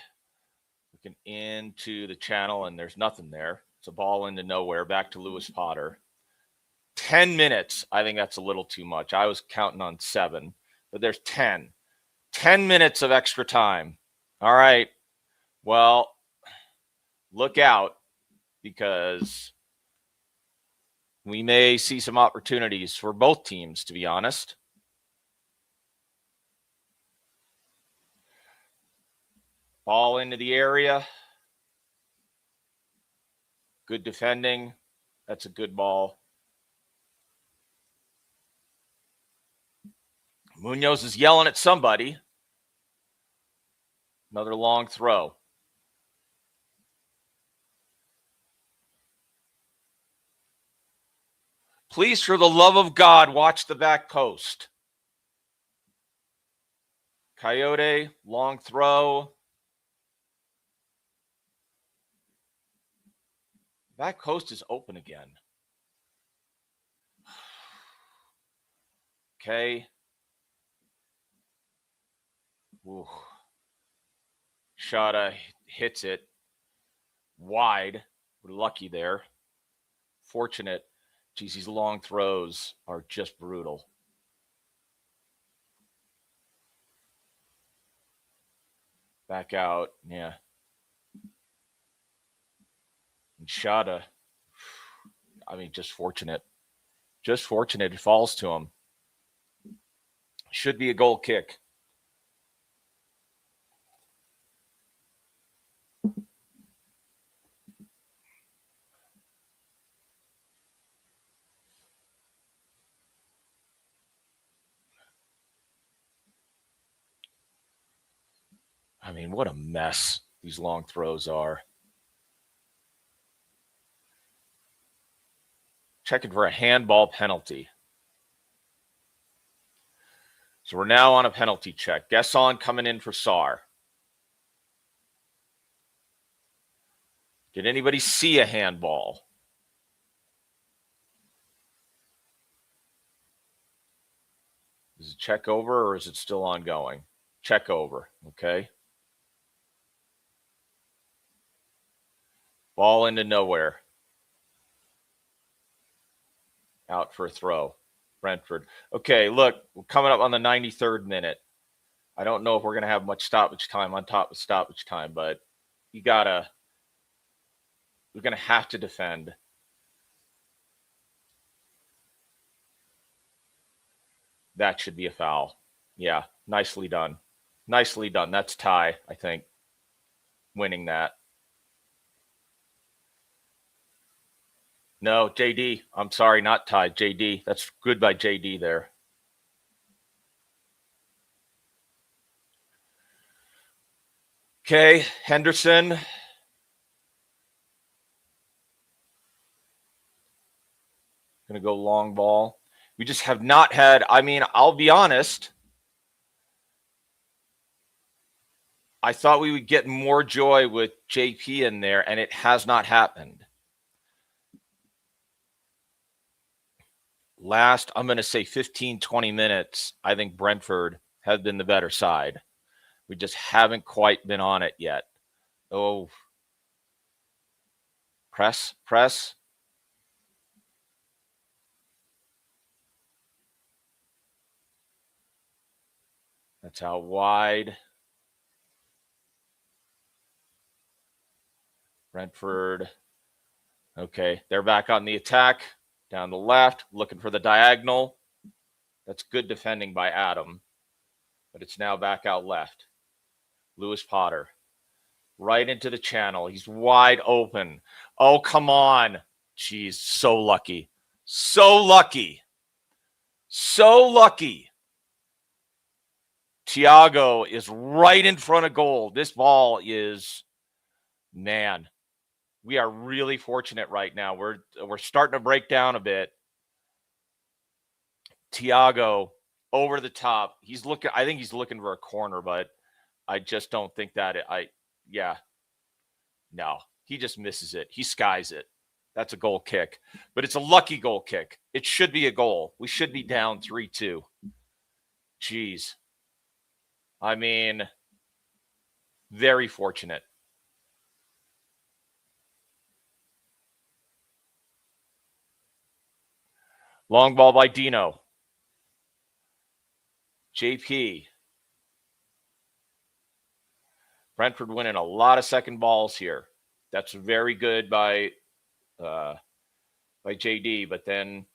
looking into the channel, and there's nothing there. It's a ball into nowhere. Back to Lewis Potter. 10 minutes. I think that's a little too much. I was counting on 7, but there's 10. 10 minutes of extra time. All right. Well, look out because we may see some opportunities for both teams, to be honest. Ball into the area. Good defending. That's a good ball. Munoz is yelling at somebody. Another long throw. Please, for the love of God, watch the back post. Coyote, long throw. Back post is open again. Okay. Ooh. Shada hits it. wide. We're lucky there. Fortunate. Geez, these long throws are just brutal. Back out. Yeah. And Shada, I mean, just fortunate. Just fortunate it falls to him. Should be a goal kick. I mean, what a mess these long throws are. Checking for a handball penalty. So we're now on a penalty check. Gesson coming in for Sarr. Did anybody see a handball? Is it check over or is it still ongoing? Check over. Okay. Ball into nowhere. Out for a throw. Brentford. Okay, look, we're coming up on the 93rd minute. I don't know if we're going to have much stoppage time on top of stoppage time, but we're going to have to defend. That should be a foul. Yeah, nicely done. Nicely done. That's Ty, I think, winning that. No, JD. I'm sorry, not Ty. JD. That's good by JD there. Okay, Henderson. Going to go long ball. We just have not had, I mean, I'll be honest. I thought we would get more joy with JP in there, and it has not happened. Last, I'm going to say 15, 20 minutes, I think Brentford has been the better side. We just haven't quite been on it yet. Oh. Press. That's out wide. Brentford. Okay, they're back on the attack. Down the left, looking for the diagonal. That's good defending by Adam. But it's now back out left. Lewis Potter. Right into the channel. He's wide open. Oh, come on. Jeez, so lucky. So lucky. So lucky. Thiago is right in front of goal. This ball is, man, we are really fortunate right now. We're starting to break down a bit. Thiago over the top. I think he's looking for a corner, but I just don't think that no, he just misses it. He skies it. That's a goal kick, but it's a lucky goal kick. It should be a goal. We should be down 3-2. Jeez. I mean, very fortunate. Long ball by Dino. JP. Brentford winning a lot of second balls here. That's very good by JD, but then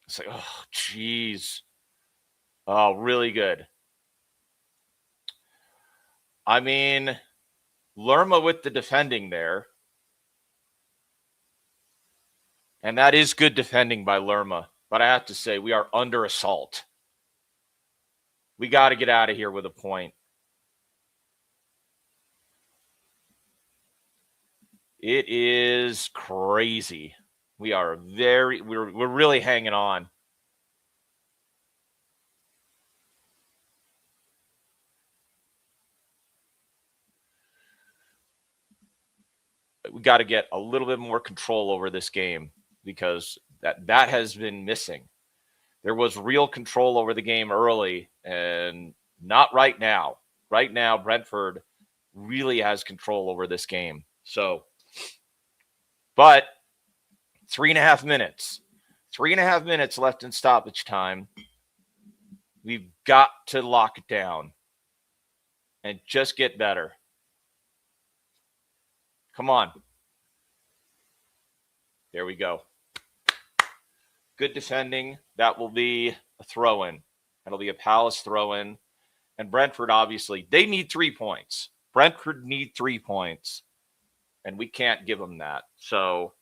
it's like, oh, geez. Oh, really good. I mean, Lerma with the defending there. And that is good defending by Lerma. But I have to say, we are under assault. We got to get out of here with a point. It is crazy. We're really hanging on. We got to get a little bit more control over this game because that has been missing. There was real control over the game early and not right now. Right now, Brentford really has control over this game. So But 3.5 minutes. 3.5 minutes left in stoppage time. We've got to lock it down and just get better. Come on. There we go. Good defending. That will be a throw-in. That'll be a Palace throw-in. And Brentford, obviously, they need 3 points. Brentford need 3 points. And we can't give them that. So,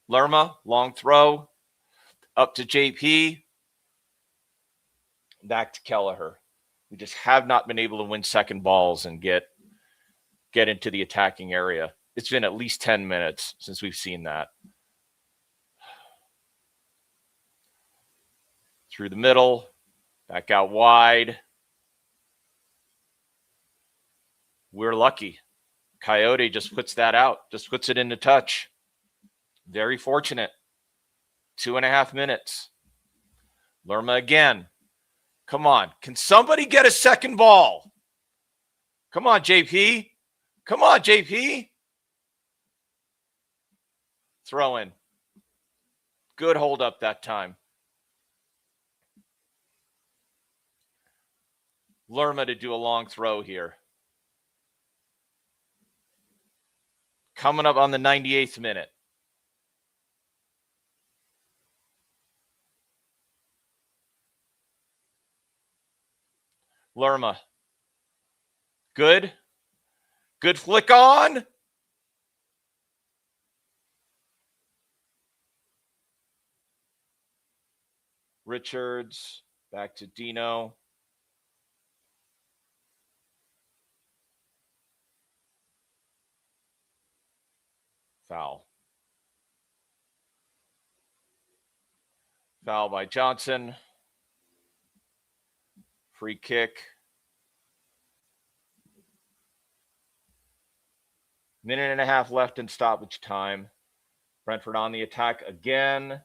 Lerma, long throw. Up to JP. Back to Kelleher. We just have not been able to win second balls and get into the attacking area. It's been at least 10 minutes since we've seen that. Through the middle, back out wide. We're lucky. Coyote just puts that out, just puts it into touch. Very fortunate. 2.5 minutes. Lerma again. Come on. Can somebody get a second ball? Come on, JP. Come on, JP. Throw in. Good hold up that time. Lerma to do a long throw here. Coming up on the 98th minute. Lerma. Good. Good flick on. Richards. Back to Dino. Foul. Foul by Johnson. Free kick. Minute and a half left in stoppage time. Brentford on the attack again.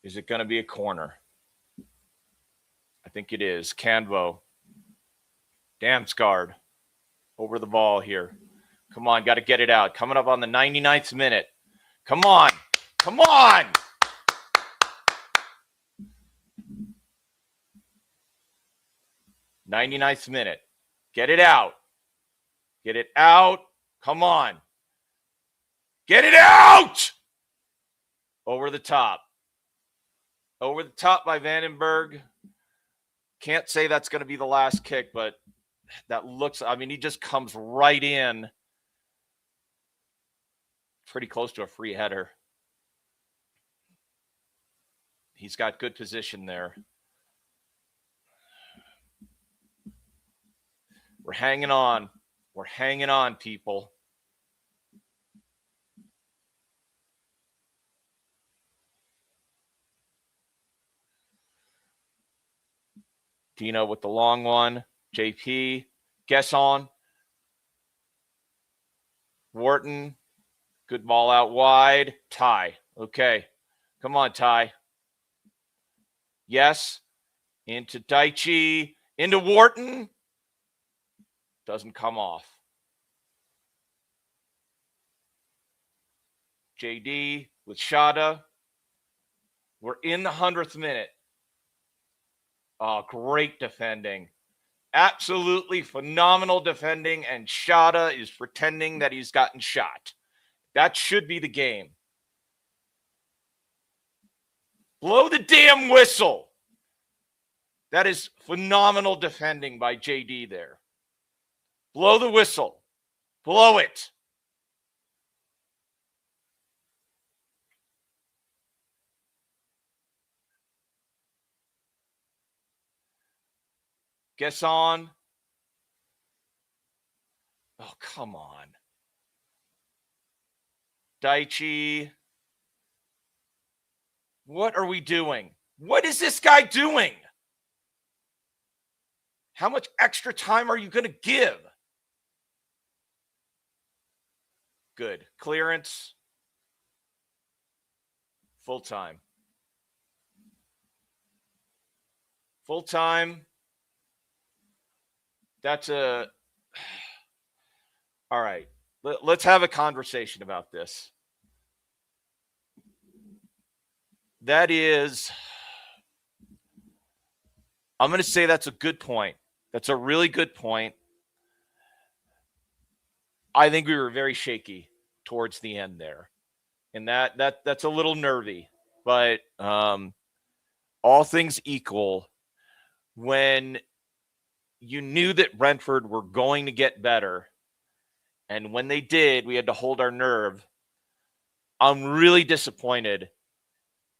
Is it going to be a corner? I think it is. Canvo. Damsgaard over the ball here. Come on, got to get it out. Coming up on the 99th minute. Come on. Come on. '99th minute. Get it out. Get it out. Come on. Get it out. Over the top. Over the top by Vandenberg. Can't say that's going to be the last kick, but that looks, I mean, he just comes right in. Pretty close to a free header. He's got good position there. We're hanging on. We're hanging on, people. Dino with the long one. JP. Guess on. Wharton. Good ball out wide. Ty. Okay. Come on, Ty. Yes. Into Daichi. Into Wharton. Doesn't come off. JD with Shada. We're in the 100th minute. Oh, great defending. Absolutely phenomenal defending, and Shada is pretending that he's gotten shot. That should be the game. Blow the damn whistle. That is phenomenal defending by JD there. Blow the whistle. Blow it. Guess on. Oh, come on. Daichi. What are we doing? What is this guy doing? How much extra time are you going to give? Good. Clearance. Full time. Full time. That's a... All right. let's have a conversation about this. That is, I'm going to say that's a good point. That's a really good point. I think we were very shaky towards the end there, and that's a little nervy. But all things equal, when you knew that Brentford were going to get better, and when they did, we had to hold our nerve. I'm really disappointed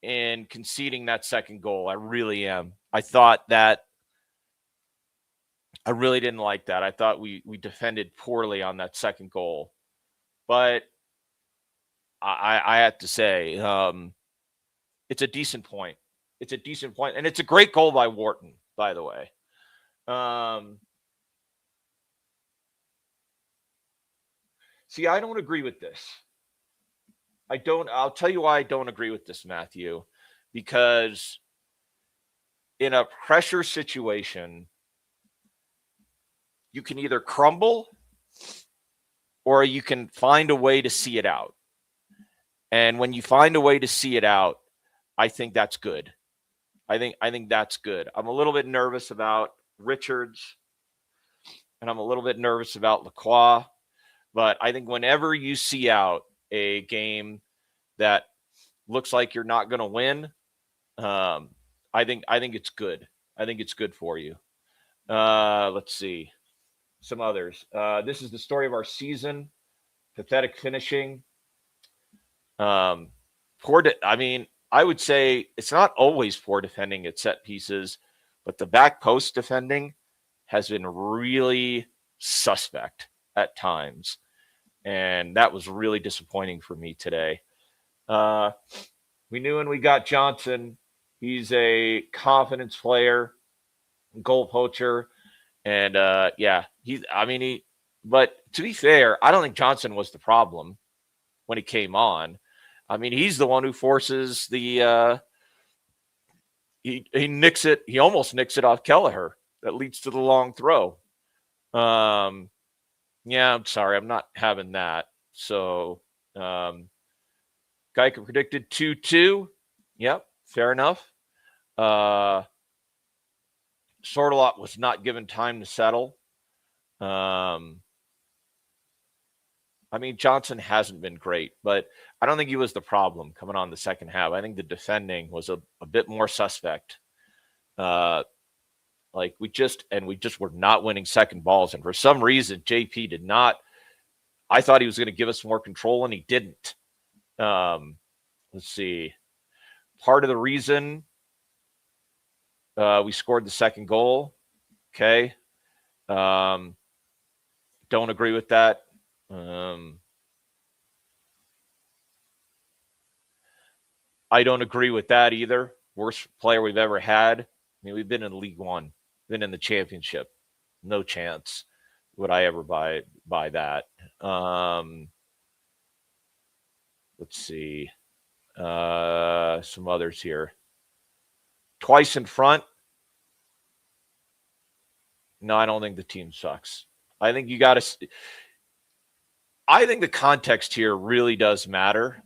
in conceding that second goal. I really am. I thought that I really didn't like that. I thought we defended poorly on that second goal. But I have to say, it's a decent point. It's a decent point, and it's a great goal by Wharton, by the way. See, I don't agree with this. I'll tell you why I don't agree with this, Matthew, because in a pressure situation, you can either crumble or you can find a way to see it out. And when you find a way to see it out, I think that's good. I think that's good. I'm a little bit nervous about Richards, and I'm a little bit nervous about Lacroix, but I think whenever you see out a game that looks like you're not going to win, I think it's good. I think it's good for you. Let's see some others. This is the story of our season. Pathetic finishing. I would say it's not always poor defending at set pieces, but the back post defending has been really suspect at times. And that was really disappointing for me today. We knew when we got Johnson, he's a confidence player, goal poacher. And but to be fair, I don't think Johnson was the problem when he came on. I mean, he's the one who forces the he nicks it. He almost nicks it off Kelleher. That leads to the long throw. Yeah, I'm sorry, I'm not having that. So, Geico predicted 2-2. Yep, fair enough. Sordelot was not given time to settle. Johnson hasn't been great, but I don't think he was the problem coming on the second half. I think the defending was a bit more suspect. We just were not winning second balls. And for some reason, JP did not. I thought he was going to give us more control, and he didn't. Let's see. Part of the reason we scored the second goal. Okay. Don't agree with that. I don't agree with that either. Worst player we've ever had. I mean, we've been in League One, been in the championship. No chance would I ever buy that. Let's see. Some others here. Twice in front. No, I don't think the team sucks. I think you got to. I think the context here really does matter.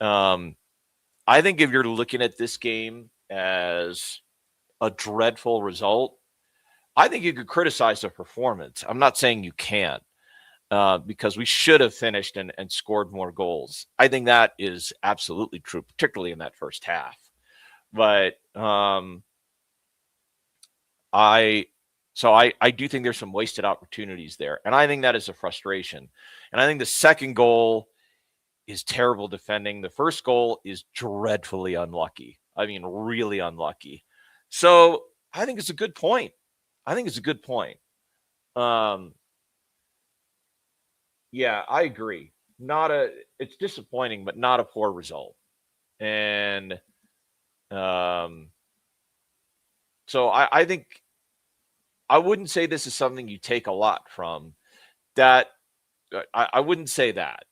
I think if you're looking at this game as a dreadful result, I think you could criticize the performance. I'm not saying you can't, because we should have finished and scored more goals. I think that is absolutely true, particularly in that first half. But I do think there's some wasted opportunities there. And I think that is a frustration. And I think the second goal is terrible defending. The first goal is dreadfully unlucky. I mean, really unlucky. So I think it's a good point. Yeah, I agree. It's disappointing, but not a poor result. And so I think I wouldn't say this is something you take a lot from. That I wouldn't say that.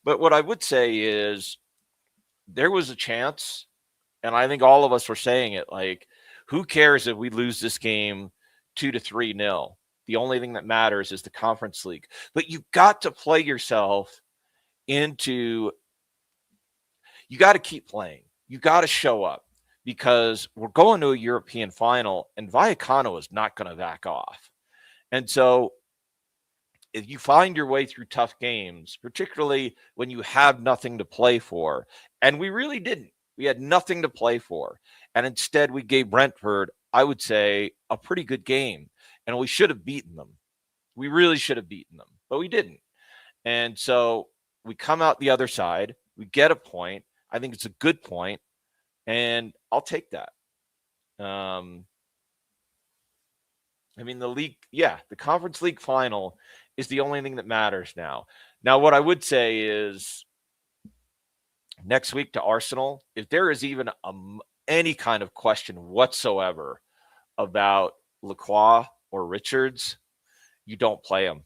But what I would say is there was a chance, and I think all of us were saying it, like, who cares if we lose this game 2-3-0? The only thing that matters is the Conference League. But you got to play yourself into, you got to keep playing. You got to show up because we're going to a European final and Vallecano is not going to back off. And so if you find your way through tough games, particularly when you have nothing to play for, and we really didn't, we had nothing to play for. And instead, we gave Brentford, I would say, a pretty good game. And we should have beaten them. We really should have beaten them, but we didn't. And so we come out the other side, we get a point. I think it's a good point, and I'll take that. I mean, the league, the Conference League final is the only thing that matters now. Now, what I would say is next week to Arsenal, if there is even any kind of question whatsoever about Lacroix or Richards, you don't play them.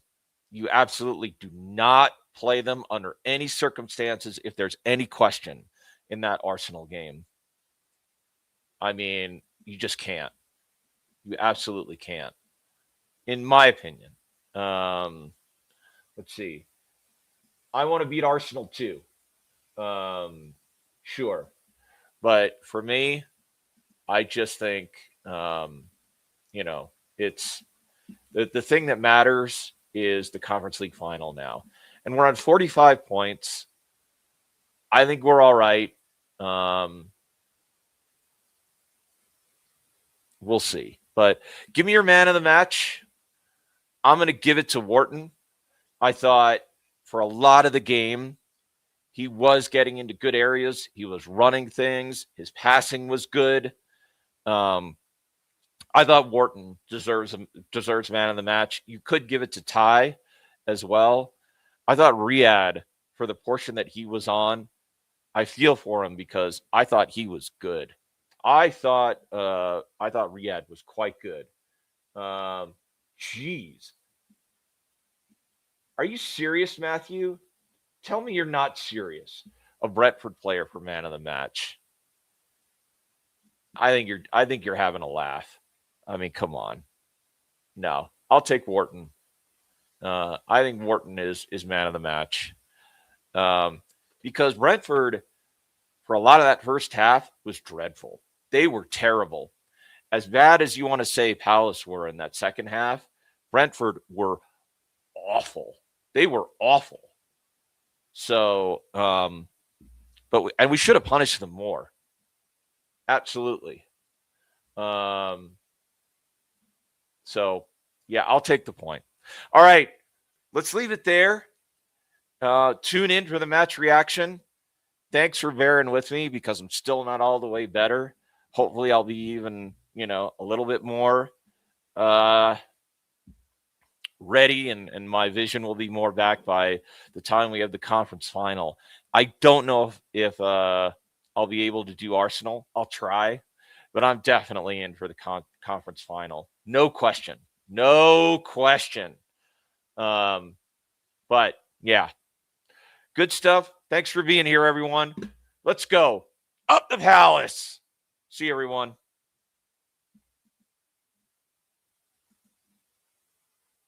You absolutely do not play them under any circumstances if there's any question in that Arsenal game. I mean, you just can't. You absolutely can't, in my opinion. Let's see. I want to beat Arsenal too. Sure. But for me, I just think, it's the thing that matters is the Conference League final now. And we're on 45 points. I think we're all right. We'll see. But give me your man of the match. I'm going to give it to Wharton. I thought for a lot of the game, he was getting into good areas. He was running things. His passing was good. I thought Wharton deserves man of the match. You could give it to Ty as well. I thought Riyad, for the portion that he was on, I feel for him because I thought he was good. I thought Riyad was quite good. Jeez. Are you serious, Matthew? Tell me you're not serious. A Brentford player for man of the match. I think you're having a laugh. I mean, come on. No, I'll take Wharton. I think Wharton is man of the match. Because Brentford, for a lot of that first half, was dreadful. They were terrible. As bad as you want to say Palace were in that second half, Brentford were awful. They were awful. So, but we should have punished them more. Absolutely. So, yeah, I'll take the point. All right, let's leave it there. Tune in for the match reaction. Thanks for bearing with me because I'm still not all the way better. Hopefully, I'll be even, a little bit more ready, and my vision will be more back by the time we have the conference final. I don't know if I'll be able to do Arsenal. I'll try, but I'm definitely in for the conference final. No question. No question. But yeah, good stuff. Thanks for being here, everyone. Let's go up the Palace. See you, everyone.